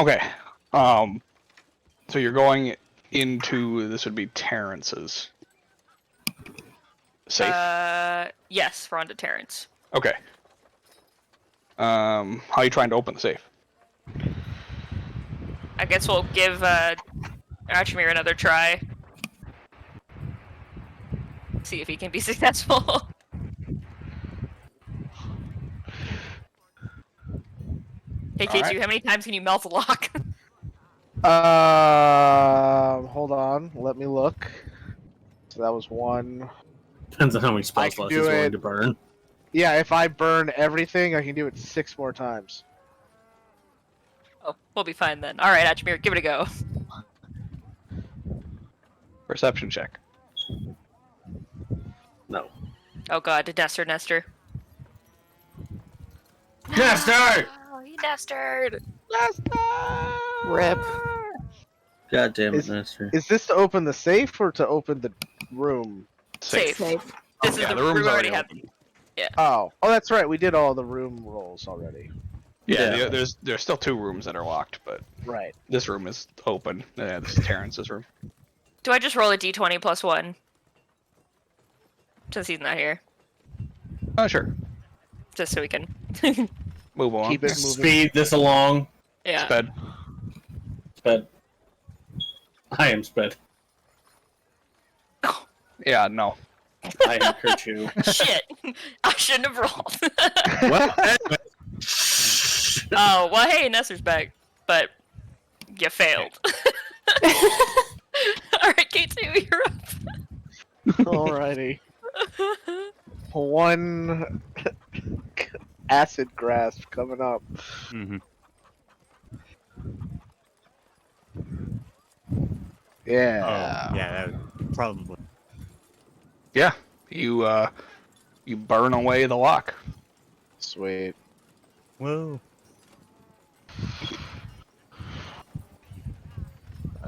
Okay. So you're going into this would be Terrence's safe. Yes, we're on to Terrence. Okay. How are you trying to open the safe? I guess we'll give Archimere another try. See if he can be successful. Hey, K2, Alright. how many times can you melt a lock? Hold on, let me look. So that was one. Depends on how many I spell can slots do he's willing it. to burn. Yeah, if I burn everything, I can do it 6 more times. Oh, we'll be fine then. Alright, Archimere, give it a go. Perception check. No. Oh god, Nestor. Nestor! Oh, you Nestor! Rip. God damn Is- it, Nestor. Is this to open the safe or to open the room? Safe. Safe. This is Yeah, the the room's room we already have. open. Oh, that's right. We did all the room rolls already. Yeah, there's still 2 rooms that are locked, but Right. this room is open. Yeah, this is Terrence's room. Do I just roll a d20 plus 1? Since he's not here. Oh, sure. Just so we can... Move on. Keep it moving. Speed this along. yeah. Sped. Sped. I am Sped. Yeah, no. I am Kerchu. Shit! I shouldn't have rolled. Well, anyway. Oh, well, hey, Nestor's back. But you failed. Alright, K2, you're up. Alrighty. One acid grasp coming up. Yeah. Oh, yeah, that would probably. Yeah, you burn away the lock. Sweet. Whoa.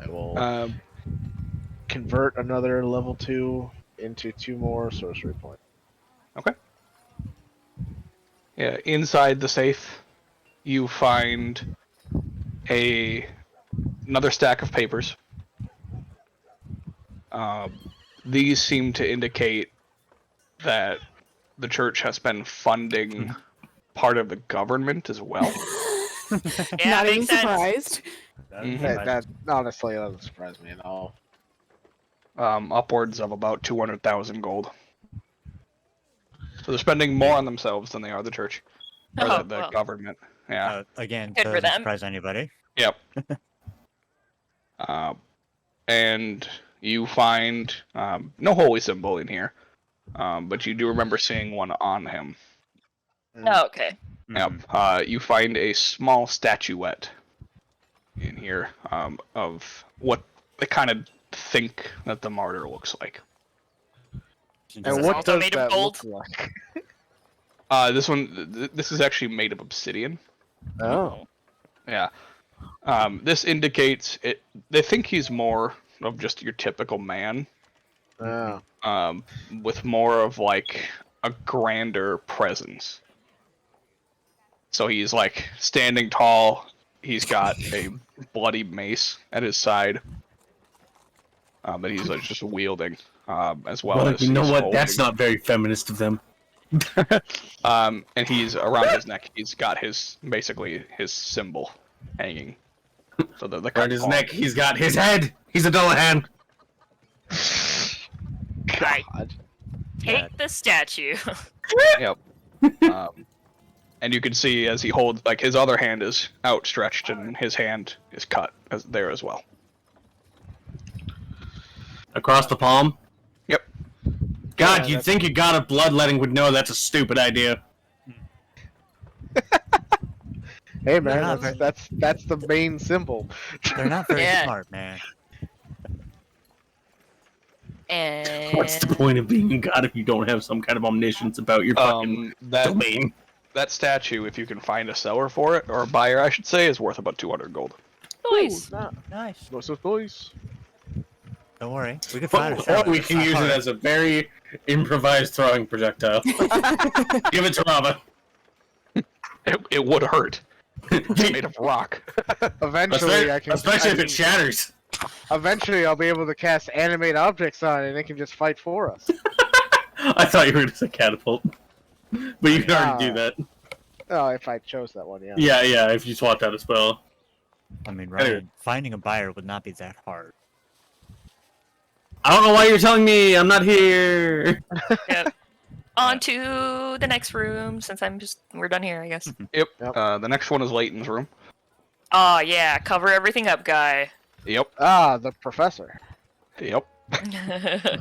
I will Um, convert another level 2 into 2 more sorcery points. yeah, inside the safe, you find another stack of papers. These seem to indicate that the church has been funding part of the government as well. Yeah, Not even makes sense. surprised. Mhm. That honestly doesn't surprise me at all. Upwards of about 200,000 gold. So they're spending more on themselves than they are the church. Or Oh, the well. government. Yeah. Again, Good for doesn't them. surprise anybody. Yep. And you find no holy symbol in here, but you do remember seeing one on him. Oh, okay. Yep. You find a small statuette in here of what they kind of think that the martyr looks like. And this what also does made of that gold? look like? This one, this is actually made of obsidian. Oh. Yeah. This indicates it. They think he's more of just your typical man, Oh. with more of like a grander presence. So he's like standing tall. He's got a bloody mace at his side, that he's like just wielding, as well as you know he's what? That's holding- not very feminist of them. And he's around his neck. He's got basically his symbol hanging. So the Around his neck, he's got his head. He's a Dullahan. Alright, God. take the statue. Yep. And you can see as he holds, like his other hand is outstretched and his hand is cut there as well. Across the palm? Yep. God, Yeah, you'd think a god of bloodletting would know that's a stupid idea. Hey They're not man, that's the main symbol. They're not very Yeah. smart, man. What's the And point of being a god if you don't have some kind of omniscience about your fucking domain? That statue, if you can find a seller for it, or a buyer, I should say, is worth about 200 gold. noise. Nice. What's up, boys? Don't worry. We can find a Or seller. we It's can not use hard. it as a very improvised throwing projectile. Give it to Rava. It would hurt. It's made of rock. Eventually, Especially if it shatters. Eventually, I'll be able to cast animate objects on it, and it can just fight for us. I thought you were going to say catapult. But you can already do that. Oh, if I chose that one, yeah. Yeah, if you swapped out a spell. I mean, Ryan, Anyway. finding a buyer would not be that hard. I don't know why you're telling me I'm not here. Yep. On to the next room, since we're done here, I guess. Yep. Yep. The next one is Leighton's room. Oh yeah, cover everything up, guy. Yep. Ah, the professor. Yep. Yeah.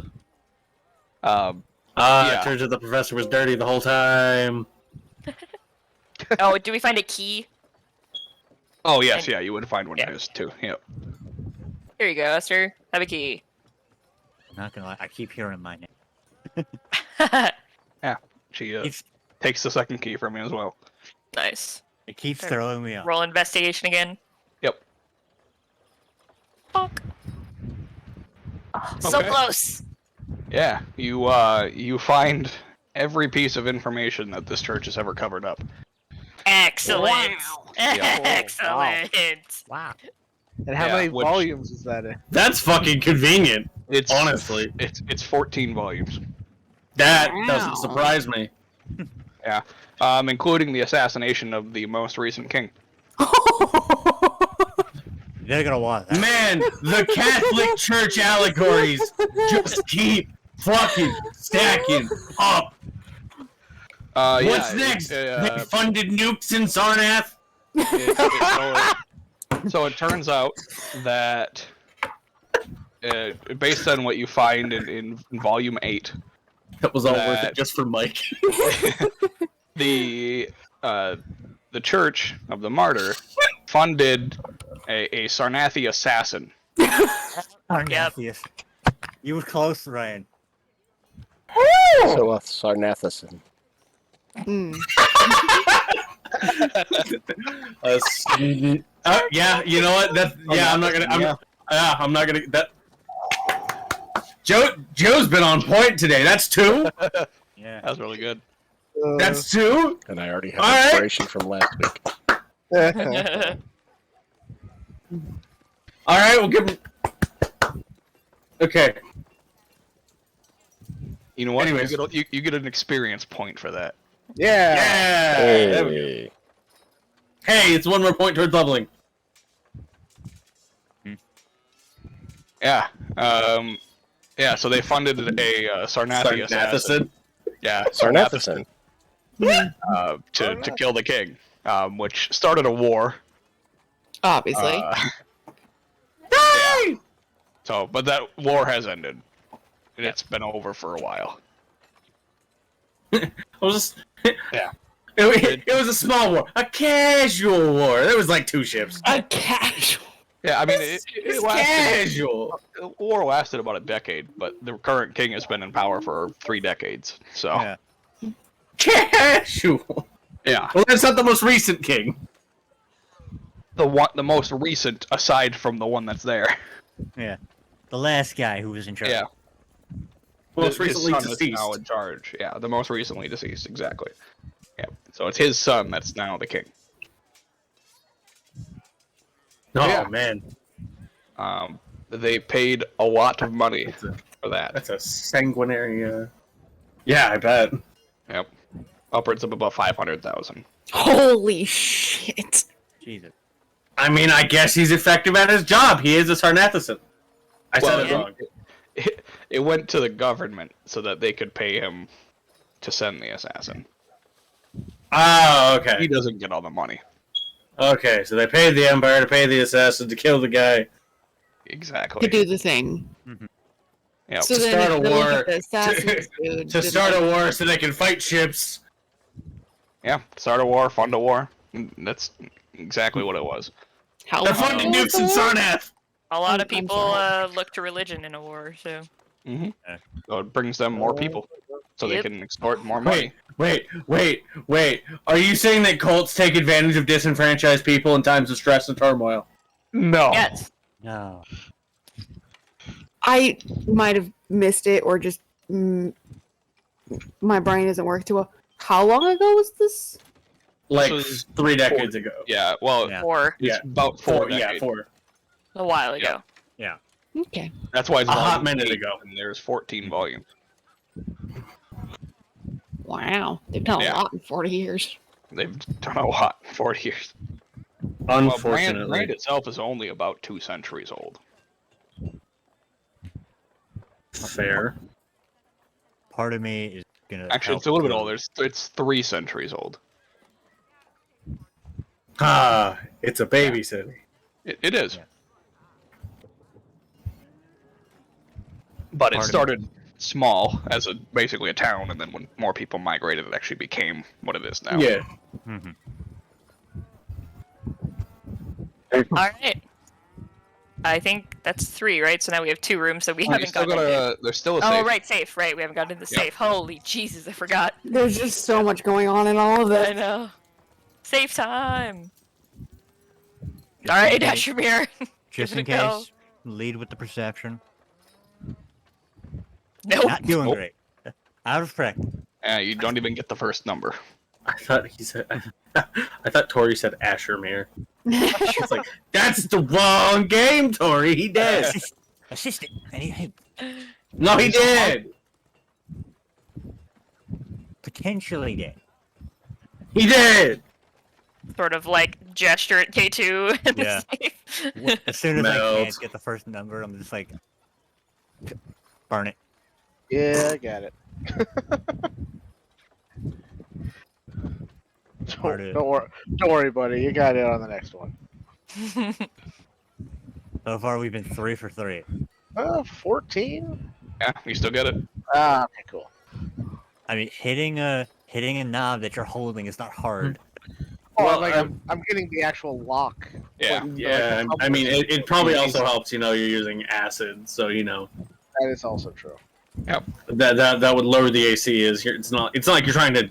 It turns out the professor was dirty the whole time. Oh, do we find a key? Oh yes, yeah, you would find one Yeah. of his too. Yep. Here you go, Esther. Have a key. I'm not gonna lie, I keep hearing my name. She It's- takes the second key from you as well. Nice. It keeps Sure. throwing me off. Roll investigation again. Yep. Fuck. Oh, so Okay. close. Yeah, you find every piece of information that this church has ever covered up. Excellent. Yeah. Excellent. Wow. And how Yeah, many which- volumes is that in? That's fucking convenient. It's Honestly. it's 14 volumes. That doesn't surprise me. Including the assassination of the most recent king. They're gonna want that. Man, the Catholic Church allegories just keep fucking stacking up. What's next? They funded nukes in Sarnath? So it turns out that based on what you find in volume 8, That was all worth That- it just for Mike. the Church of the Martyr funded a Sarnathi assassin. Arnathius. You were close, Ryan. So Sarnathison. Yeah, you know what? I'm not gonna. I'm not gonna. That. Joe's been on point today. That's 2. Yeah. That was really good. That's 2. And I already have All right. inspiration from last week. All right, we'll give him. Okay. You know what? Anyways. You get an experience point for that. Yeah. Yeah. There we go. Hey. Hey, it's 1 more point towards leveling. Yeah. So they funded a Sarnathi assassin. Yeah. Sarnathison. To kill the king, which started a war. Obviously. Yeah. So, but that war has ended, and it's been over for a while. It was Yeah. It was a small war, a casual war. There was like 2 ships. A casual. Yeah, I mean, It's it lasted. casual. The war lasted about a decade, but the current king has been in power for 3 decades. So, Yeah. Casual. yeah. Well, that's not the most recent king. The most recent, aside from the one that's there. Yeah. The last guy who was in charge. Yeah. Most His recently son is deceased. now in charge. Yeah, the most recently deceased, exactly. Yeah. So it's his son that's now the king. Oh Yeah. man, They paid a lot of money for that. that's a sanguinary. Yeah, I bet. Yep. Upwards of about 500,000. Holy shit. Jesus. I mean, I guess he's effective at his job. He is a Sarnathison. I Well, said it yeah. wrong. It went to the government so that they could pay him to send the assassin. Oh, He okay. doesn't get all the money. Okay, so they paid the Empire to pay the assassin to kill the guy. Exactly. To do the thing. Yep. So To then start if a they look war- at the assassins, dude, To did start they- a war so they can fight ships. Yeah, start a war, fund a war. That's exactly what it was. How They're long funding ago was nukes the in war? Sarnath! A lot of I'm people sorry. look to religion in a war, so. Mm-hmm. So it brings them more people, so they Yep. can extort more money. Wait. Are you saying that cults take advantage of disenfranchised people in times of stress and turmoil? No. Yes. No. I might have missed it, or just my brain doesn't work too well. How long ago was this? Like This was 3 decades ago. Yeah, well, Yeah. Or it's Yeah. about four Yeah, decades. 4. a while ago. Okay. That's why it's A hot volume minute 8, ago. and there's 14 volumes. Wow, they've done Yeah. a lot in 40 years. They've done a lot in 40 years. Well, Unfortunately. Brand itself is only about 2 centuries old. Fair. Part of me is gonna. Actually, it's a little bit older. It's 3 centuries old. Ah, it's a baby city. It is. Yeah. But it Part of started small as basically a town, and then when more people migrated, it actually became what it is now. Yeah. Mm-hmm. All right. I think that's 3, right? So now we have 2 rooms that we You haven't still gotten into. there's still a Oh, safe. right, safe. Right, we haven't gotten into the Yeah. safe. Holy Jesus, I forgot. There's just so much going on in all of I this. know. Safe time. All right, Ashramir. Just Give in it a go. case, lead with the perception. Nope. Not doing Nope. great. Out of practice. You don't even get the first number. I thought he said. I thought Tori said Ashermere. It's like that's the wrong game, Tori. He did. Assistant. No, he did. Potentially dead. He did. Sort of like gesture at K2 and Yeah. the safe. As soon as I Melt. can't get the first number, I'm just like, burn it. Yeah, I got it. Part of- Don't worry, buddy. You got it on the next one. So far, we've been 3 for 3. 14? Yeah, you still get it. Ah, okay, cool. I mean, hitting a knob that you're holding is not hard. Oh, Well, like I'm getting the actual lock. Yeah. Yeah, I mean, it probably also helps. You're using acid, so That is also true. that would lower the AC. It's not like you're trying to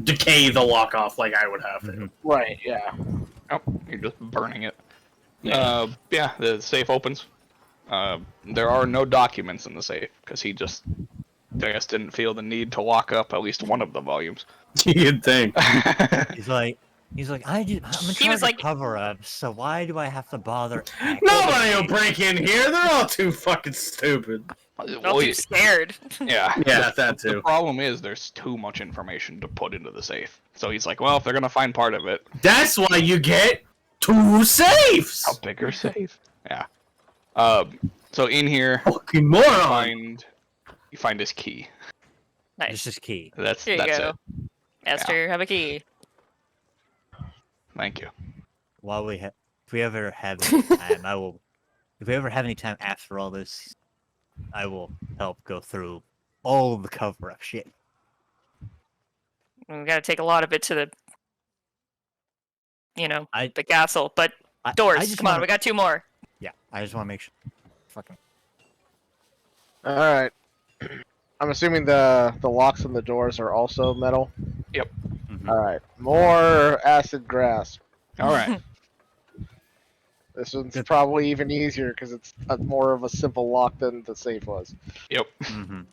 decay the lock off like I would have to. Mhm. Right, yeah. Oh, you're just burning it. Yeah. Yeah, the safe opens. There are no documents in the safe because he just, I guess, didn't feel the need to lock up at least one of the volumes. You'd think. He's like, I'm in charge was like- of cover-ups, so why do I have to bother? Nobody will break in here. They're all too fucking stupid. Not Well, too scared. yeah. Yeah, that The too. problem is there's too much information to put into the safe. So he's like, well, if they're gonna find part of it, That's why you get 2 safes. a bigger safe. Yeah. So in here, Fucking you moron. find his key. Nice. This is key. That's Here you go. it. Esther, have a key. Thank you. While if we ever have any time, if we ever have any time after all this, I will help go through all of the cover-up shit. We gotta take a lot of it to the, I- the castle. But I doors, just come on, wanna- we got 2 more. Yeah, I just want to make sure. Fucking. Alright. I'm assuming the locks on the doors are also metal. Mhm. Alright. More acid grasp. All right. This one's probably even easier because it's more of a simple lock than the safe was. Yep. Mhm.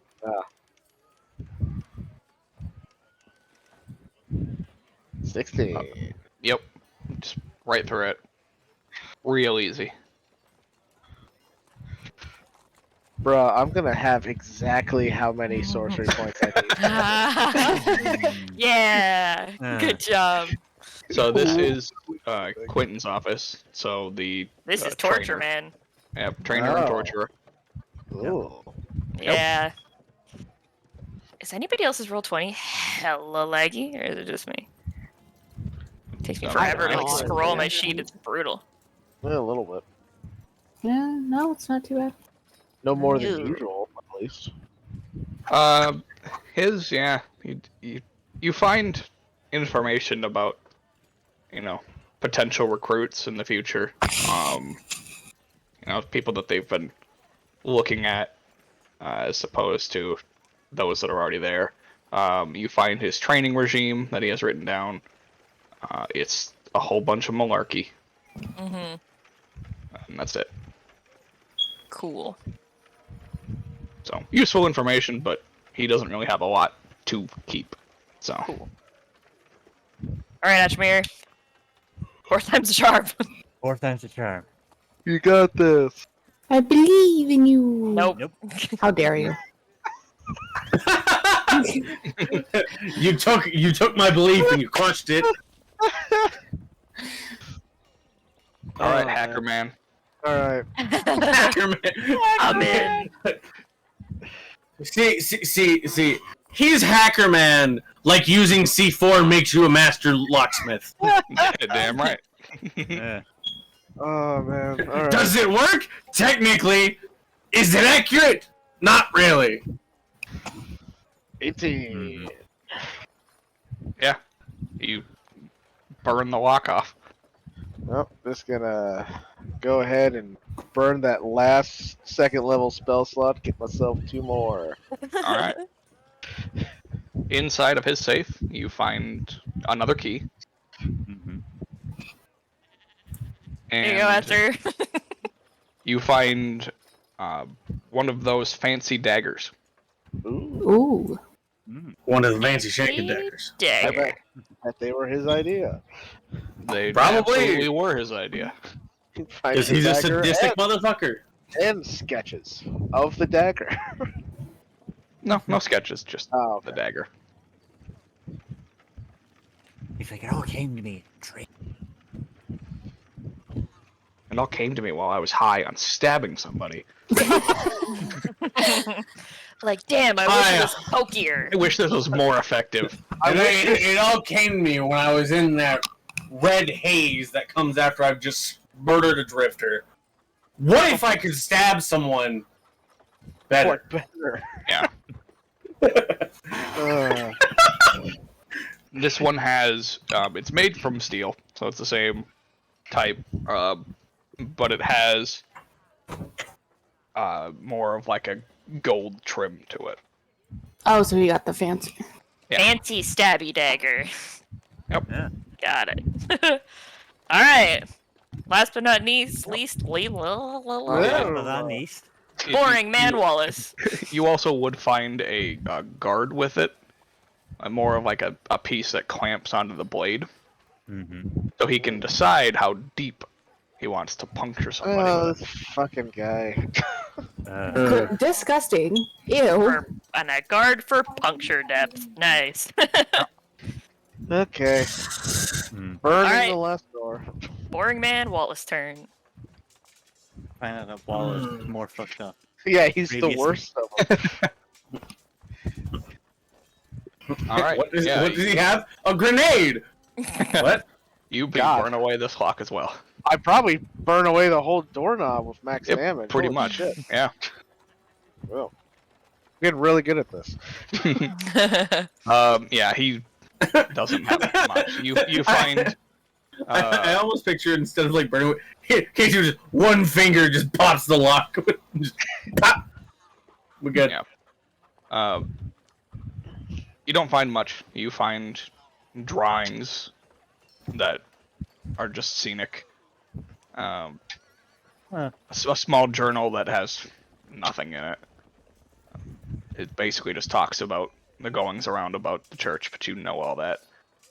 16. Yep. Just right through it. Real easy. Bruh, I'm gonna have exactly how many sorcery points I need. Yeah, good job. So this is Quentin's office. So the This is torture, trainer. man. Yep, trainer and Oh. torturer. Ooh. Yeah. Is anybody else's roll 20 hella laggy, or is it just me? It takes me No, forever to I like don't scroll my sheet. It's brutal. Yeah, a little bit. Yeah, no, it's not too bad. No more than Ew. usual, at least. His, yeah. You find information about, potential recruits in the future. People that they've been looking at, as opposed to those that are already there. You find his training regime that he has written down. It's a whole bunch of malarkey. Mm-hmm. And that's it. Cool. So, useful information, but he doesn't really have a lot to keep. So. Cool. Alright, Ashmir. 4 times the charm. 4 times the charm. You got this. I believe in you. Nope. How dare you? You took my belief and you crushed it. Alright, Hacker Man. Alright. I'm in. See. He's Hacker Man, like using C4 makes you a master locksmith. Damn right. Yeah. Oh, man. Alright. Does it work? Technically. Is it accurate? Not really. 18. Yeah. You burn the lock off. Well, just gonna go ahead and burn that last second level spell slot, get myself 2 more. Alright. Inside of his safe, you find another key. Mm-hmm. There you go, Esther. You find one of those fancy daggers. Ooh. Ooh. One of the fancy shaking daggers. I Dagger. bet they were his idea. They Probably. absolutely were his idea. Find Because the he's a dagger sadistic motherfucker. and sketches of the dagger. No sketches, just Oh, the okay. dagger. He's like, it all came to me. Drake. It all came to me while I was high on stabbing somebody. Like, damn, I wish it was pokier. I wish this was more effective. It all came to me when I was in that red haze that comes after I've just murdered a drifter. What if I could stab someone better? What better? Yeah. Uh, This one has, it's made from steel, so it's the same type, but it has more of like a gold trim to it. Oh, so you got the fancy. Yeah. Fancy stabby dagger. Yep. Yeah. Got it. Alright. Last but not least, Last but not least. boring man Wallace. You also would find a guard with it, more of like a piece that clamps onto the blade, Mm-hmm. so he can decide how deep he wants to puncture somebody. oh, with. this fucking guy. Disgusting. Ew. And a guard for puncture depth. Nice. Okay. Mm. Burning Alright. the last door. Boring man Wallace turn. Find out that wall is more fucked up. Yeah, he's the Previously. worst of them. All right. What does yeah, he have? A grenade! What? you God. burn away this clock as well. I'd probably burn away the whole doorknob with max Yep, damage. pretty Holy much. Shit. Yeah. Well, I'm getting really good at this. Yeah, he doesn't have much. You find. I almost picture it instead of like burning away. Casey just one finger just pops the lock. Just pop. We got. Yeah. You don't find much. You find drawings that are just scenic. Huh. A small journal that has nothing in it. It basically just talks about the goings around about the church, but you know all that.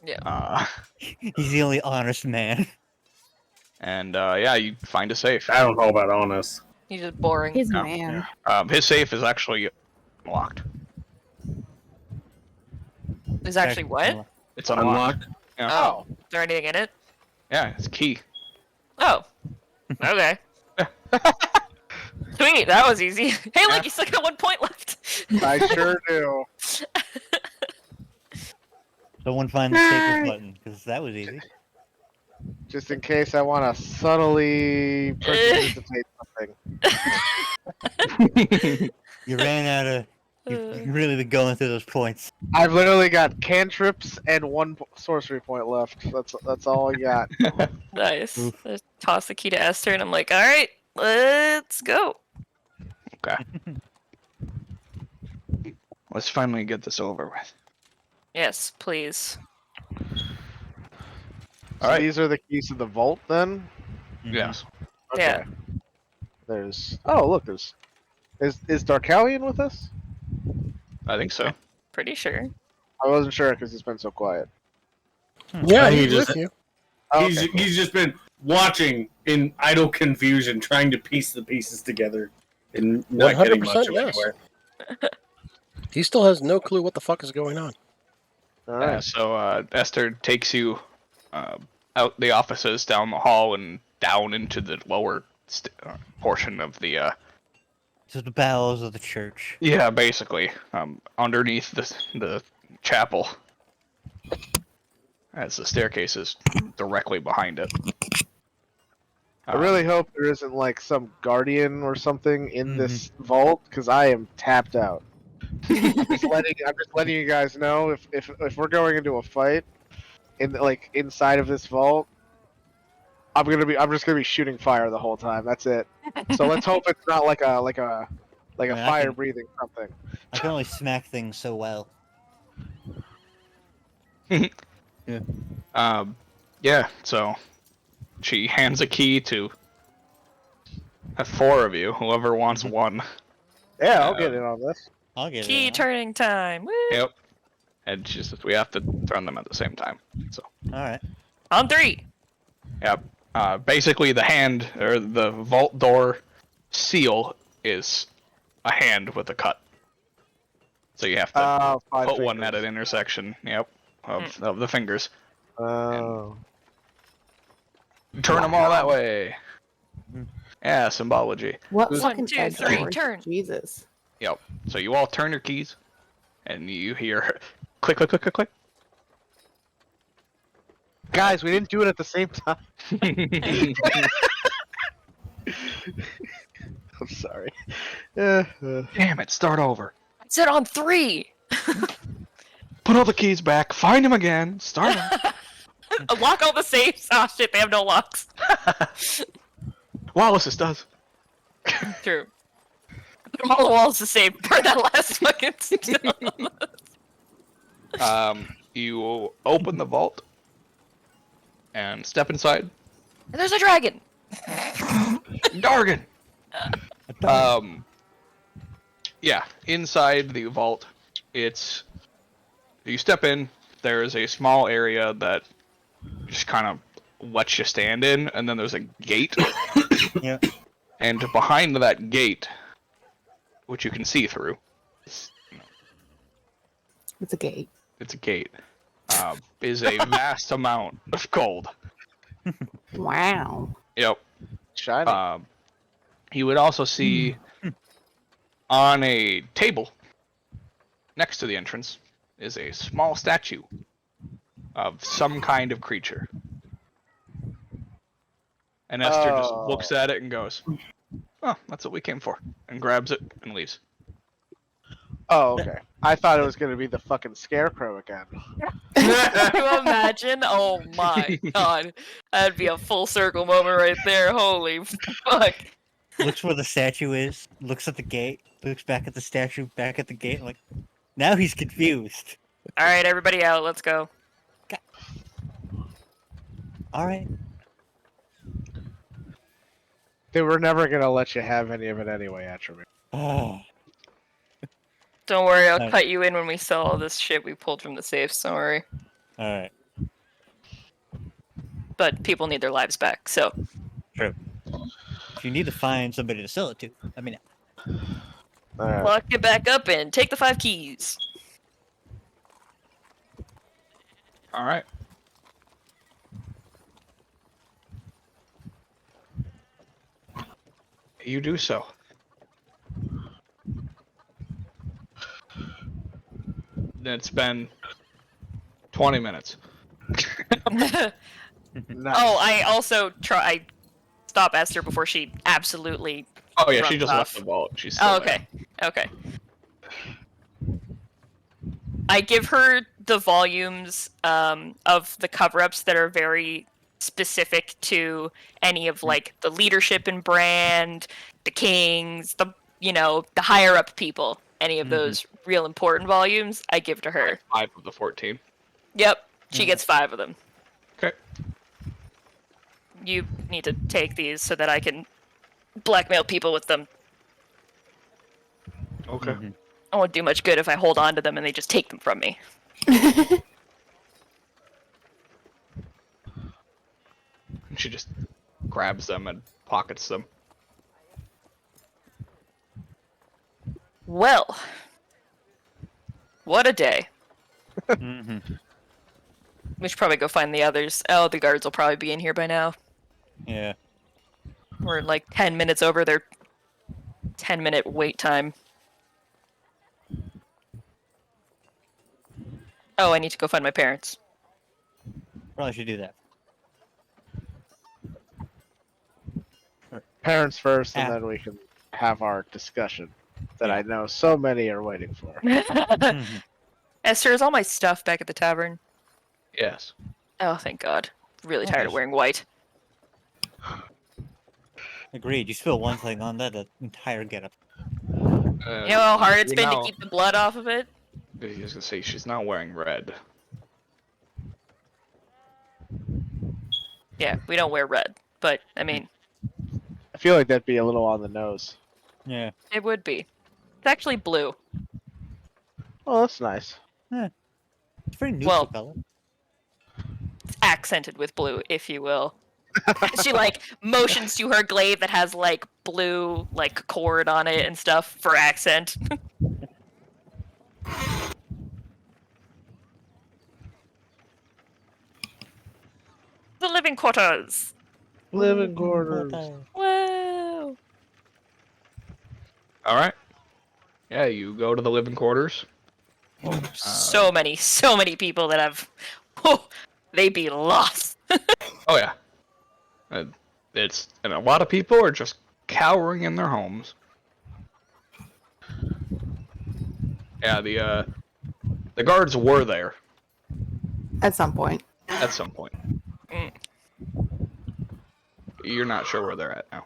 Yeah. He's the only honest man. And yeah, you find a safe. I don't know about honest. He's just boring. He's a Yeah. man. His safe is actually locked. There's actually what? It's unlocked. Yeah. Oh. Is there anything in it? Yeah, it's a key. Oh. Okay. Sweet, that was easy. Hey, look, you still got 1 point left. I sure do. Someone find the staples button, because that was easy. Just in case I want to subtly prestidigitate something. You ran out of. You've really been going through those points. I've literally got cantrips and one sorcery point left. That's all I got. Nice. Oof. I just toss the key to Esther, and I'm like, all right, let's go. Okay. Let's finally get this over with. Yes, please. So Alright. these are the keys to the vault, then. Mhm. Yes. Okay. Yeah. There's. Oh, look. There's. Is Darkalion with us? I think so. Pretty sure. I wasn't sure because he's been so quiet. Yeah, He he's just- with you. Oh, He's okay, cool. he's just been watching in idle confusion, trying to piece the pieces together, and not getting much 100% of yes. anywhere. He still has no clue what the fuck is going on. All right. So Esther takes you out the offices, down the hall, and down into the lower portion of the. To the bowels of the church. Yeah, basically, underneath the chapel, as the staircase is directly behind it. I really hope there isn't like some guardian or something in Mhm. this vault because I am tapped out. I'm just letting you guys know if we're going into a fight inside of this vault, I'm just gonna be shooting fire the whole time. That's it. So let's hope it's not like a I mean, I fire can- breathing something. I can only smack things so well. Yeah. So she hands a key to 4 of you. Whoever wants one. Yeah, I'll get in on this. I'll get Key it. turning time. Woo! Yep. And she says we have to turn them at the same time. So. Alright. On 3. Yep. Basically, the hand or the vault door seal is a hand with a cut. So you have to Five put one at fingers. an intersection. Yep. Of the fingers. Oh. Turn them all that way. Mhm. Yeah, symbology. What One, fucking 2, edge 3, lord? turn. Jesus. Yep. So you all turn your keys, and you hear click, click, click, click, click. Guys, we didn't do it at the same time. I'm sorry. Damn it! Start over. I said on 3. Put all the keys back. Find them again. Start them. Lock all the safes. Oh shit, they have no locks. Wallace's does. True. Put them all the walls the same. Burn that last fucking stone. You open the vault and step inside. And there's a dragon. Dargan. Yeah, inside the vault, you step in. There is a small area that just kind of lets you stand in, and then there's a gate. Yeah. And behind that gate, which you can see through, It's a gate. it's a gate, is a vast amount of gold. Wow. Yep. Shiny. You would also see on a table next to the entrance is a small statue of some kind of creature. And Esther just Oh. looks at it and goes, "Oh, that's what we came for," and grabs it and leaves. Oh, okay. I thought it was gonna be the fucking scarecrow again. Can you imagine? Oh my god. That'd be a full circle moment right there. Holy fuck. Looks where the statue is, looks at the gate, looks back at the statue, back at the gate, like, now he's confused. Alright, everybody out. Let's go. Alright. They were never gonna let you have any of it anyway, Attribute. Oh. Don't worry, I'll Alright. cut you in when we sell all this shit we pulled from the safes. Don't worry. Alright. But people need their lives back, so. True. If you need to find somebody to sell it to, I mean, Alright. Lock it back up and take the 5 keys. All right. You do so. It's been 20 minutes. Nice. Oh, I also I stop Esther before she absolutely. Oh yeah, she runs just off. left the vault. She's still Oh, okay. Okay. I give her the volumes of the cover-ups that are very specific to any of like the leadership and brand, the kings, the the higher up people. Any of those real important volumes, I give to her. 5 of the 14. Yep, she gets 5 of them. Okay. You need to take these so that I can blackmail people with them. Okay. I won't do much good if I hold on to them and they just take them from me. She just grabs them and pockets them. Well, what a day. We should probably go find the others. Oh, the guards will probably be in here by now. Yeah. We're like 10 minutes over their 10-minute wait time. Oh, I need to go find my parents. Probably should do that. Parents first, and Ah. then we can have our discussion that I know so many are waiting for. Esther, is all my stuff back at the tavern? Yes. Oh, thank God. Really tired of wearing white. Agreed. You spill one thing on that, the entire getup. You know how hard it's been to now- keep the blood off of it? I was gonna say she's not wearing red. Yeah, we don't wear red. But, I mean, I feel like that'd be a little on the nose. Yeah. it would be. It's actually blue. Oh, that's nice. It's very neutral Well- color. It's accented with blue, if you will. She, like, motions to her glaive that has, like, blue, like, cord on it and stuff for accent. The living quarters! Living quarters. Whoa! All right. Yeah, you go to the living quarters. So many people that have... Oh, they be lost. Oh yeah. And a lot of people are just cowering in their homes. Yeah, the guards were there At some point. at some point. Mm. You're not sure where they're at now.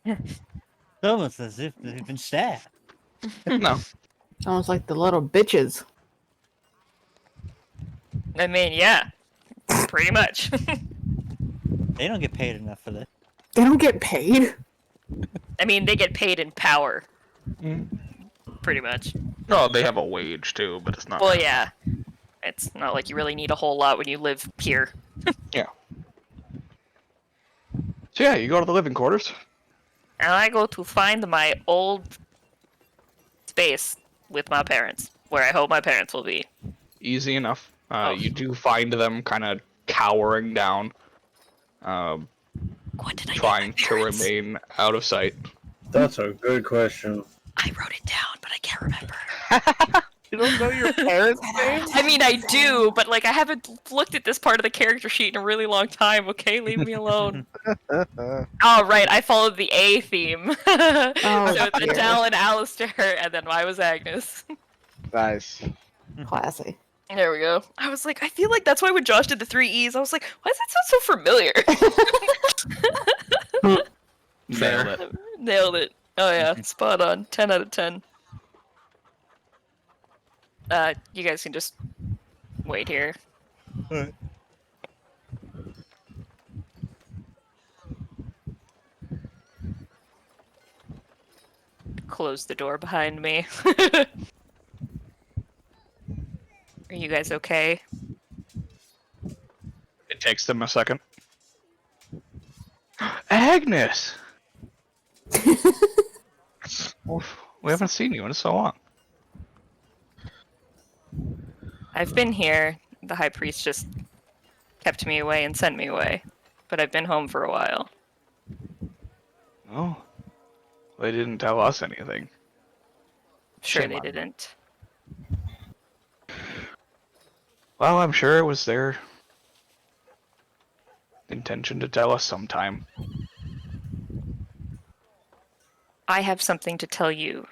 It's almost as if they've been stabbed. No. Almost like the little bitches. I mean, yeah. Pretty much. They don't get paid enough for this. They don't get paid. I mean, they get paid in power. Mm. Pretty much. Oh, they have a wage too, but it's not. Well, yeah. It's not like you really need a whole lot when you live here. Yeah. So yeah, you go to the living quarters. And I go to find my old space with my parents, where I hope my parents will be. Easy enough. Oh. You do find them kind of cowering down, What did I trying get my to parents? remain out of sight. That's a good question. I wrote it down, but I can't remember. You don't know your parents' names? I mean, I do, but like I haven't looked at this part of the character sheet in a really long time. Okay, leave me alone. Oh right, I followed the A theme. Oh, So it's dear. Adele and Alistair, and then I was Agnes. Nice. Classy. There we go. I was like, I feel like that's why when Josh did the 3 E's, I was like, why does that sound so familiar? Nailed it. Nailed it. Oh yeah, spot on. 10 out of 10. You guys can just wait here. Alright. Close the door behind me. Are you guys okay? It takes them a second. Agnes! Oof, we haven't seen you in so long. I've been here. The high priest just kept me away and sent me away. But I've been home for a while. Oh. They didn't tell us anything. Sure Shame they on them. didn't. Well, I'm sure it was their intention to tell us sometime. I have something to tell you.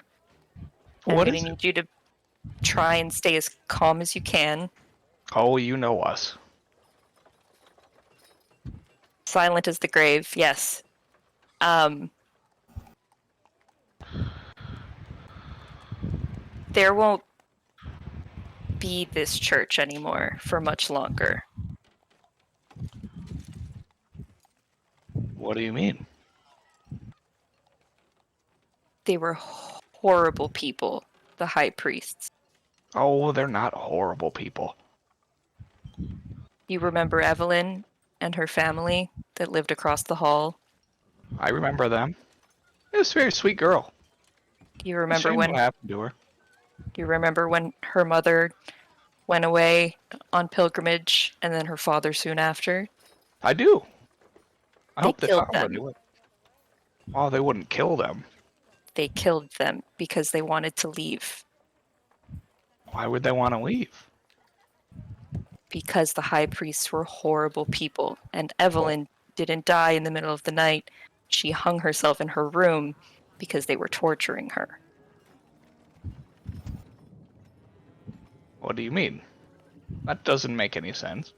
I'm What gonna is it? need you to try and stay as calm as you can. Oh, you know us. Silent as the grave, yes. There won't be this church anymore for much longer. What do you mean? They were horrible people, the high priests. Oh, they're not horrible people. You remember Evelyn and her family that lived across the hall? I remember them. It was a very sweet girl. You remember Shame when what happened to her. you remember when her mother went away on pilgrimage and then her father soon after? I do. I They hope they killed found them. her. Oh, they wouldn't kill them. They killed them because they wanted to leave. Why would they want to leave? Because the high priests were horrible people, and Evelyn didn't die in the middle of the night. She hung herself in her room because they were torturing her. What do you mean? That doesn't make any sense.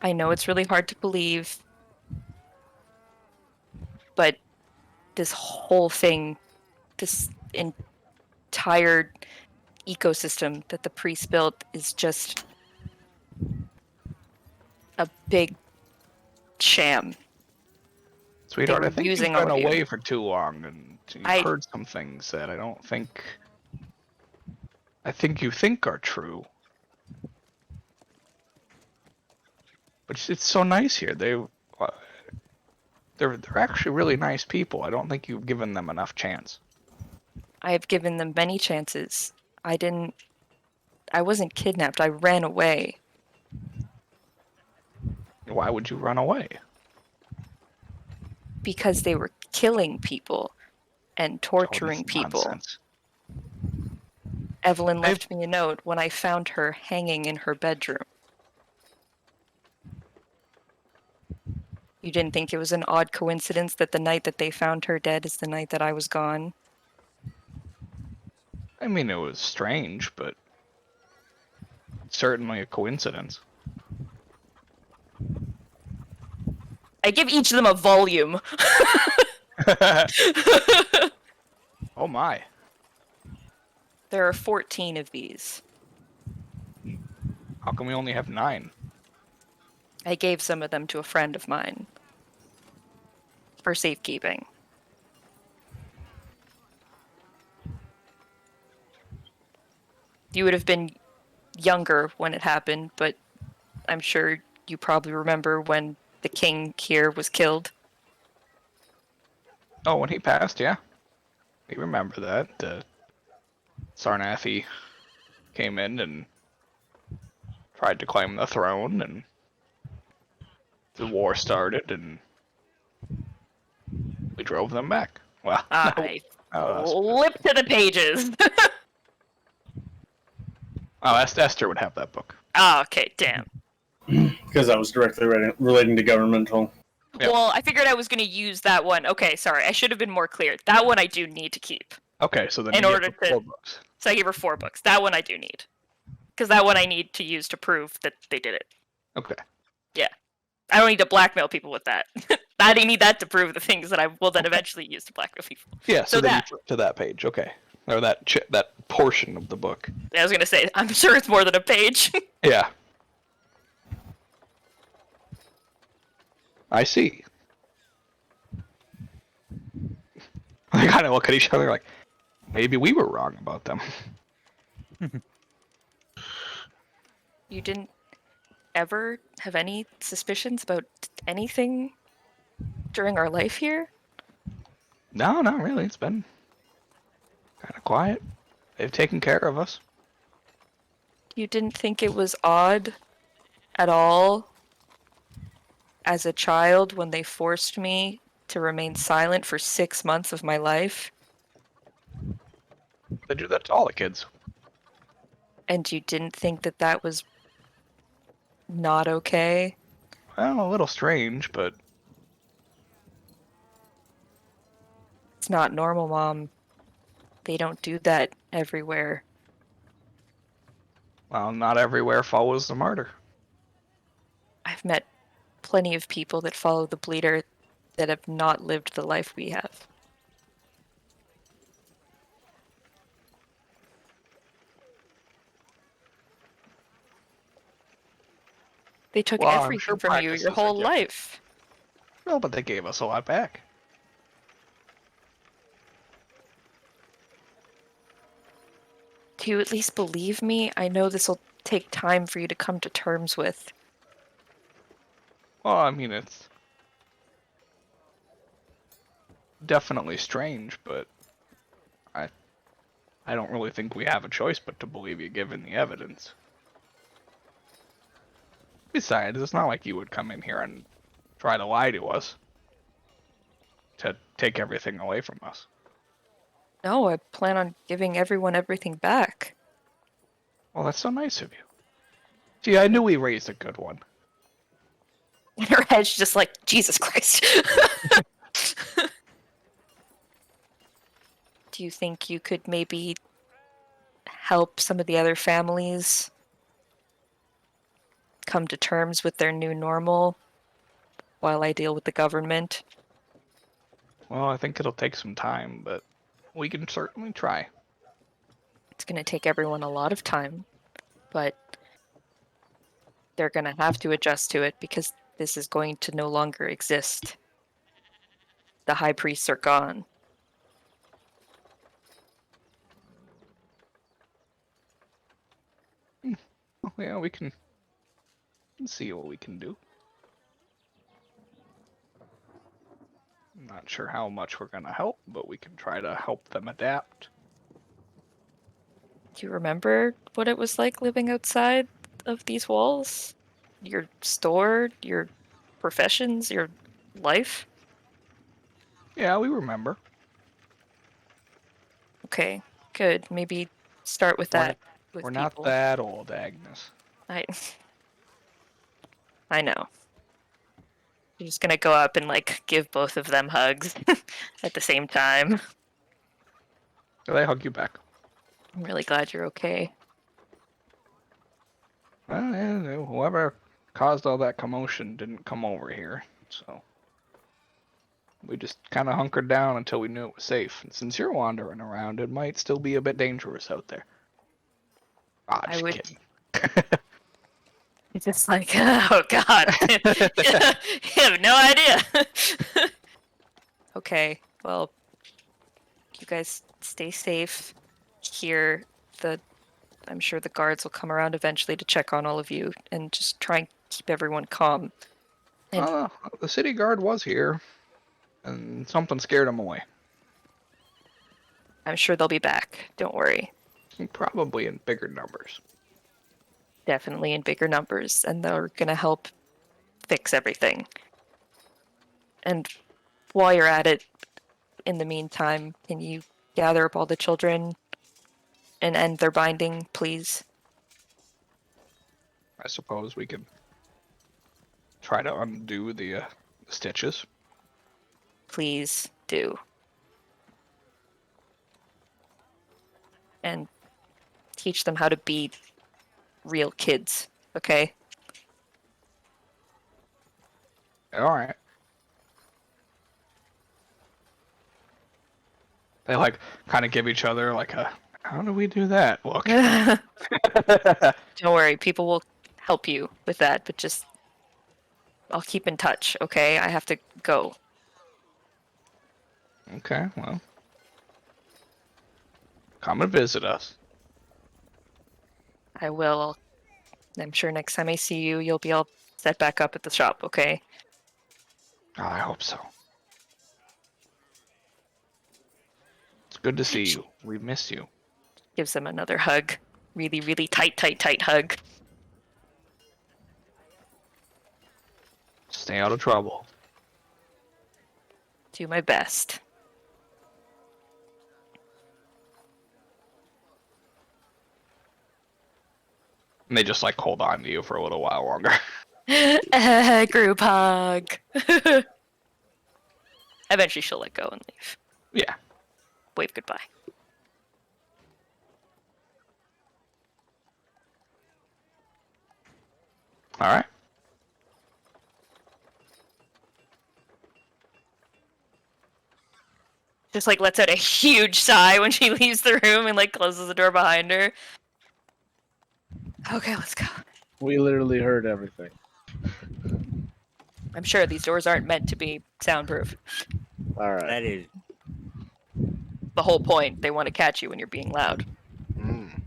I know it's really hard to believe, but this whole thing, this entire ecosystem that the priests built is just a big sham. Sweetheart, were I think using you've all been of you. away for too long, and you've heard some things that I don't think... I think you think are true. But it's so nice here. They're actually really nice people. I don't think you've given them enough chance. I have given them many chances. I wasn't kidnapped. I ran away. Why would you run away? Because they were killing people and torturing that's people. nonsense. Evelyn left me a note when I found her hanging in her bedroom. You didn't think it was an odd coincidence that the night that they found her dead is the night that I was gone? I mean, it was strange, but certainly a coincidence. I give each of them a volume. Oh my. There are 14 of these. How come we only have 9? I gave some of them to a friend of mine for safekeeping. You would have been younger when it happened, but I'm sure you probably remember when the king here was killed. Oh, when he passed, yeah. We remember that. Sarnathi came in and tried to claim the throne, and the war started, and we drove them back. Well, I flip to the pages. Oh, Esther would have that book. Oh, okay, damn. Because that was directly relating to governmental. Yep. Well, I figured I was going to use that one. Okay, sorry, I should have been more clear. That one I do need to keep. Okay, so then In you order get the to- 4 books. So I gave her 4 books. That one I do need. Because that one I need to use to prove that they did it. Okay. I don't need to blackmail people with that. I need that to prove the things that I will then eventually use to blackmail people. Yeah, so So then that- you flip to that page, okay. Or that portion of the book. I was going to say, I'm sure it's more than a page. Yeah. I see. They kind of look at each other like, maybe we were wrong about them. You didn't ever have any suspicions about anything during our life here? No, not really. It's been kind of quiet. They've taken care of us. You didn't think it was odd at all as a child when they forced me to remain silent for 6 months of my life? They do that to all the kids. And you didn't think that that was not okay? Well, a little strange, but It's not normal, Mom. They don't do that everywhere. well, not everywhere follows the martyr. I've met plenty of people that follow the bleeder that have not lived the life we have. They took Well, I'm everything sure from you practice your is a whole gift. life. No, but they gave us a lot back. Do you at least believe me? I know this will take time for you to come to terms with. Well, I mean, it's definitely strange, but I don't really think we have a choice but to believe you given the evidence. Besides, it's not like you would come in here and try to lie to us to take everything away from us. No, I plan on giving everyone everything back. Well, that's so nice of you. Gee, I knew we raised a good one. And her head's just like, Jesus Christ. Do you think you could maybe help some of the other families come to terms with their new normal while I deal with the government? Well, I think it'll take some time, but we can certainly try. It's going to take everyone a lot of time, but they're going to have to adjust to it because this is going to no longer exist. The high priests are gone. Well, yeah, we can see what we can do. I'm not sure how much we're gonna help, but we can try to help them adapt. Do you remember what it was like living outside of these walls? Your store, your professions, your life? Yeah, we remember. Okay, good. Maybe start with that with We're not people. that old, Agnes. I know. You're just gonna go up and like give both of them hugs at the same time. So they hug you back. I'm really glad you're okay. Well, yeah, whoever caused all that commotion didn't come over here, so we just kind of hunkered down until we knew it was safe. And since you're wandering around, it might still be a bit dangerous out there. Ah, I just would. kidding. It's just like, oh god, you have no idea. Okay, well, you guys stay safe. Here, I'm sure the guards will come around eventually to check on all of you and just try and keep everyone calm. And The city guard was here, and something scared him away. I'm sure they'll be back. Don't worry. Probably in bigger numbers. Definitely in bigger numbers, and they're gonna help fix everything. And while you're at it, in the meantime, can you gather up all the children and end their binding, please? I suppose we could try to undo the stitches. Please do. And teach them how to be real kids, okay? All right. They like kind of give each other like a, how do we do that look? Don't worry, people will help you with that, but just I'll keep in touch, okay? I have to go. Okay, well, come and visit us. I will. I'm sure next time I see you, you'll be all set back up at the shop, okay? Oh, I hope so. It's good to see you. We miss you. Gives them another hug. Really, really tight, tight, tight hug. Stay out of trouble. Do my best. And they just like hold on to you for a little while longer. Group hug. Eventually she'll let go and leave. Yeah. Wave goodbye. All right. Just like lets out a huge sigh when she leaves the room and like closes the door behind her. Okay, let's go. We literally heard everything. I'm sure these doors aren't meant to be soundproof. All right. That is. The whole point. They want to catch you when you're being loud. Mm.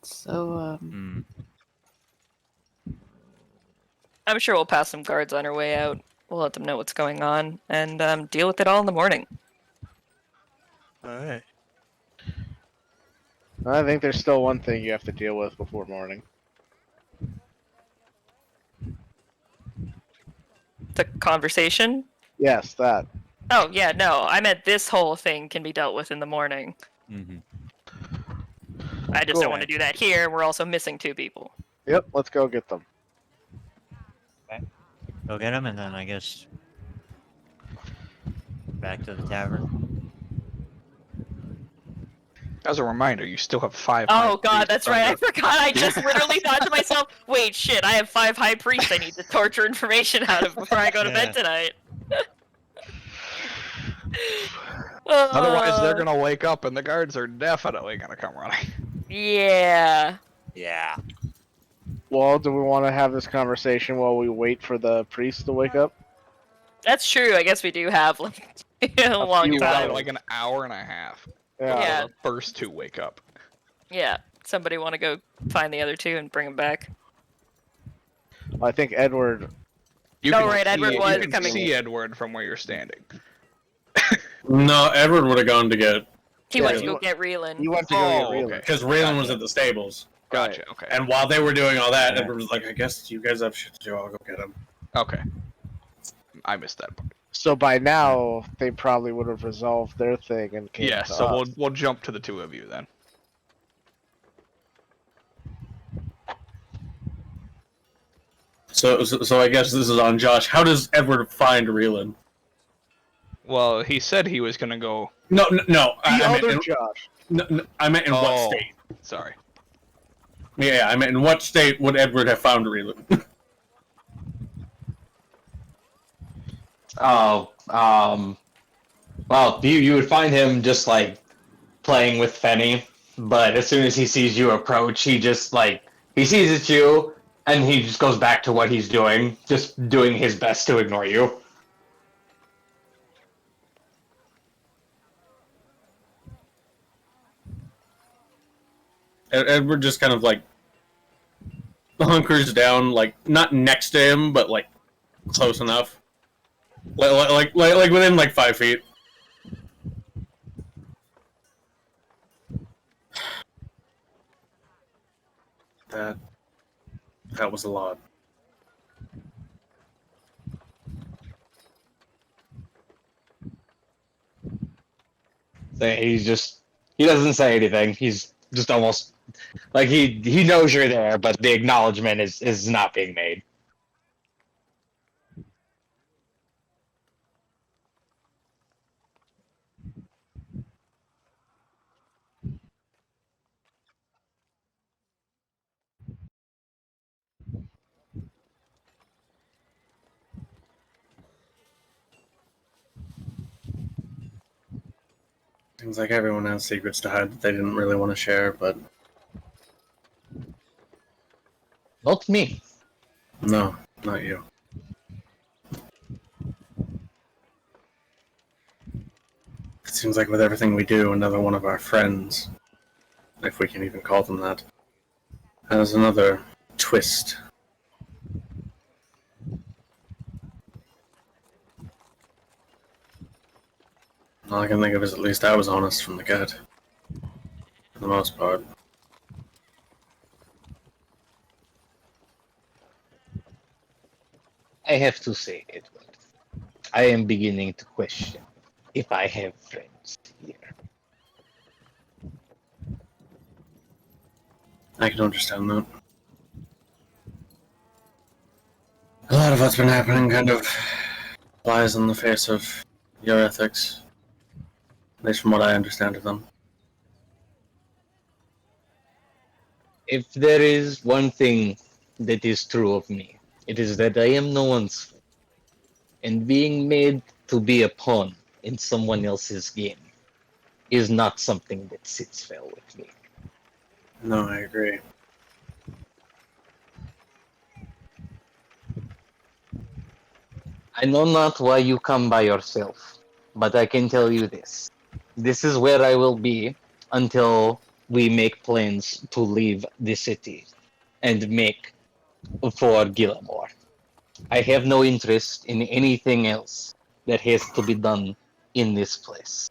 So, I'm sure we'll pass some guards on our way out. We'll let them know what's going on and deal with it all in the morning. Alright. I think there's still one thing you have to deal with before morning. The conversation? Yes, that. Oh, yeah, no. I meant this whole thing can be dealt with in the morning. Mm-hmm. I just Cool. don't want to do that here. We're also missing 2 people. Yep, let's go get them. Go get him, and then I guess back to the tavern. As a reminder, you still have 5. Oh god, that's right. I forgot. I just literally thought to myself, wait, shit, I have 5 high priests I need to torture information out of before I go to bed tonight. Otherwise, they're gonna wake up, and the guards are definitely gonna come running. Yeah. Yeah. Well, do we want to have this conversation while we wait for the priest to wake up? That's true. I guess we do have like a long few You got time. like an hour and a half. Yeah. The first 2 wake up. Yeah. Somebody want to go find the other 2 and bring them back? I think Edward. You Oh, can right, see- Edward was you can coming. see Edward from where you're standing. No, Edward would have gone to get He Yeah, went to he go wa- get Reelan. You went to go Oh, get Reelan. okay. because Raylan was at the stables. Gotcha. Okay. And while they were doing all that, Yeah. Edward was like, "I guess you guys have shit to do. I'll go get him." Okay. I missed that part. So by now, they probably would have resolved their thing and came Yeah. to So us. we'll jump to the 2 of you then. So I guess this is on Josh. How does Edward find Raylan? Well, he said he was gonna go. No. The I meant other in, Josh. no, I meant in what Oh. state? Sorry. Yeah, I meant in what state would Edward have found Raylan? Oh, well, you would find him just like playing with Fenny, but as soon as he sees you approach, he just like he sees it's you, and he just goes back to what he's doing, just doing his best to ignore you. Edward just kind of like hunkers down, like not next to him, but like close enough, like within like 5 feet. That was a lot. So he doesn't say anything. He's just almost like he knows you're there, but the acknowledgement is not being made. Seems like everyone has secrets to hide that they didn't really want to share, but Not me. no, not you. It seems like with everything we do, another one of our friends, if we can even call them that, has another twist. All I can think of is at least I was honest from the get. For the most part. I have to say, Edward, I am beginning to question if I have friends here. I can understand that. A lot of what's been happening kind of flies in the face of your ethics, at least from what I understand of them. If there is one thing that is true of me, it is that I am no one's fool. And being made to be a pawn in someone else's game is not something that sits well with me. No, I agree. I know not why you come by yourself, but I can tell you this. This is where I will be until we make plans to leave the city and make for Gilmore. I have no interest in anything else that has to be done in this place,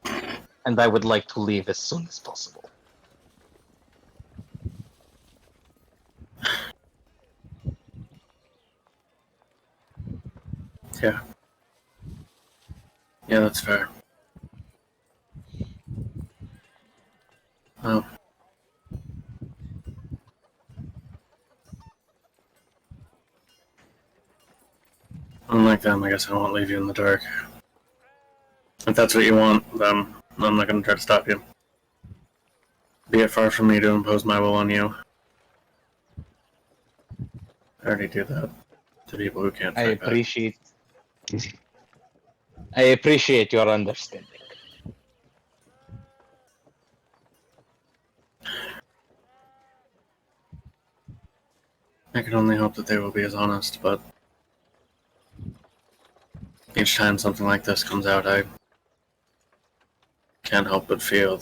and I would like to leave as soon as possible. Yeah. Yeah, that's fair. Well, unlike them, I guess I won't leave you in the dark. If that's what you want, then I'm not going to try to stop you. Be it far from me to impose my will on you. I already do that to people who can't I fight back. appreciate your understanding. I can only hope that they will be as honest, but each time something like this comes out, I can't help but feel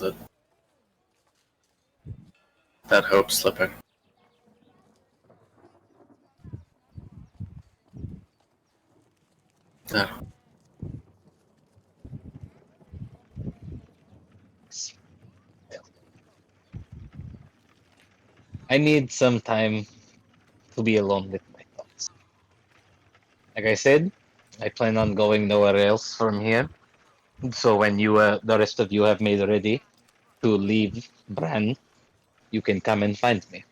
that hope's slipping. Yeah. I need some time to be alone with my thoughts. Like I said, I plan on going nowhere else from here. So when the rest of you have made ready to leave Bran, you can come and find me.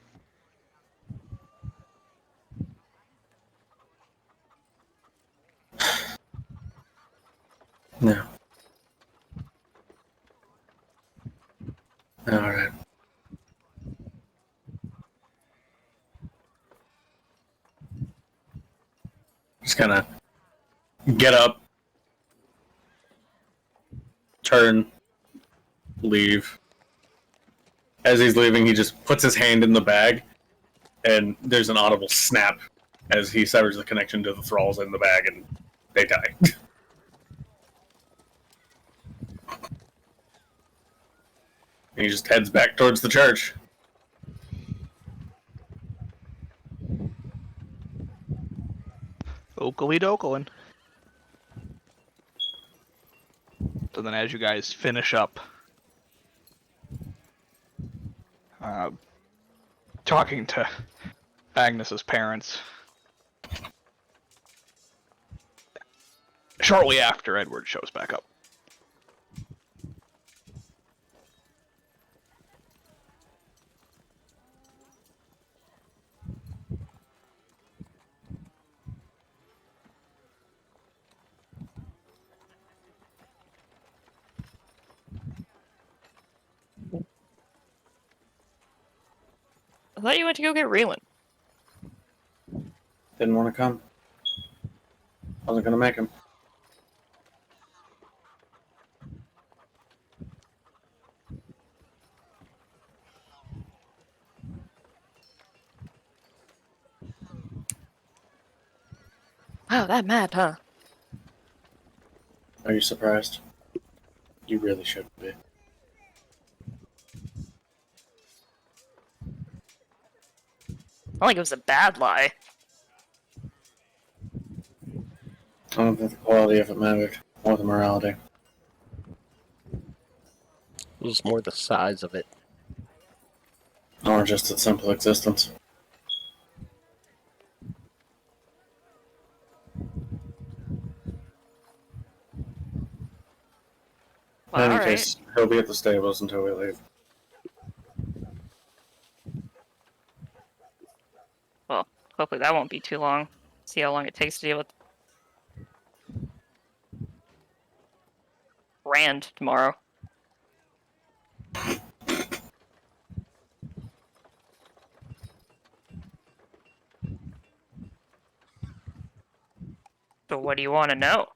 Yeah. Alright. Just gonna get up, turn, leave. As he's leaving, he just puts his hand in the bag, and there's an audible snap as he severs the connection to the thralls in the bag, and they die. And he just heads back towards the church. Oakley doklin. So then, as you guys finish up talking to Agnes's parents, shortly after Edward shows back up. I thought you went to go get Raylan. Didn't want to come. Wasn't gonna make him. Wow, that mad, huh? Are you surprised? You really shouldn't be. I think it was a bad lie. I don't think the quality of it mattered, or the morality. It was more the size of it. Or just its simple existence. Well, In any alright. case, he'll be at the stables until we leave. Well, hopefully that won't be too long. See how long it takes to deal with Rand tomorrow. So what do you want to know?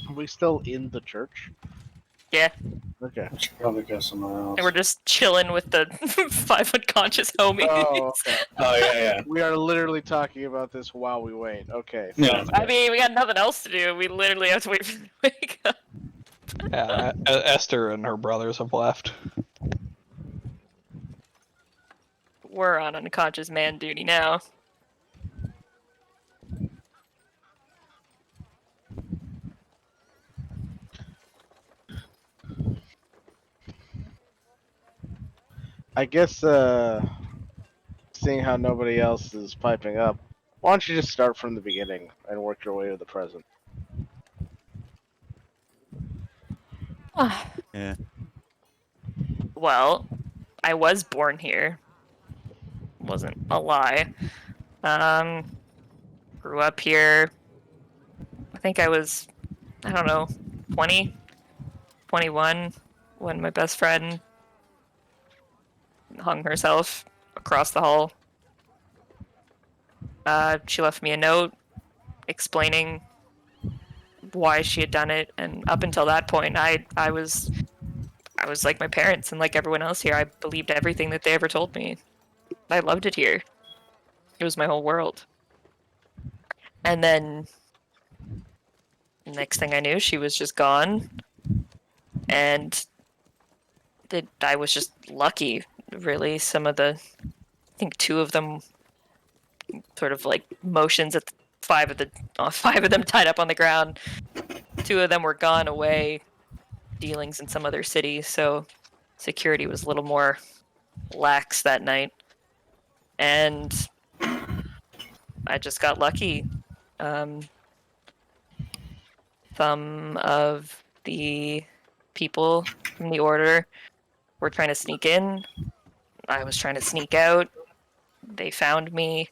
Are we still in the church? Yeah, Okay. I should probably go somewhere else. and we're just chilling with the 5 unconscious homies. Oh, okay. Oh yeah. We are literally talking about this while we wait. Okay. Yeah. I mean, we got nothing else to do. We literally have to wait for them to wake up. Yeah, Esther and her brothers have left. We're on unconscious man duty now. I guess, seeing how nobody else is piping up, why don't you just start from the beginning and work your way to the present? Yeah. Well, I was born here. Wasn't a lie. Grew up here. I think I was, I don't know, 20, 21 when my best friend hung herself across the hall. She left me a note explaining why she had done it, and up until that point, I was like my parents and like everyone else here. I believed everything that they ever told me. I loved it here. It was my whole world. And then, next thing I knew, she was just gone, and I was just lucky, really. Some of the, I think 2 of them, sort of like motions at 5 of them tied up on the ground. 2 of them were gone away, dealings in some other city, so security was a little more lax that night. And I just got lucky. Some of the people from the order were trying to sneak in. I was trying to sneak out. They found me.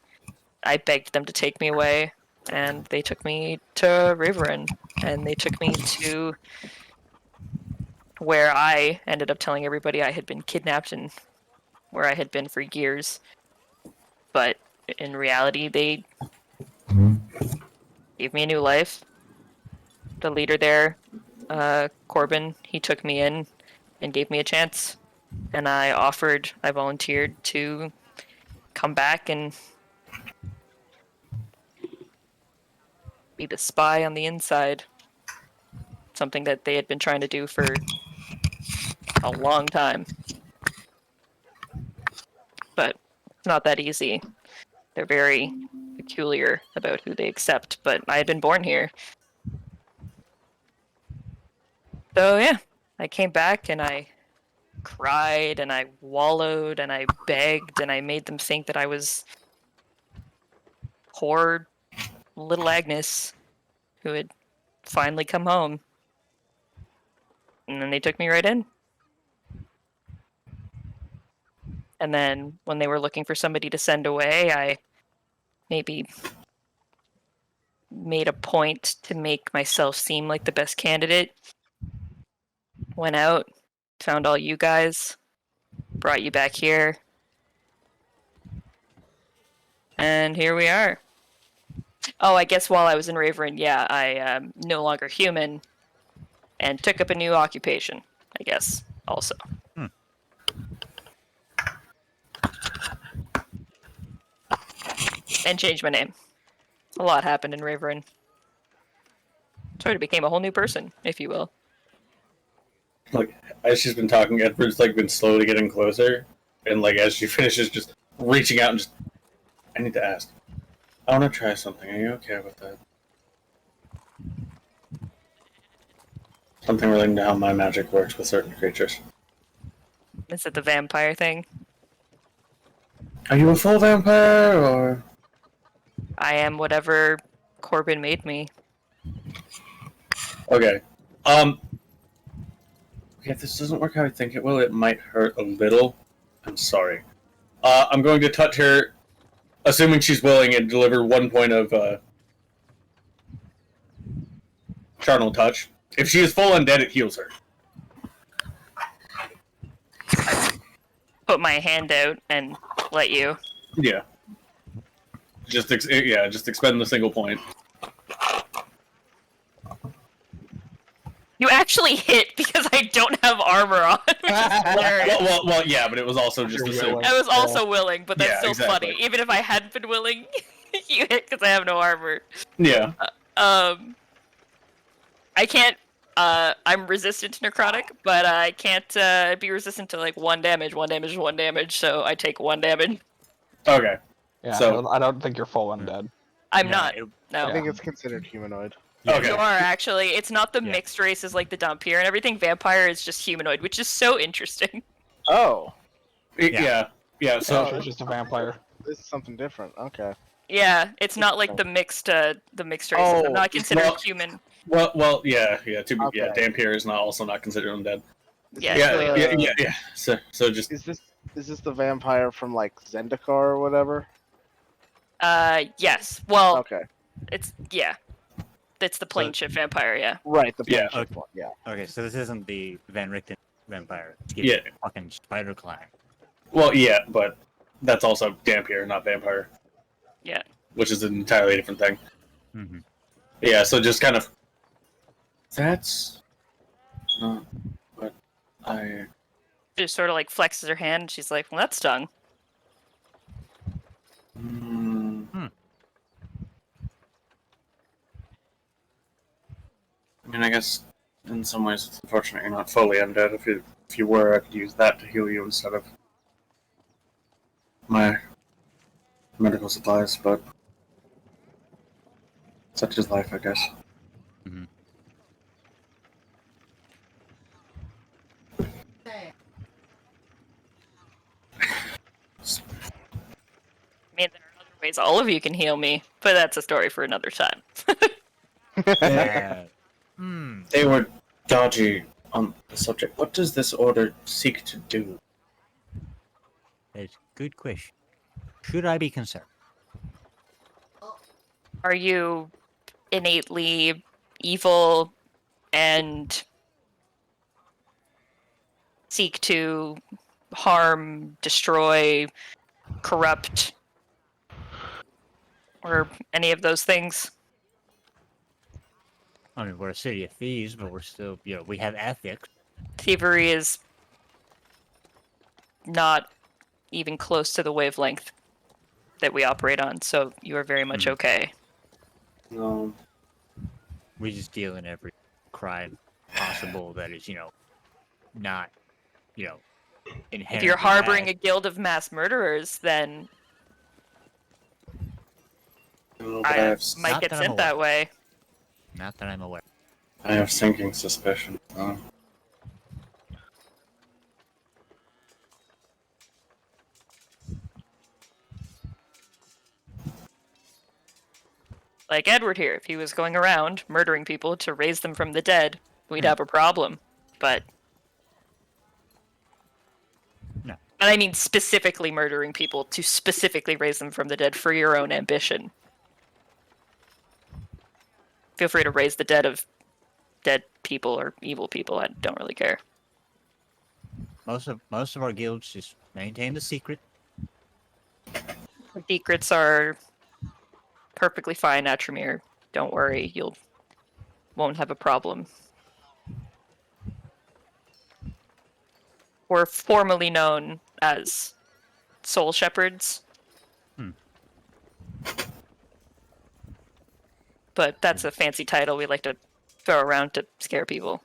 I begged them to take me away, and they took me to Riverin, and they took me to where I ended up telling everybody I had been kidnapped and where I had been for years. But in reality, they gave me a new life. The leader there, Corbin, he took me in and gave me a chance. And I volunteered to come back and be the spy on the inside. Something that they had been trying to do for a long time. But it's not that easy. They're very peculiar about who they accept, but I had been born here. So yeah, I came back and I cried and I wallowed and I begged and I made them think that I was poor little Agnes who had finally come home. And then they took me right in. And then when they were looking for somebody to send away, I maybe made a point to make myself seem like the best candidate. Went out, found all you guys, brought you back here. And here we are. Oh, I guess while I was in Raverin, yeah, I am no longer human and took up a new occupation, I guess, also. And changed my name. A lot happened in Raverin. Sort of became a whole new person, if you will. Like, as she's been talking, Edward's like been slowly getting closer, and like as she finishes, just reaching out and just, I need to ask. I want to try something. Are you okay with that? Something relating to how my magic works with certain creatures. Is it the vampire thing? Are you a full vampire, or...? I am whatever Corbin made me. Okay. if this doesn't work how I think it will, it might hurt a little. I'm sorry. I'm going to touch her, assuming she's willing, and deliver 1 point of charnel touch. If she is full undead, it heals her. Put my hand out and let you. Yeah. Just expend the single point. You actually hit because I don't have armor on, which is hilarious. Well, yeah, but it was also just the same. I was also willing, but that's Yeah, still exactly. funny. Even if I hadn't been willing, you hit because I have no armor. Yeah. I can't. I'm resistant to necrotic, but I can't be resistant to like 1 damage. 1 damage is 1 damage, so I take 1 damage. Okay. Yeah, So- I don't think you're full undead. I'm No, not. it- No. I think it's considered humanoid. Okay. You are actually. It's not the Yeah. mixed races like the Dhampir and everything. Vampire is just humanoid, which is so interesting. Oh, Yeah. So It's just a vampire. this is something different. Okay. Yeah, it's not like the mixed races. Oh, I'm not considered well- human. well, yeah. Okay. Dampier is also not considered undead. Yeah. Yeah. So just Is this the vampire from like Zendikar or whatever? Yes. Well, Okay. it's It's the plane ship vampire. Yeah. Right. The Yeah. planeshift one. Yeah. Okay, so this isn't the Van Richten vampire. It's Yeah. fucking spider clan. well, yeah, but that's also Dampier, not vampire. Yeah. Which is an entirely different thing. Mm-hmm. Yeah. So just kind of. That's not what I. Just sort of like flexes her hand. And she's like, "Well, that stung." I mean, I guess in some ways it's unfortunate you're not fully undead. If you were, I could use that to heal you instead of my medical supplies, but such is life, I guess. Say, I mean, there are other ways all of you can heal me, but that's a story for another time. They were dodgy on the subject. What does this order seek to do? That's a good question. Should I be concerned? Are you innately evil and seek to harm, destroy, corrupt, or any of those things? I mean, we're a city of thieves, but we're still, we have ethics. Thievery is not even close to the wavelength that we operate on, so you are very much okay. No. We just deal in every crime possible that is, not, inherently If you're harboring a bad. guild of mass murderers, then No, but I might Not get that I'm sent that way. Not that I'm aware. I have sinking suspicion. Like Edward here, if he was going around murdering people to raise them from the dead, we'd have a problem. But No. and I mean specifically murdering people to specifically raise them from the dead for your own ambition. Feel free to raise the dead of dead people or evil people. I don't really care. Most of our guilds just maintain the secret. Secrets are perfectly fine, Atramir. Don't worry, won't have a problem. We're formerly known as Soul Shepherds. But that's a fancy title we like to throw around to scare people.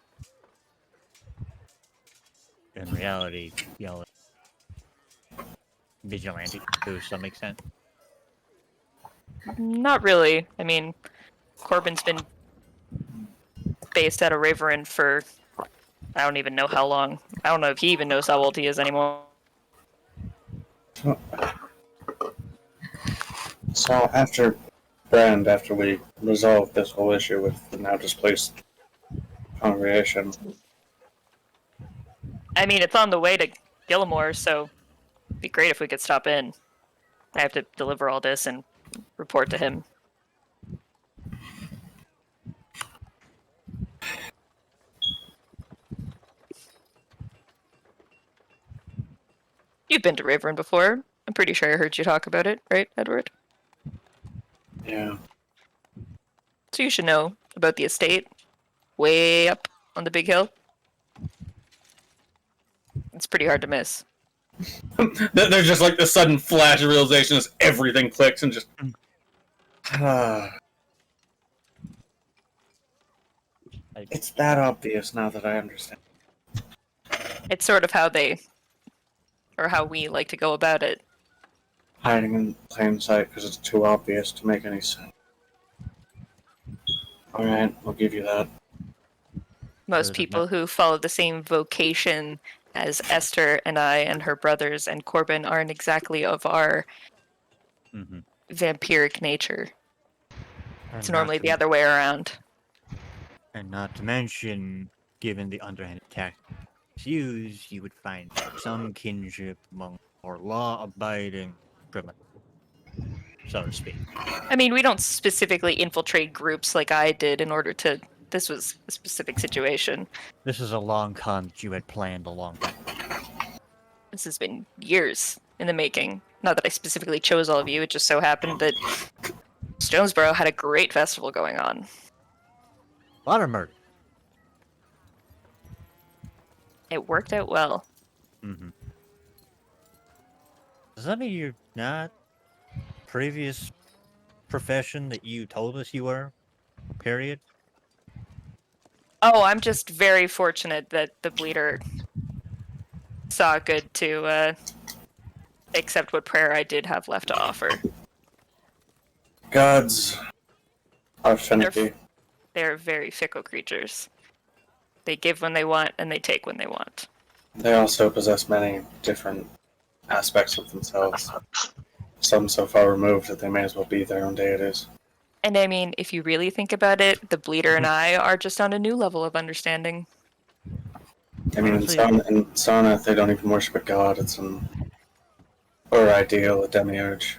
In reality, vigilante to some extent. Not really. I mean, Corbin's been based out of Raverin for I don't even know how long. I don't know if he even knows how old he is anymore. So after we resolve this whole issue with the now displaced congregation, I mean, it's on the way to Gillimore, so it'd be great if we could stop in. I have to deliver all this and report to him. You've been to Raven before. I'm pretty sure I heard you talk about it, right, Edward? Yeah. So you should know about the estate. Way up on the big hill. It's pretty hard to miss. There's just like the sudden flash of realization as everything clicks and just. It's that obvious now that I understand. It's sort of how we like to go about it. Hiding in plain sight because it's too obvious to make any sense. Alright, I'll give you that. Most people who follow the same vocation as Esther and I and her brothers and Corbin aren't exactly of our vampiric nature. It's normally the other way around. And not to mention, given the underhanded tactics used, you would find some kinship among more law-abiding criminals, so to speak. I mean, we don't specifically infiltrate groups like I did in order to... This was a specific situation. This is a long con that you had planned a long time. This has been years in the making. Not that I specifically chose all of you, it just so happened that Stonesboro had a great festival going on. A lot of murder. It worked out well. Does that mean you're not previous profession that you told us you were? Period? Oh, I'm just very fortunate that the Bleeder saw good to accept what prayer I did have left to offer. Gods are finicky. They're very fickle creatures. They give when they want, and they take when they want. They also possess many different aspects of themselves. Some so far removed that they may as well be their own deities. And I mean, if you really think about it, the Bleeder and I are just on a new level of understanding. I mean, in Sona, they don't even worship a god. It's or ideal, a demiurge.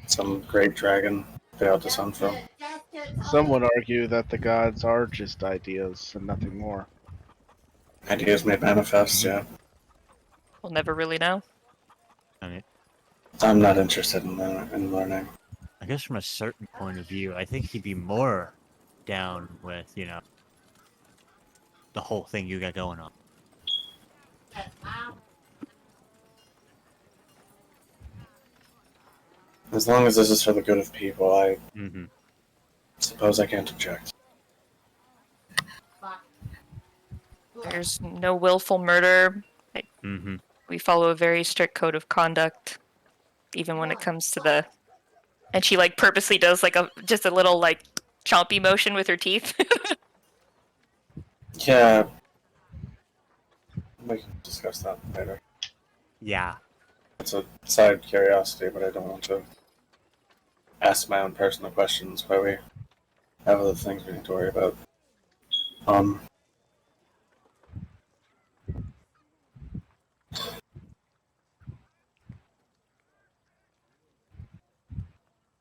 Some great dragon they ought to sun from. Some would argue that the gods are just ideas and nothing more. Ideas may manifest, yeah. We'll never really know. I mean, I'm not interested in learning. I guess from a certain point of view, I think he'd be more down with, the whole thing you got going on. As long as this is for the good of people, I suppose I can't object. There's no willful murder. We follow a very strict code of conduct, even when it comes to the... And she, purposely does, just a little, chompy motion with her teeth. Yeah. We can discuss that later. Yeah. It's a side curiosity, but I don't want to ask my own personal questions while we have other things we need to worry about.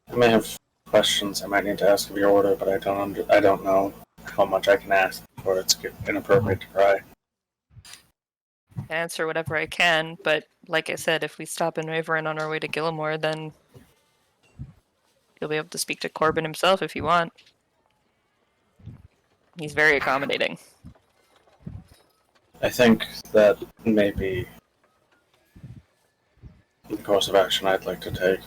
I may have questions I might need to ask of your order, but I don't know how much I can ask before it's inappropriate to pry. Answer whatever I can, but like I said, if we stop in Raven on our way to Gillimore, then you'll be able to speak to Corbin himself if you want. He's very accommodating. I think that may be the course of action I'd like to take.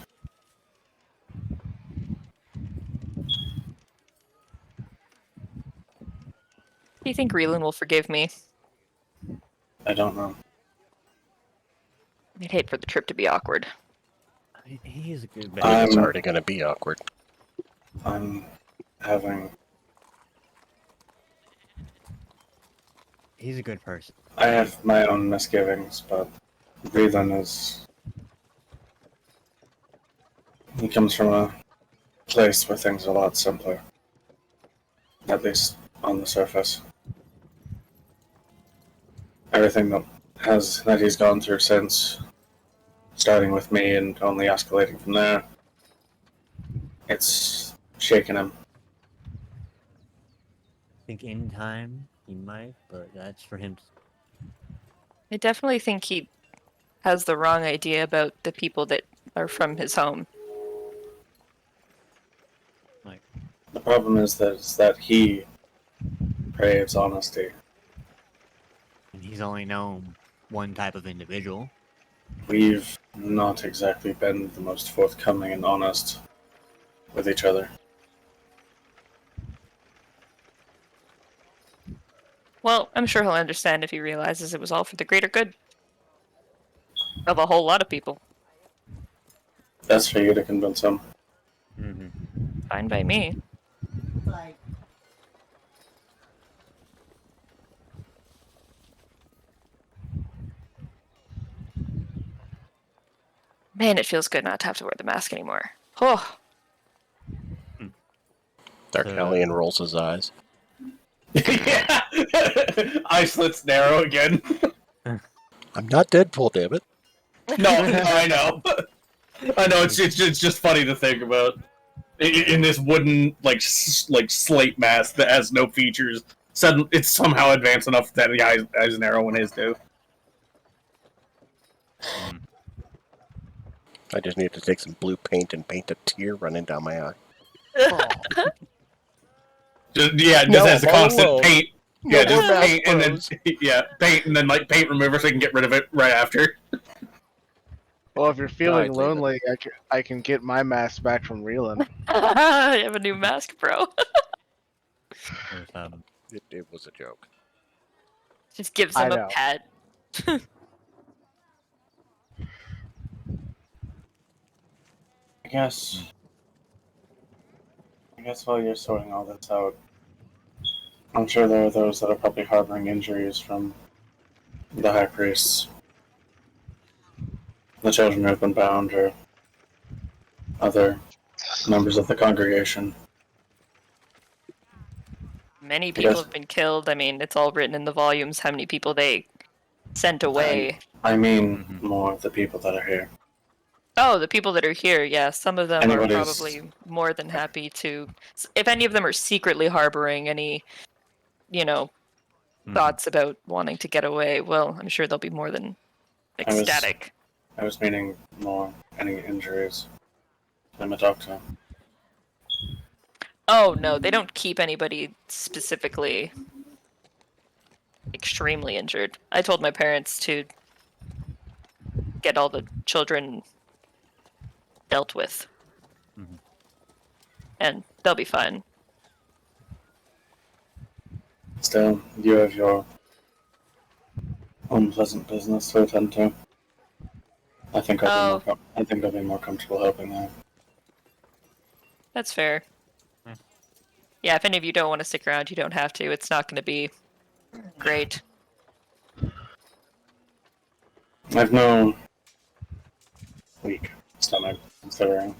Do you think Reelan will forgive me? I don't know. I'd hate for the trip to be awkward. He's a good I think it's already going to be awkward. I'm having... He's a good person. I have my own misgivings, but Reelan is... He comes from a place where things are a lot simpler. At least on the surface. everything that he's gone through since, starting with me and only escalating from there, it's shaken him. I think in time he might, but that's for him. I definitely think he has the wrong idea about the people that are from his home. The problem is that he craves honesty. And he's only known one type of individual. We've not exactly been the most forthcoming and honest with each other. Well, I'm sure he'll understand if he realizes it was all for the greater good of a whole lot of people. That's for you to convince him. Mm-hmm. Fine by me. Like, Man, it feels good not to have to wear the mask anymore. Oh, Dark Hellion rolls his eyes. Yeah! Eye slits narrow again. I'm not Deadpool, damn it. No, I know. I know, it's just funny to think about. In this wooden, like slate mask that has no features, it's somehow advanced enough that the eyes narrow when his do. I just need to take some blue paint and paint a tear running down my eye. Just No, as a I'm all constant alone. paint. No Yeah, more just mask paint and then bros. paint and then like paint remover so I can get rid of it right after. Well, if you're feeling Right, Leighton. lonely, I can get my mask back from Reelan. I have a new mask, bro. It was a joke. Just gives I him a know. pet. I guess while you're sorting all this out, I'm sure there are those that are probably harboring injuries from the high priests, the children who have been bound, or other members of the congregation. Many people Yes. have been killed. I mean, it's all written in the volumes how many people they sent away. I mean, more of the people that are here. Oh, the people that are here, yeah. Some of them Anybody's- are probably more than happy to. If any of them are secretly harboring any, thoughts about wanting to get away, well, I'm sure they'll be more than ecstatic. I was meaning more any injuries. I'm a doctor. Oh, no, they don't keep anybody specifically extremely injured. I told my parents to get all the children dealt with. Mhm. And they'll be fine. Still, you have your unpleasant business to attend to. I think I'll be more comfortable helping out. That's fair. Hmm. Yeah, if any of you don't want to stick around, you don't have to. It's not going to be great. I've no weak stomach, considering.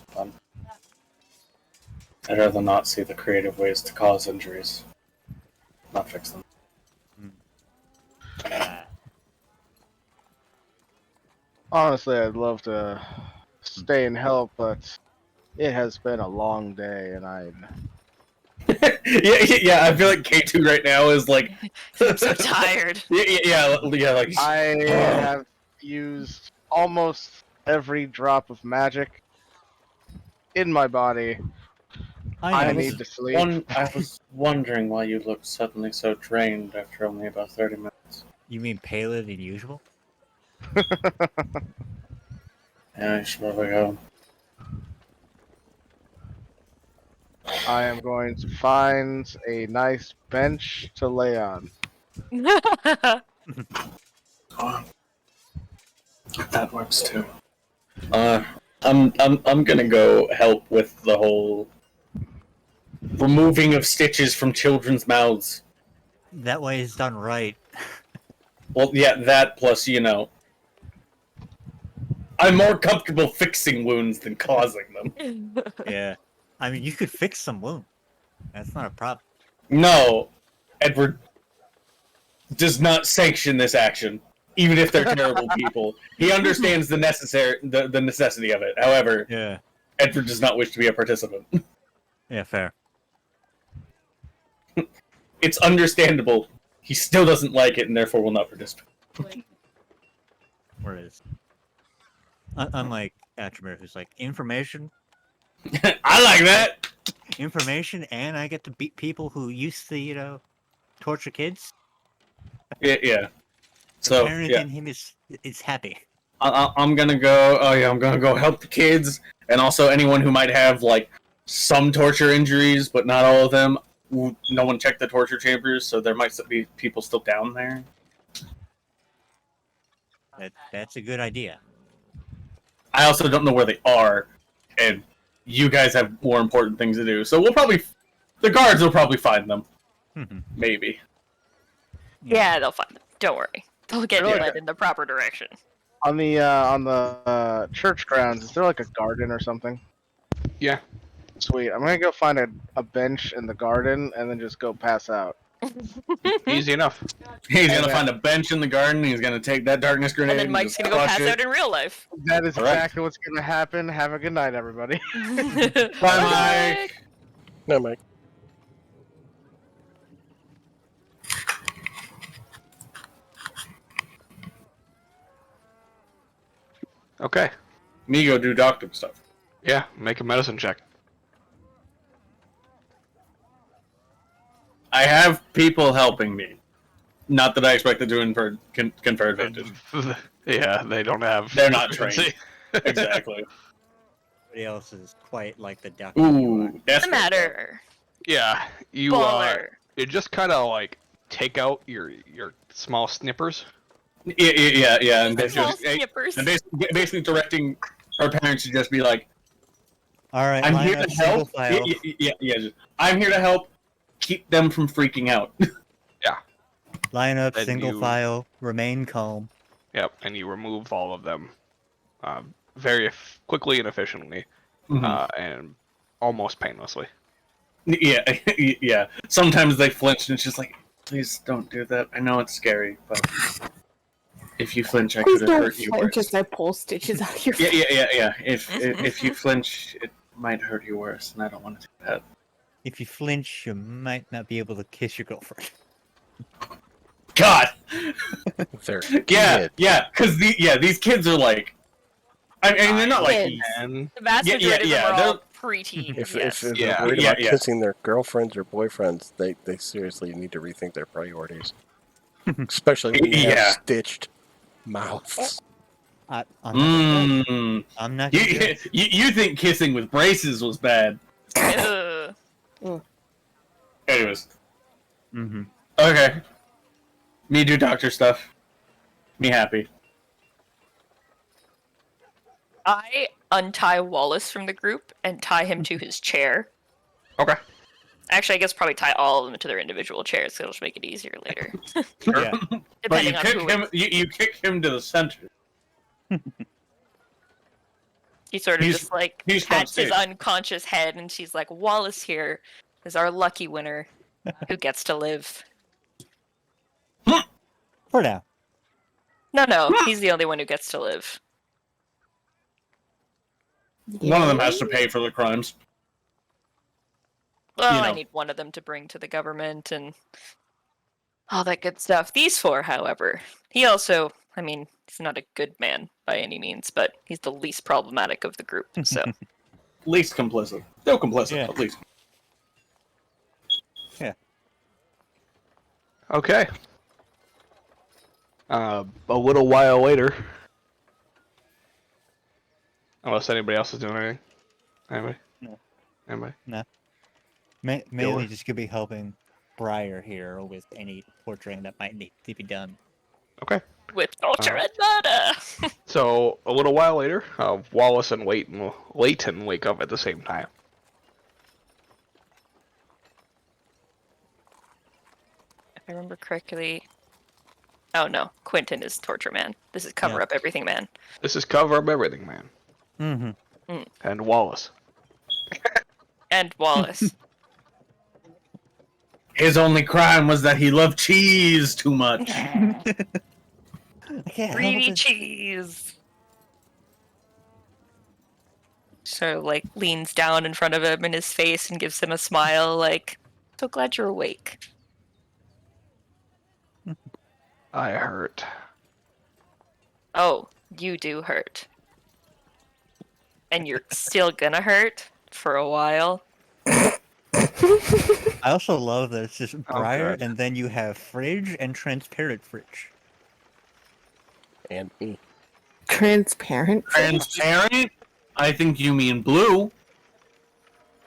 I'd rather not see the creative ways to cause injuries, not fix them. Honestly, I'd love to stay and help, but it has been a long day, and I'm yeah, I feel like K2 right now is like... I'm so tired. yeah, like... I have used almost every drop of magic in my body. I need to sleep. I was wondering why you looked suddenly so drained after only about 30 minutes. You mean paler than usual? Yeah, I should probably go. I am going to find a nice bench to lay on. That works too. I'm gonna go help with the whole removing of stitches from children's mouths. That way it's done right. Well, yeah, that plus, I'm more comfortable fixing wounds than causing them. Yeah. I mean, you could fix some wound. That's not a problem. No, Edward. does not sanction this action, even if they're terrible people. He understands the necessity of it. However, Yeah. Edward does not wish to be a participant. Yeah, fair. It's understandable. He still doesn't like it, and therefore will not participate. Where is? Unlike Atrimir, who's like, information, I like that. information, and I get to beat people who used to, torture kids. Yeah. So Parent yeah, in him is happy. I'm gonna go. Oh yeah, I'm gonna go help the kids, and also anyone who might have like some torture injuries, but not all of them. No one checked the torture chambers, so there might be people still down there. That's a good idea. I also don't know where they are, and you guys have more important things to do. So the guards will probably find them. Maybe. Yeah, they'll find them. Don't worry. They'll get Really? led in the proper direction. On the church grounds, is there like a garden or something? Yeah. Sweet. I'm gonna go find a bench in the garden and then just go pass out. Easy enough. He's gonna find a bench in the garden. He's gonna take that darkness grenade. And then Mike's just gonna go crush pass it. out in real life. That is All right. exactly what's gonna happen. Have a good night, everybody. Bye, Mike. No, Mike. Okay. Me go do doctor stuff. Yeah, make a medicine check. I have people helping me. Not that I expected to confer advantage. Yeah, they don't have. They're not trained. Exactly. Everybody else is quite like the doctor. Ooh, that's the matter. Yeah, you you just kind of like take out your small snippers. Yeah, and Small basically, snippers. and basically directing our parents to just be like, All right, I'm line here up to single help. file. Just, I'm here to help keep them from freaking out. Line up Then single you- file. Remain calm. Yep, and you remove all of them very quickly and efficiently, and almost painlessly. Yeah. Sometimes they flinch, and it's just like, please don't do that. I know it's scary, but if you flinch, I Please could have don't hurt you flinch worse. as I pull stitches out of your Yeah. If you flinch, it might hurt you worse, and I don't want to do that. If you flinch, you might not be able to kiss your girlfriend. God. They're Yeah, kids. because these kids are like, I mean, they're not like, Kids. And The vast Yeah, majority yeah, of them are they're- all preteen. If Yes. they're Yeah, worried yeah, about yeah. kissing their girlfriends or boyfriends, they seriously need to rethink their priorities. Especially when you Yeah. have stitched mouths. I'm not gonna- I'm not gonna you, judge. you think kissing with braces was bad? Ugh. Anyways, Mhm. okay. Me do doctor stuff. Me happy. I untie Wallace from the group and tie him to his chair. okay. Actually, I guess probably tie all of them to their individual chairs, so it'll just make it easier later. Yeah. But you Depending on kick who him. You kick him to the center. he sort of He's- just like he's pats his front unconscious head, and she's like, "Wallace here is our lucky winner, who gets to live." For now. No, he's the only one who gets to live. One of them has to pay for the crimes. Well, You I know. need one of them to bring to the government and all that good stuff. These four, however, he also, I mean, he's not a good man by any means, but he's the least problematic of the group. So Least complicit. Still complicit, Yeah. at least. Okay. A little while later, unless anybody else is doing anything. Anybody? No. Anybody? Mainly just gonna be helping Briar here with any torturing that might need to be done. Okay. with torture and murder. So a little while later, Wallace and Leighton wake up at the same time. If I remember correctly. Oh no, Quentin is torture man. This is cover Yeah. up everything man. This is cover up everything, man. Mm-hmm. And Wallace. And Wallace. His only crime was that he loved cheese too much. I can't help Greedy it. cheese. So like leans down in front of him in his face and gives him a smile, like, so glad you're awake. I hurt. Oh, you do hurt. And you're still gonna hurt for a while. I also love that it's just Briar, God. and then you have fridge and transparent fridge. And me. Transparent. Transparent? I think you mean blue.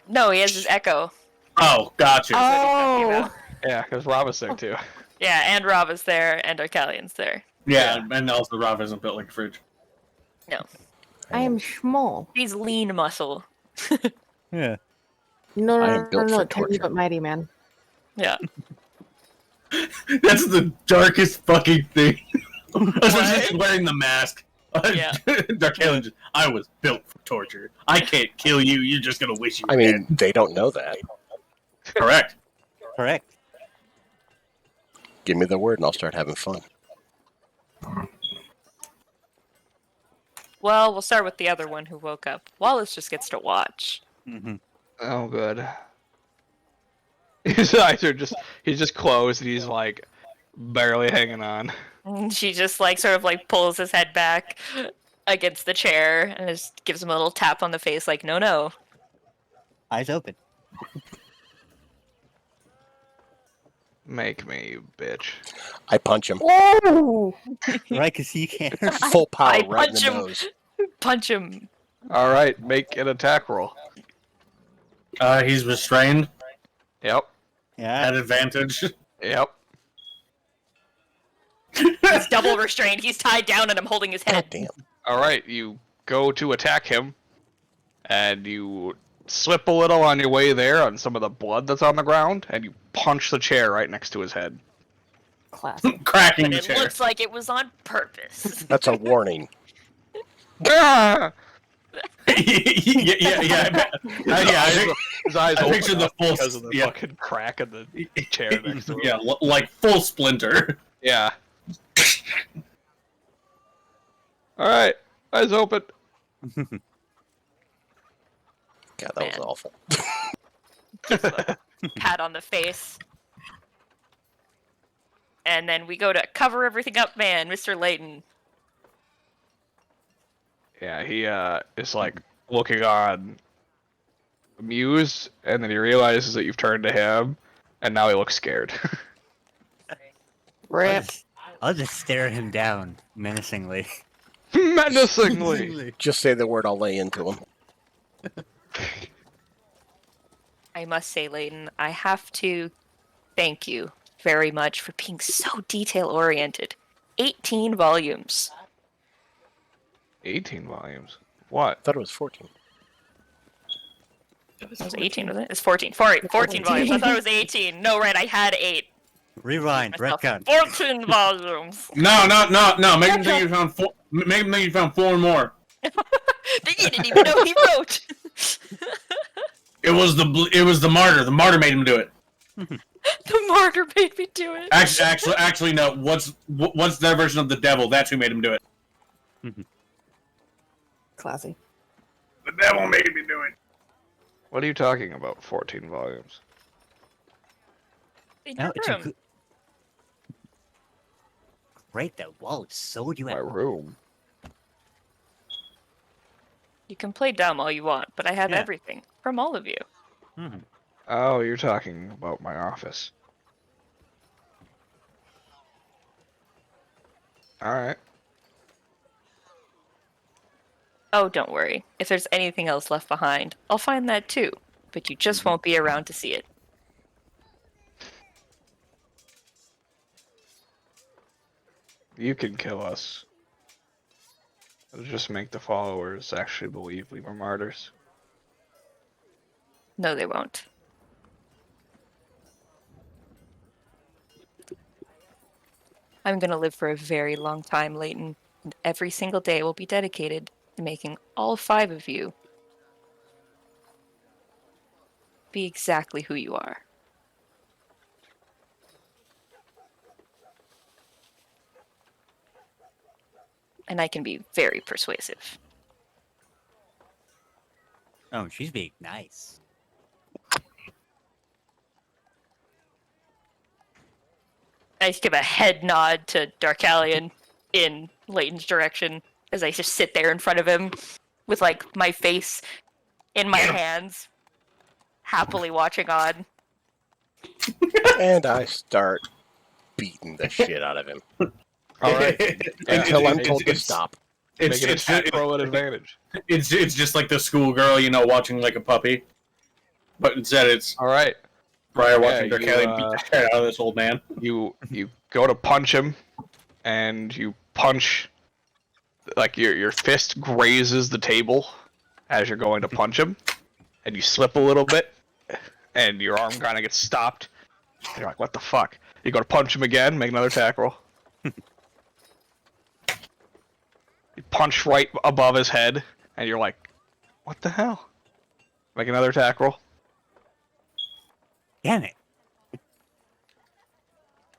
No, he has his echo. Oh, gotcha. Oh. Yeah, because Rob was there too. Yeah, and Rob is there, and Arcalian's there. Yeah, and also Rob isn't built like a fridge. No, I am small. he's lean muscle. Yeah. No, I no, am no, built no, for tiny torture. but mighty man. Yeah. That's the darkest fucking thing. Especially wearing the mask. Yeah. Dark Alien just, I was built for torture. I can't kill you. You're just gonna wish you I were mean, dead. they don't know that. Correct. Correct. Give me the word and I'll start having fun. Well, we'll start with the other one who woke up. Wallace just gets to watch. Mm-hmm. Oh, good. His eyes are he's just closed and he's like barely hanging on. And she just like sort of like pulls his head back against the chair and just gives him a little tap on the face like, no. Eyes open. Make me, you bitch. I punch him. Oh. Right, because he can't. Full power I right in punch the him. nose. Punch him. Alright, make an attack roll. He's restrained Yep. Yeah. at advantage. Yep. He's double restrained. He's tied down and I'm holding his God head. damn. Alright, you go to attack him, and you slip a little on your way there on some of the blood that's on the ground, and you punch the chair right next to his head. Classic. Cracking But the it chair. looks like it was on purpose. That's a warning. Ah! yeah. His eyes I open picture the up full- because of the yeah. fucking crack in the chair next to him. Yeah, like full splinter. Yeah. Alright, eyes open. God, that was Man. awful. Pat on the face. And then we go to cover everything up, man, Mr. Leighton. Yeah, he is like looking on amused, and then he realizes that you've turned to him, and now he looks scared. Rip. I'll just stare him down menacingly. Menacingly! Just say the word, I'll lay into him. I must say, Leighton, I have to thank you very much for being so detail-oriented. 18 volumes. 18 volumes. What? I thought it was 14. It was 18, wasn't it? It's 14. 14 volumes. I thought it was 18. No, right, I had 8. Rewind, retcon. 14 volumes. No. Make him think you found four. Make him think you found 4 more. You didn't even know he wrote. It was the martyr. The martyr made him do it. The martyr made me do it. Actually, no. What's their version of the devil? That's who made him do it. Classy. The devil made me do it. What are you talking about, 14 volumes? In No, your it's a room. good. Great, that wall is so you My have. room. You can play dumb all you want, but I have Yeah. everything from all of you. Mm-hmm. Oh, you're talking about my office. Alright. Oh, don't worry. If there's anything else left behind, I'll find that too. But you just won't be around to see it. You can kill us. It'll just make the followers actually believe we were martyrs. No, they won't. I'm gonna live for a very long time, Leighton, and every single day will be dedicated to making all 5 of you be exactly who you are. and I can be very persuasive. Oh, she's being nice. I just give a head nod to Darkalion in Leighton's direction as I just sit there in front of him with like my face in my hands, happily watching on. And I start beating the shit out of him All right. until I'm told to it's- stop. It's Make an attack roll at advantage. It's just like the schoolgirl, watching like a puppy, but instead it's All right. Briar watching Yeah, Darkalion beat the shit out of this old man. You go to punch him, and you punch, like your fist grazes the table as you're going to punch him, and you slip a little bit, and your arm kind of gets stopped. And you're like, what the fuck? You go to punch him again, make another attack roll. You punch right above his head, and you're like, what the hell? Make another attack roll. Damn it.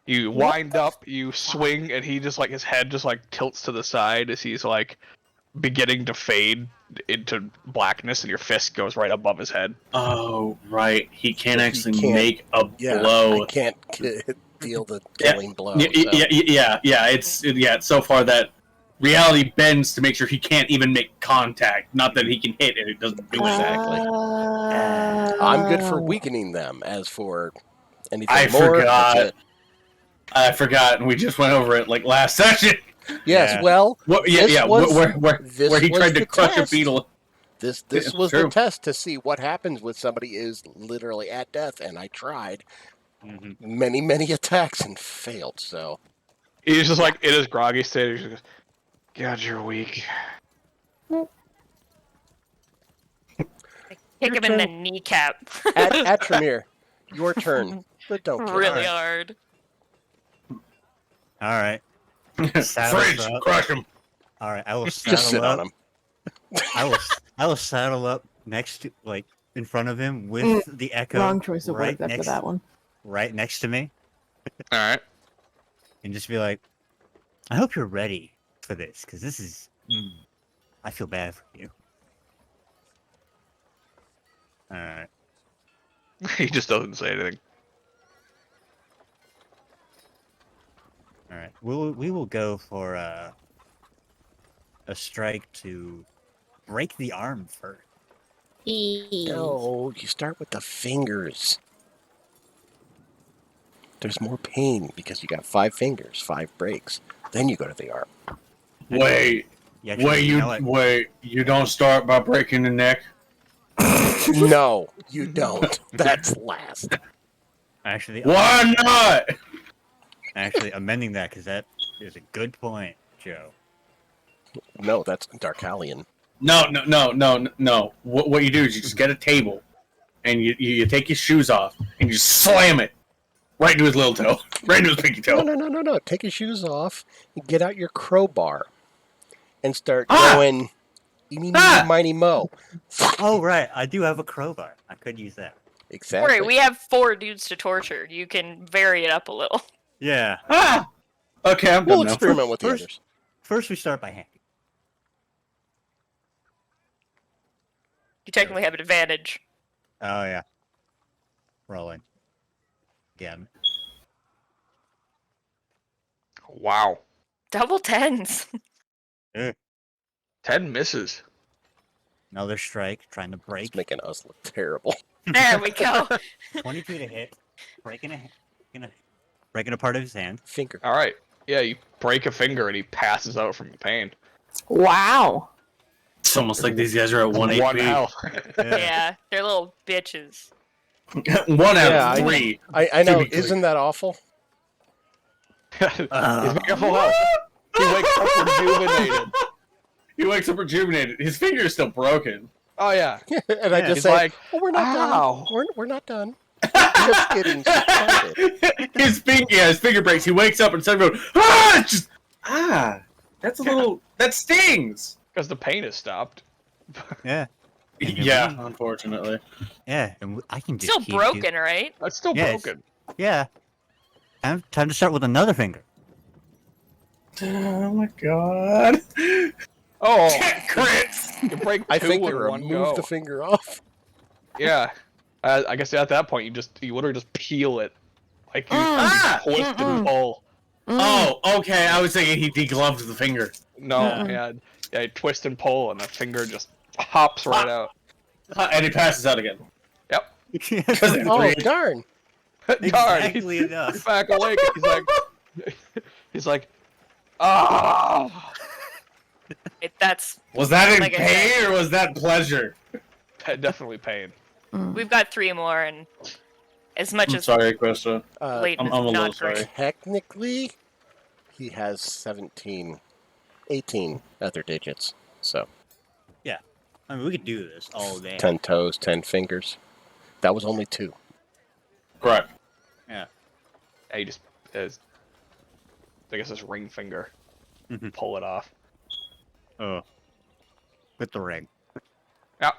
You wind up, you swing, and he just like his head just like tilts to the side as he's like beginning to fade into blackness, and your fist goes right above his head. Oh, right. He can't He actually can't- make a Yeah, blow. I can't deal the killing blow. Yeah, so. yeah. It's so far that reality bends to make sure he can't even make contact. Not that he can hit and it doesn't do Exactly. Oh. I'm good for weakening them. As for anything I more, forgot. that's it. I forgot, and we just went over it like last session. Yes, Yeah. well, What? This was- Where he was tried to the crush test. a beetle. this Yeah, was the true. test to see what happens when somebody is literally at death, and I tried Mhm. many attacks and failed. So He's just like in his groggy state. He just goes, God, you're weak. Kick him in the kneecap. at Tremere, your turn, but don't kill really him. hard. All right. Saddle Fridge, up. crush him. All right. I will Just saddle sit up. on him. I will saddle up next to, like, in front of him with the echo. Wrong choice of right words after next, that one. Right next to me, All right. and just be like, "I hope you're ready for this, because this is. I feel bad for you." All right. He just doesn't say anything. All right. We will go for a strike to break the arm first. No, you start with the fingers. There's more pain because you got 5 fingers, 5 breaks. Then you go to the arm. Wait, Yeah, actually, wait, you know what? wait. You don't start by breaking the neck. No, you don't. That's last. Actually, Why not? actually amending that because that is a good point, Joe. No, that's Darkalion. No. What you do is you just get a table, and you take your shoes off, and you slam it right into his little toe, right into his pinky toe. No. Take your shoes off and get out your crowbar and start Ah! going eeny, meeny, Ah! miny, mo. Oh right, I do have a crowbar. I could use that. Exactly. Right, we have 4 dudes to torture. You can vary it up a little. Yeah. Ah! Okay, I'm We'll done now. experiment with the First- others. First, we start by hand. You technically have an advantage. Oh yeah. Rolling. Again. Wow. Double 10s. 10 misses. Another strike, trying to break. It's making us look terrible. There we go. 22 to hit. Breaking a part of his hand. Finger. All right. Yeah, you break a finger and he passes out from the pain. Wow. It's almost like these guys are at 1 One HP. health. Yeah, they're little bitches. 1 out Yeah, of 3. I know. To be clear. Isn't that awful? He's making a full health. He wakes up rejuvenated. He wakes up rejuvenated. His finger is still broken. Oh yeah. And I Yeah, just He's say, like, oh, we're not ow. done. We're not done. Just getting started. his finger breaks. He wakes up and instead of going, ah, it's just, that's a little, that stings. Because the pain has stopped. Yeah. Yeah, unfortunately. Yeah. And I can just Still keep broken, right? That's still Yes. broken. Yeah. Time to start with another finger. Oh my god. Oh, Crits! you break I two think they in one removed go. the finger off. Yeah, I guess at that point you literally just peel it, like you twist and pull. Oh, okay. I was thinking he degloved the finger. No, yeah, you twist and pull, and the finger just hops right out. And he passes out again. Yep. Oh, darn. Exactly He's enough. back awake. He's like, ah. That's Was that in Like I pain said. or was that pleasure? Definitely pain. we've got 3 more, and as much I'm as sorry, Krista. Leighton I'm is a little not sorry. great. Technically, he has 18 other digits. So I mean, we could do this all day. 10 toes, 10 fingers. That was only 2. Correct. Yeah, you just, I guess this ring finger, Mhm. pull it off. Oh, with the ring. Yep.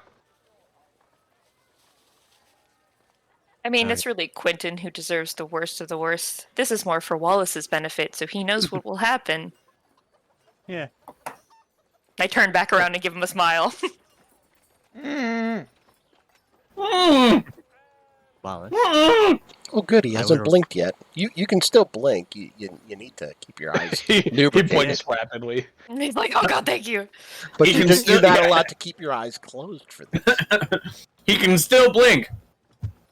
I mean, Alright. it's really Quentin who deserves the worst of the worst. This is more for Wallace's benefit, so he knows what will happen. Yeah. I turn back around and give him a smile. Wallace. Oh, good. He I hasn't would've- blinked yet. You can still blink. You need to keep your eyes He lubricated. blinks rapidly. And he's like, oh god, thank you. But He you're, can just, still- you're not yeah. allowed to keep your eyes closed for this. He can still blink.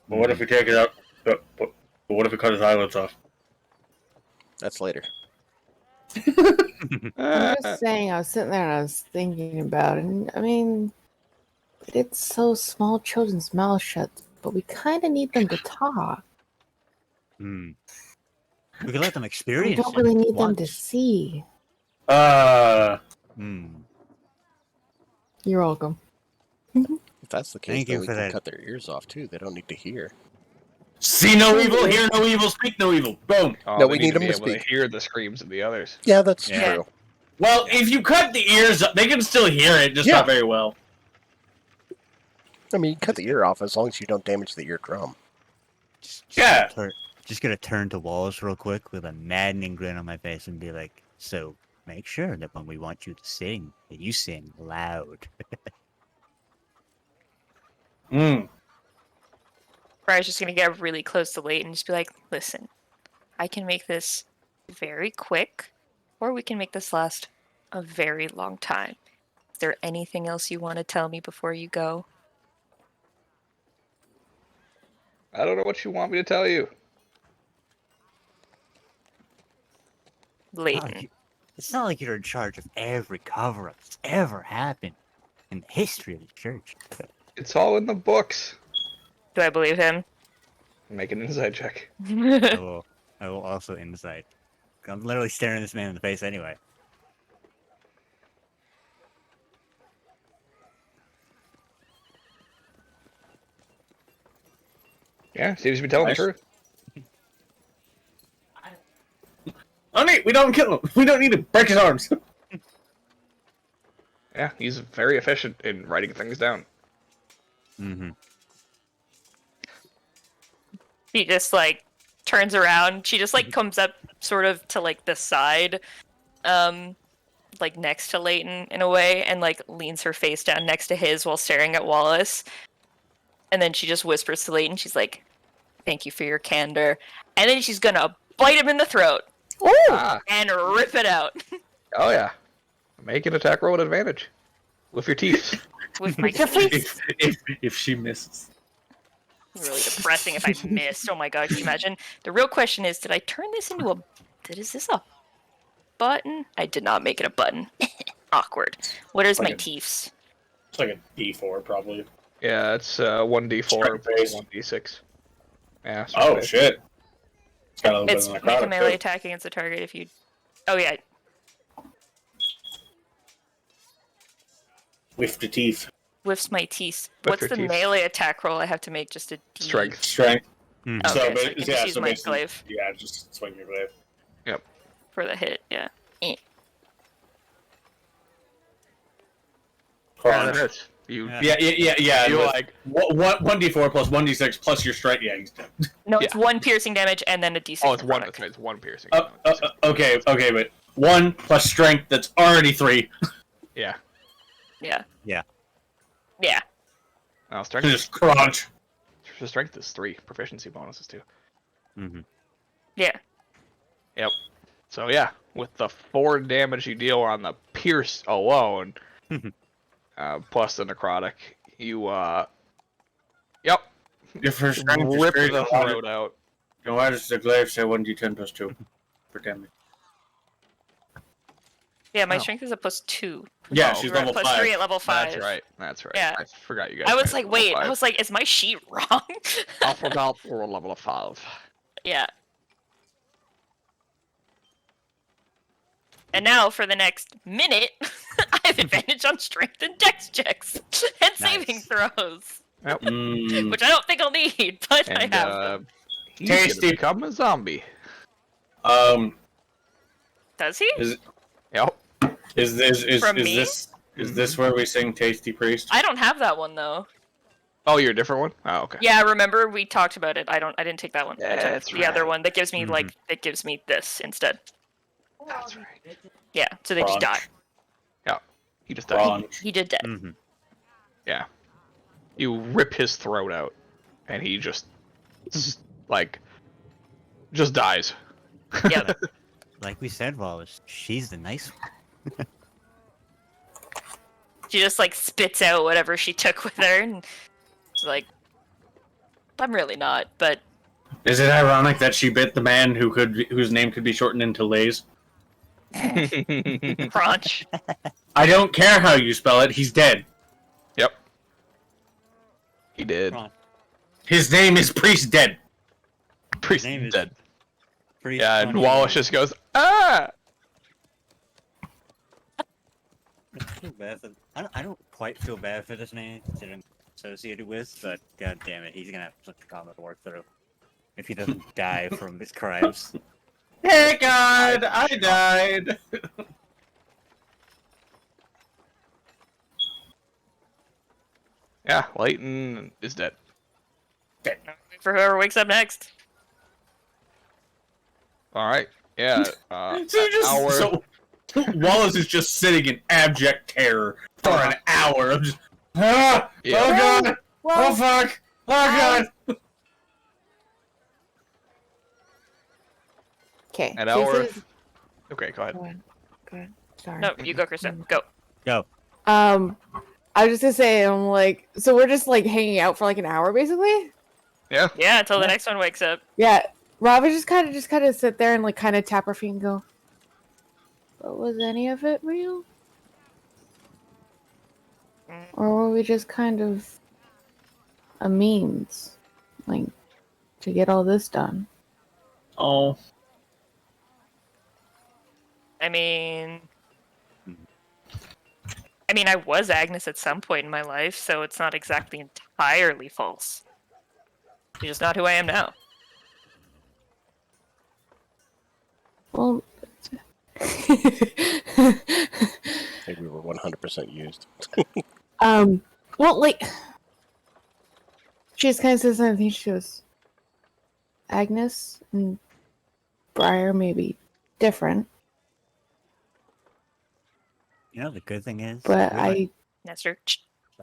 But what if we take it out? But what if we cut his eyelids off? That's later. I'm just saying, I was sitting there and I was thinking about it. And, I mean, it's so small children's mouths shut, but we kind of need them to talk. Hmm. We could let them We experience. don't really it need them to once. see. Hmm. You're welcome. If that's the case, Thank then you we for can that. cut their ears off, too. They don't need to hear. See no evil, hear no evil, speak no evil. Boom. Oh, No, they we need to them be to able speak. hear the screams of the others. Yeah, that's Yeah. true. Well, if you cut the ears, they can still hear it, just Yeah. not very well. I mean, you can cut the ear off as long as you don't damage the eardrum. Yeah. Just gonna turn to Wallace real quick with a maddening grin on my face and be like, "So make sure that when we want you to sing, that you sing loud." Mm. Briar's just gonna get really close to Leighton and just be like, listen, I can make this very quick, or we can make this last a very long time. Is there anything else you want to tell me before you go? I don't know what you want me to tell you. Leighton. It's not like you're in charge of every cover-up that's ever happened in the history of the church. It's all in the books. Do I believe him? Make an inside check. I will also insight. I'm literally staring this man in the face anyway. Yeah, seems to be telling Nice. the truth. Oh, neat. We don't kill him. We don't need to break his arms. Yeah, he's very efficient in writing things down. Mm-hmm. She just like turns around. She just like comes up sort of to like the side, like next to Leighton in a way, and like leans her face down next to his while staring at Wallace. And then she just whispers to Leighton, she's like, "Thank you for your candor." And then she's gonna bite him in the throat Ah, and rip it out oh yeah. Make an attack roll at advantage. With your teeth. with my teeth. if she misses. Really depressing if I missed. Oh my god, can you imagine? The real question is, did I turn this into a... Is this a button? I did not make it a button. Awkward. What is my Okay. teeth? It's like a D4, probably. Yeah, it's 1d4 Strength plus based. 1d6. Yeah, Oh, strength based. shit. It's got a little It's bit of make a necrotic, melee too. attack against the target if you... Oh yeah, With the teeth. whiffs my teeth. With What's your the teeth. melee attack roll I have to make just a D? Strength. Strength. Mm-hmm. Okay, so I but- can just use my basically- glaive Yeah, just swing your glaive. for the hit, yeah. Yeah, that hits. You, Yeah. Yeah. you with like, 1d4 plus 1d6 plus your strength. Yeah, he's dead. No, it's one piercing damage and then a D6 oh, it's one, necrotic. it's one piercing. Okay, but 1 plus strength, that's already 3. Yeah. Yeah. Yeah. Yeah. Now strength. Just crunch. Strength is 3. Proficiency bonuses too. Mm-hmm. Yeah. Yep. So yeah, with the 4 damage you deal on the pierce alone, plus the necrotic, you yep. If her strength is Rip greater the than 1, throat out. then why does the glaive say 1d10 plus 2 for damage? Yeah, my Oh. strength is a +2. Yeah, Oh, she's We're at level plus 5. 3 at level 5. That's right. That's right. Yeah. I forgot you guys. I made was it like, level wait, 5. I was like, is my sheet wrong? I forgot we're a level 5. Yeah. And now for the next minute, I have advantage on strength and dex checks and saving throws, Mm. which I don't think I'll need, but I And have them. he's gonna Tasty. become a zombie. Does he? Yep. Is From me? this where we sing Tasty Priest? I don't have that one though. Oh, you're a different one? Oh, okay. Yeah, remember we talked about it. I didn't take that one. I took That's the other right. one that gives me that gives me this instead. That's right. Yeah, so they just die. Yeah. He just died. Crunch. He did dead. Mm-hmm. Yeah. You rip his throat out, and he just just dies. Yep. Like we said, Wallace, she's the nice one. She just like spits out whatever she took with her, and she's like, "I'm really not." But Is it ironic that she bit the man whose name could be shortened into Lays? crunch. I don't care how you spell it. He's dead. Yep. He did. His name is Priest Dead. Priest name is dead. Pretty Yeah, and funny. Wallace just goes, ah! I feel bad for, I don't quite feel bad for this name that I'm associated with, but god damn it, he's gonna have such a comma to work through if he doesn't die from his crimes. Hey God, I died. Yeah, Leighton is dead. For whoever wakes up next. Alright. Yeah. Wallace is just sitting in abject terror for an hour. I'm just, ah, Yeah. oh God, oh fuck, oh God. Okay. An hour. Okay, go ahead. Go ahead. Sorry. No, you go, Krista. Go. Go. I was just gonna say, I'm like, so we're just like hanging out for like an hour, basically. Yeah. Yeah, until the next one wakes up. Yeah, Rob would just kind of sit there and like kind of tap her feet and go, "But was any of it real? Or were we just kind of a means, like, to get all this done?" Oh, I mean, I was Agnes at some point in my life, so it's not exactly entirely false. She's just not who I am now. Well, I think we were 100% used. well, like, she just kind of says something. She goes, "Agnes and Briar may be different, You know, the good thing is, but we I Nestor.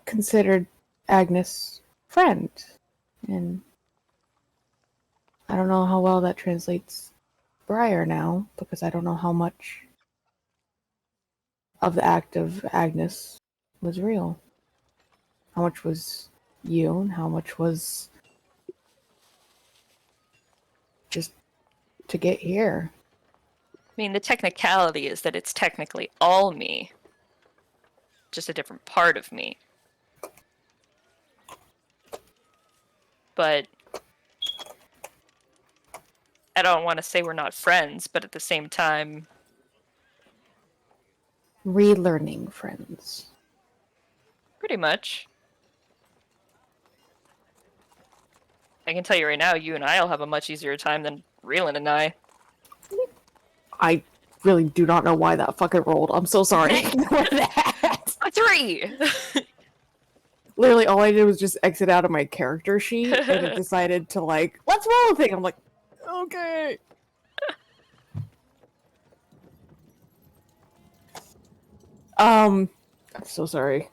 considered Agnes friend, and I don't know how well that translates Briar now, because I don't know how much of the act of Agnes was real. How much was you, and how much was just to get here. I mean, the technicality is that it's technically all me. Just a different part of me. But I don't want to say we're not friends, but at the same time, Relearning friends. pretty much. I can tell you right now, you and I'll have a much easier time than Reelan and I. I really do not know why that fucking rolled. I'm so sorry. Ignore that. A 3! Literally, all I did was just exit out of my character sheet, and it decided to, like, let's roll a thing. I'm like, okay. I'm so sorry.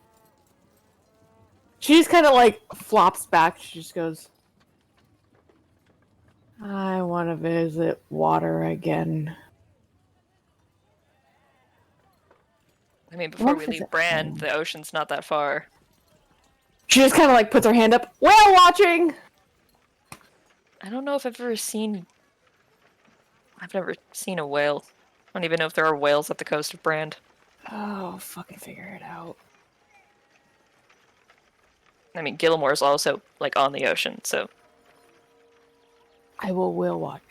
She just kind of like flops back. She just goes, I want to visit water again. I mean, before we leave Brand, the ocean's not that far. She just kind of like puts her hand up. Whale watching! I don't know if I've ever seen... I've never seen a whale. I don't even know if there are whales at the coast of Brand. Oh, fucking figure it out. I mean, Gilmore's also, like, on the ocean, so... I will whale watch.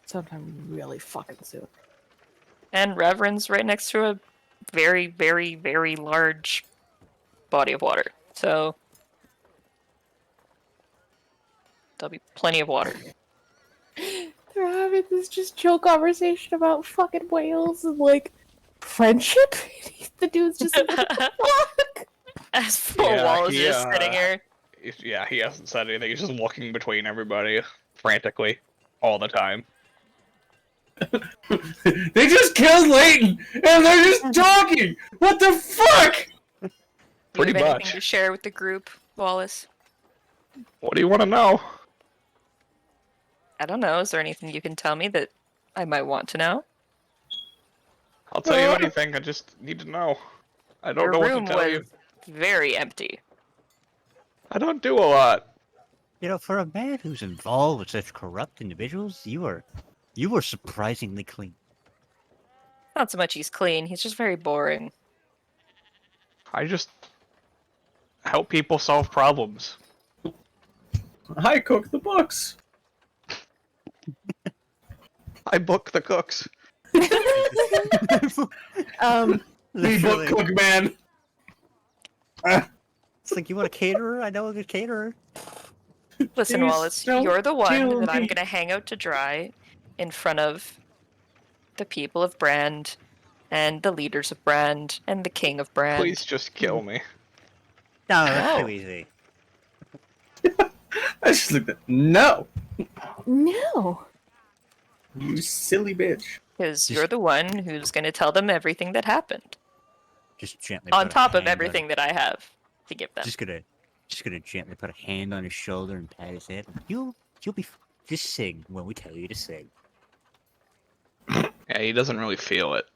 Sometime really fucking soon. And Reverend's right next to a very, very, very large body of water. So... there'll be plenty of water. They're having this just chill conversation about fucking whales and, like, friendship? The dude's just like, what the fuck? As for Wallace is just sitting here. Yeah, he hasn't said anything. He's just looking between everybody frantically all the time. They just killed Leighton, and they're just talking. What the fuck? Pretty Do you have much. anything to share with the group, Wallace? What do you want to know? I don't know. Is there anything you can tell me that I might want to know? I'll tell you anything. I just need to know. I don't Your know what room to tell you. was very empty. I don't do a lot. You know, for a man who's involved with such corrupt individuals, you are surprisingly clean. Not so much he's clean. He's just very boring. I just help people solve problems. I cook the books. I book the cooks. The book Literally. cook man. It's like, you want a caterer? I know a good caterer. Listen, Please Wallace, don't you're the one kill that I'm me. gonna hang out to dry in front of the people of Brand and the leaders of Brand and the king of Brand. Please just kill me. No, that's No. too easy. I just looked at no. No. You silly bitch. Because you're the one who's gonna tell them everything that happened. Just gently. On put a top of hand on- everything that I have to give them. Just gonna gently put a hand on his shoulder and pat his head. You'll be. Just sing when we tell you to sing. Yeah, he doesn't really feel it.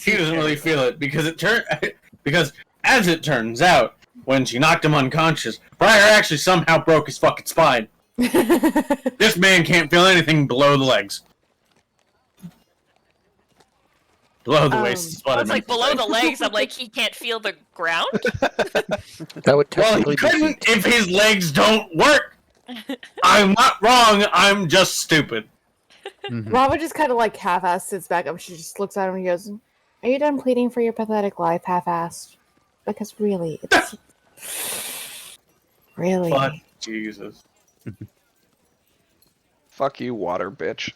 He doesn't really feel it because as it turns out, when she knocked him unconscious, Briar actually somehow broke his fucking spine. This man can't feel anything below the legs. Below the waist is what I I was meant like, to below say. the legs, I'm like, he can't feel the ground? That would Well, technically he be couldn't feet. if his legs don't work. I'm not wrong. I'm just stupid. Rava just kind of like half-assed sits back up. She just looks at him and goes, are you done pleading for your pathetic life, half-assed? Because really, it's... really? But Jesus. Fuck you, water bitch.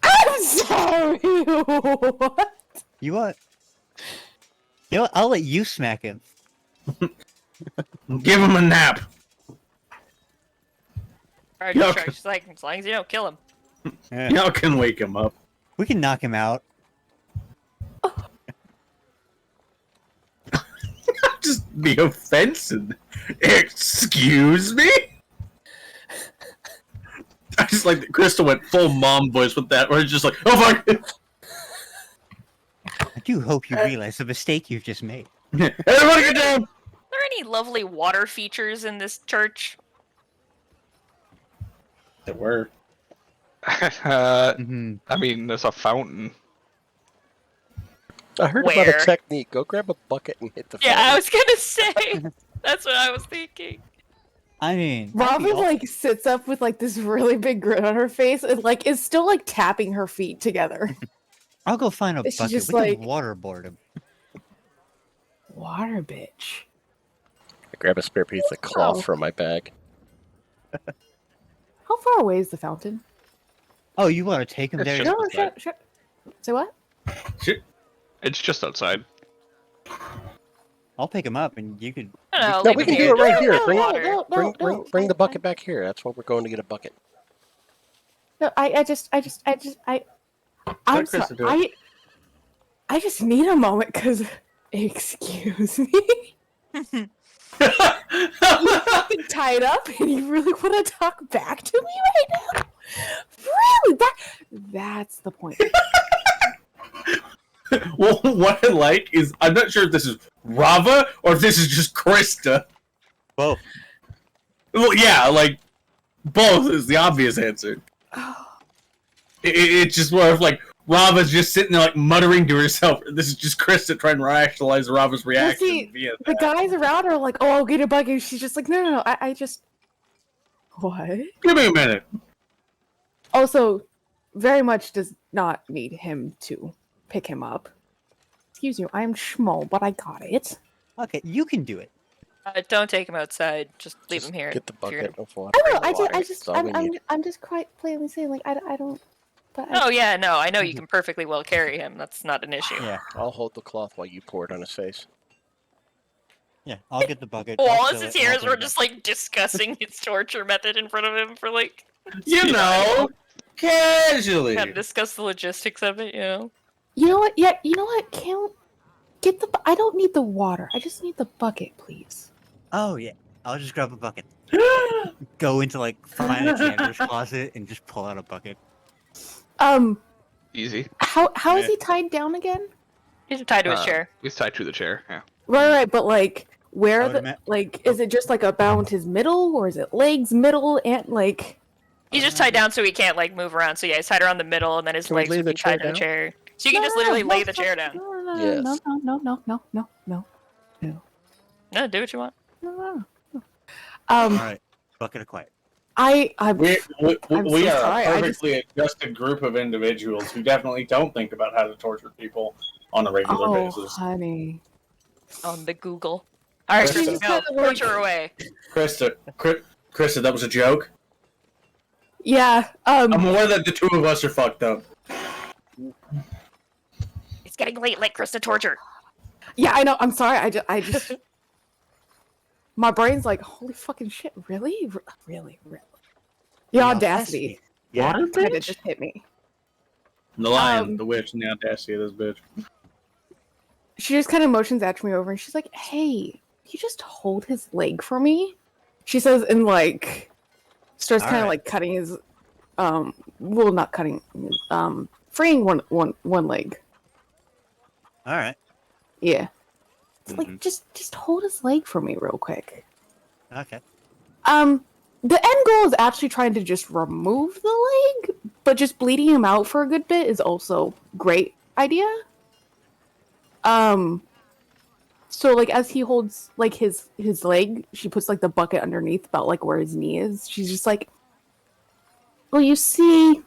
I'm sorry! What? You what? You know what? I'll let you smack him. Give him a nap. Alright, Yeah, sure. She's like, as long as you don't kill him. Yeah. Y'all can wake him up. We can knock him out. Just be offensive. Excuse me? I just like that Crystal went full mom voice with that, where it's just like, oh fuck! I do hope you realize the mistake you've just made. Everybody get down! Are there any lovely water features in this church? There were. I mean, there's a fountain. I heard about Where? a technique. Go grab a bucket and hit the Yeah, I fountain. was gonna say. That's what I was thinking. I mean, that'd be Rava like sits up with like this really big grin on her face and like is still like tapping her feet together. I'll go find a She's bucket. just We like- can waterboard him. Water bitch. I grab a spare piece of cloth from my bag. How far away is the fountain? Oh, you want to take him It's there? just- No, outside. shut. Say what? It's just outside. I'll pick him up, and you could. I don't know, No, leave we him can do here, it right just here. for Bring- water. No, Bring no, bring the fine, bucket fine. back here. That's why we're going to get a bucket. No, I'm Let Krista do sorry. I just need a moment because, excuse me, you're fucking tied up, and you really want to talk back to me right now? Really? That's the point. Well, what I like is I'm not sure if this is Rava or if this is just Krista. Both. Well, yeah, like both is the obvious answer. It's just more of like Rava's just sitting there like muttering to herself. This is just Krista trying to rationalize Rava's reaction. See, via the that. guys around her are like, "Oh, I'll get a bucket." She's just like, "No. I just what?" Give me a minute. Also, very much does not need him to pick him up. Excuse you, I am Schmo, but I got it. Okay, you can do it. Don't take him outside. Just leave him here. Get the if you're bucket gonna- of water. I know. Water. That's all we need. I'm just quite plainly saying, like, I don't. But Oh yeah, no, I know you can perfectly well carry him. That's not an issue. Yeah, I'll hold the cloth while you pour it on his face. yeah. I'll get the bucket. Well, I'll all fill his it, and I'll tears put were it just like discussing his torture method in front of him for like You know, casually. kind of discuss the logistics of it, you know. you know what? Yeah, you know what? Can't get the. I don't need the water. I just need the bucket, please. back. Oh yeah, I'll just grab a bucket. Go into like find a janitor's closet and just pull out a bucket. Easy. How is Yeah. he tied down again? He's tied to his chair. He's tied to the chair. Yeah. Right, but like, where I would the ima- like? Is it just like about his middle, or is it legs, middle, and like? He's just tied down so he can't like move around. So yeah, he's tied around the middle, and then his Can we legs lay would the be tied to chair the down? chair. So you can just literally lay the chair down. Yes. No. No, do what you want. All right, bucket of quiet. I'm We so are sorry, a I perfectly adjusted group of individuals who definitely don't think about how to torture people on a regular basis. honey. On the Google. All right, Krista. Krista, go. Torture away. Krista, that was a joke. Yeah. I'm aware that the two of us are fucked up. It's getting late. Let Krista torture. Yeah, I know. I'm sorry. I just. My brain's like, holy fucking shit! Really? Really? The audacity. Yeah. Kind of just hit me. The lion, the witch, and the audacity of this bitch. She just kind of motions me over, and she's like, "Hey, you just hold his leg for me?" She says, and like, starts kind of Alright. like cutting his, well, not cutting, freeing one leg. All right. Yeah. It's like, just hold his leg for me real quick. Okay. The end goal is actually trying to just remove the leg, but just bleeding him out for a good bit is also great idea. So like as he holds like his leg, she puts like the bucket underneath about like where his knee is. She's just like, well, you see,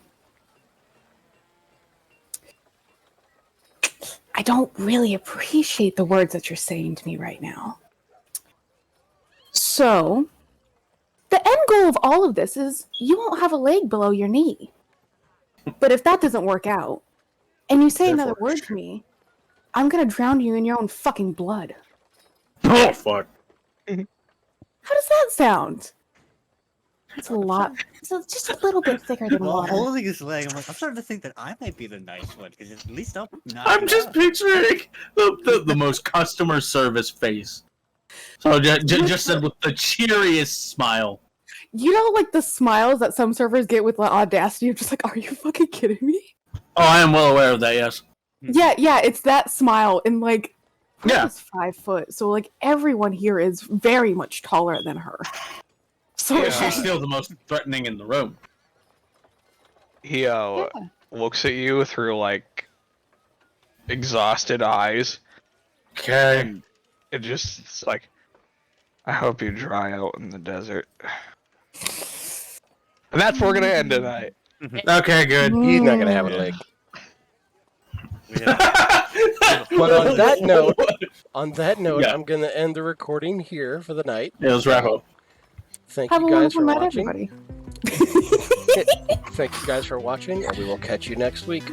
I don't really appreciate the words that you're saying to me right now. So, the end goal of all of this is you won't have a leg below your knee. But if that doesn't work out, and you say another word to me, I'm gonna drown you in your own fucking blood. Oh fuck! How does that sound? It's a lot. So it's just a little bit thicker than Well, water. holding his leg, I'm starting to think that I might be the nice one because at least I'm not. I'm just picturing the most customer service face. So just said with the cheeriest smile. You know, like the smiles that some servers get with the audacity of just like, are you fucking kidding me? Oh, I am well aware of that. Yes. Yeah, it's that smile, and like, Yeah. she's 5 foot, so like everyone here is very much taller than her. So She's still the most threatening in the room. He looks at you through like exhausted eyes. Okay. And it just it's like, I hope you dry out in the desert. And that's where we're gonna end tonight. Okay, good. He's not gonna have a leg. Yeah. But on that note, Yeah. I'm gonna end the recording here for the night. Yeah, let's wrap up. Thank have a you guys wonderful for night, watching. everybody. Thank you guys for watching, and we will catch you next week.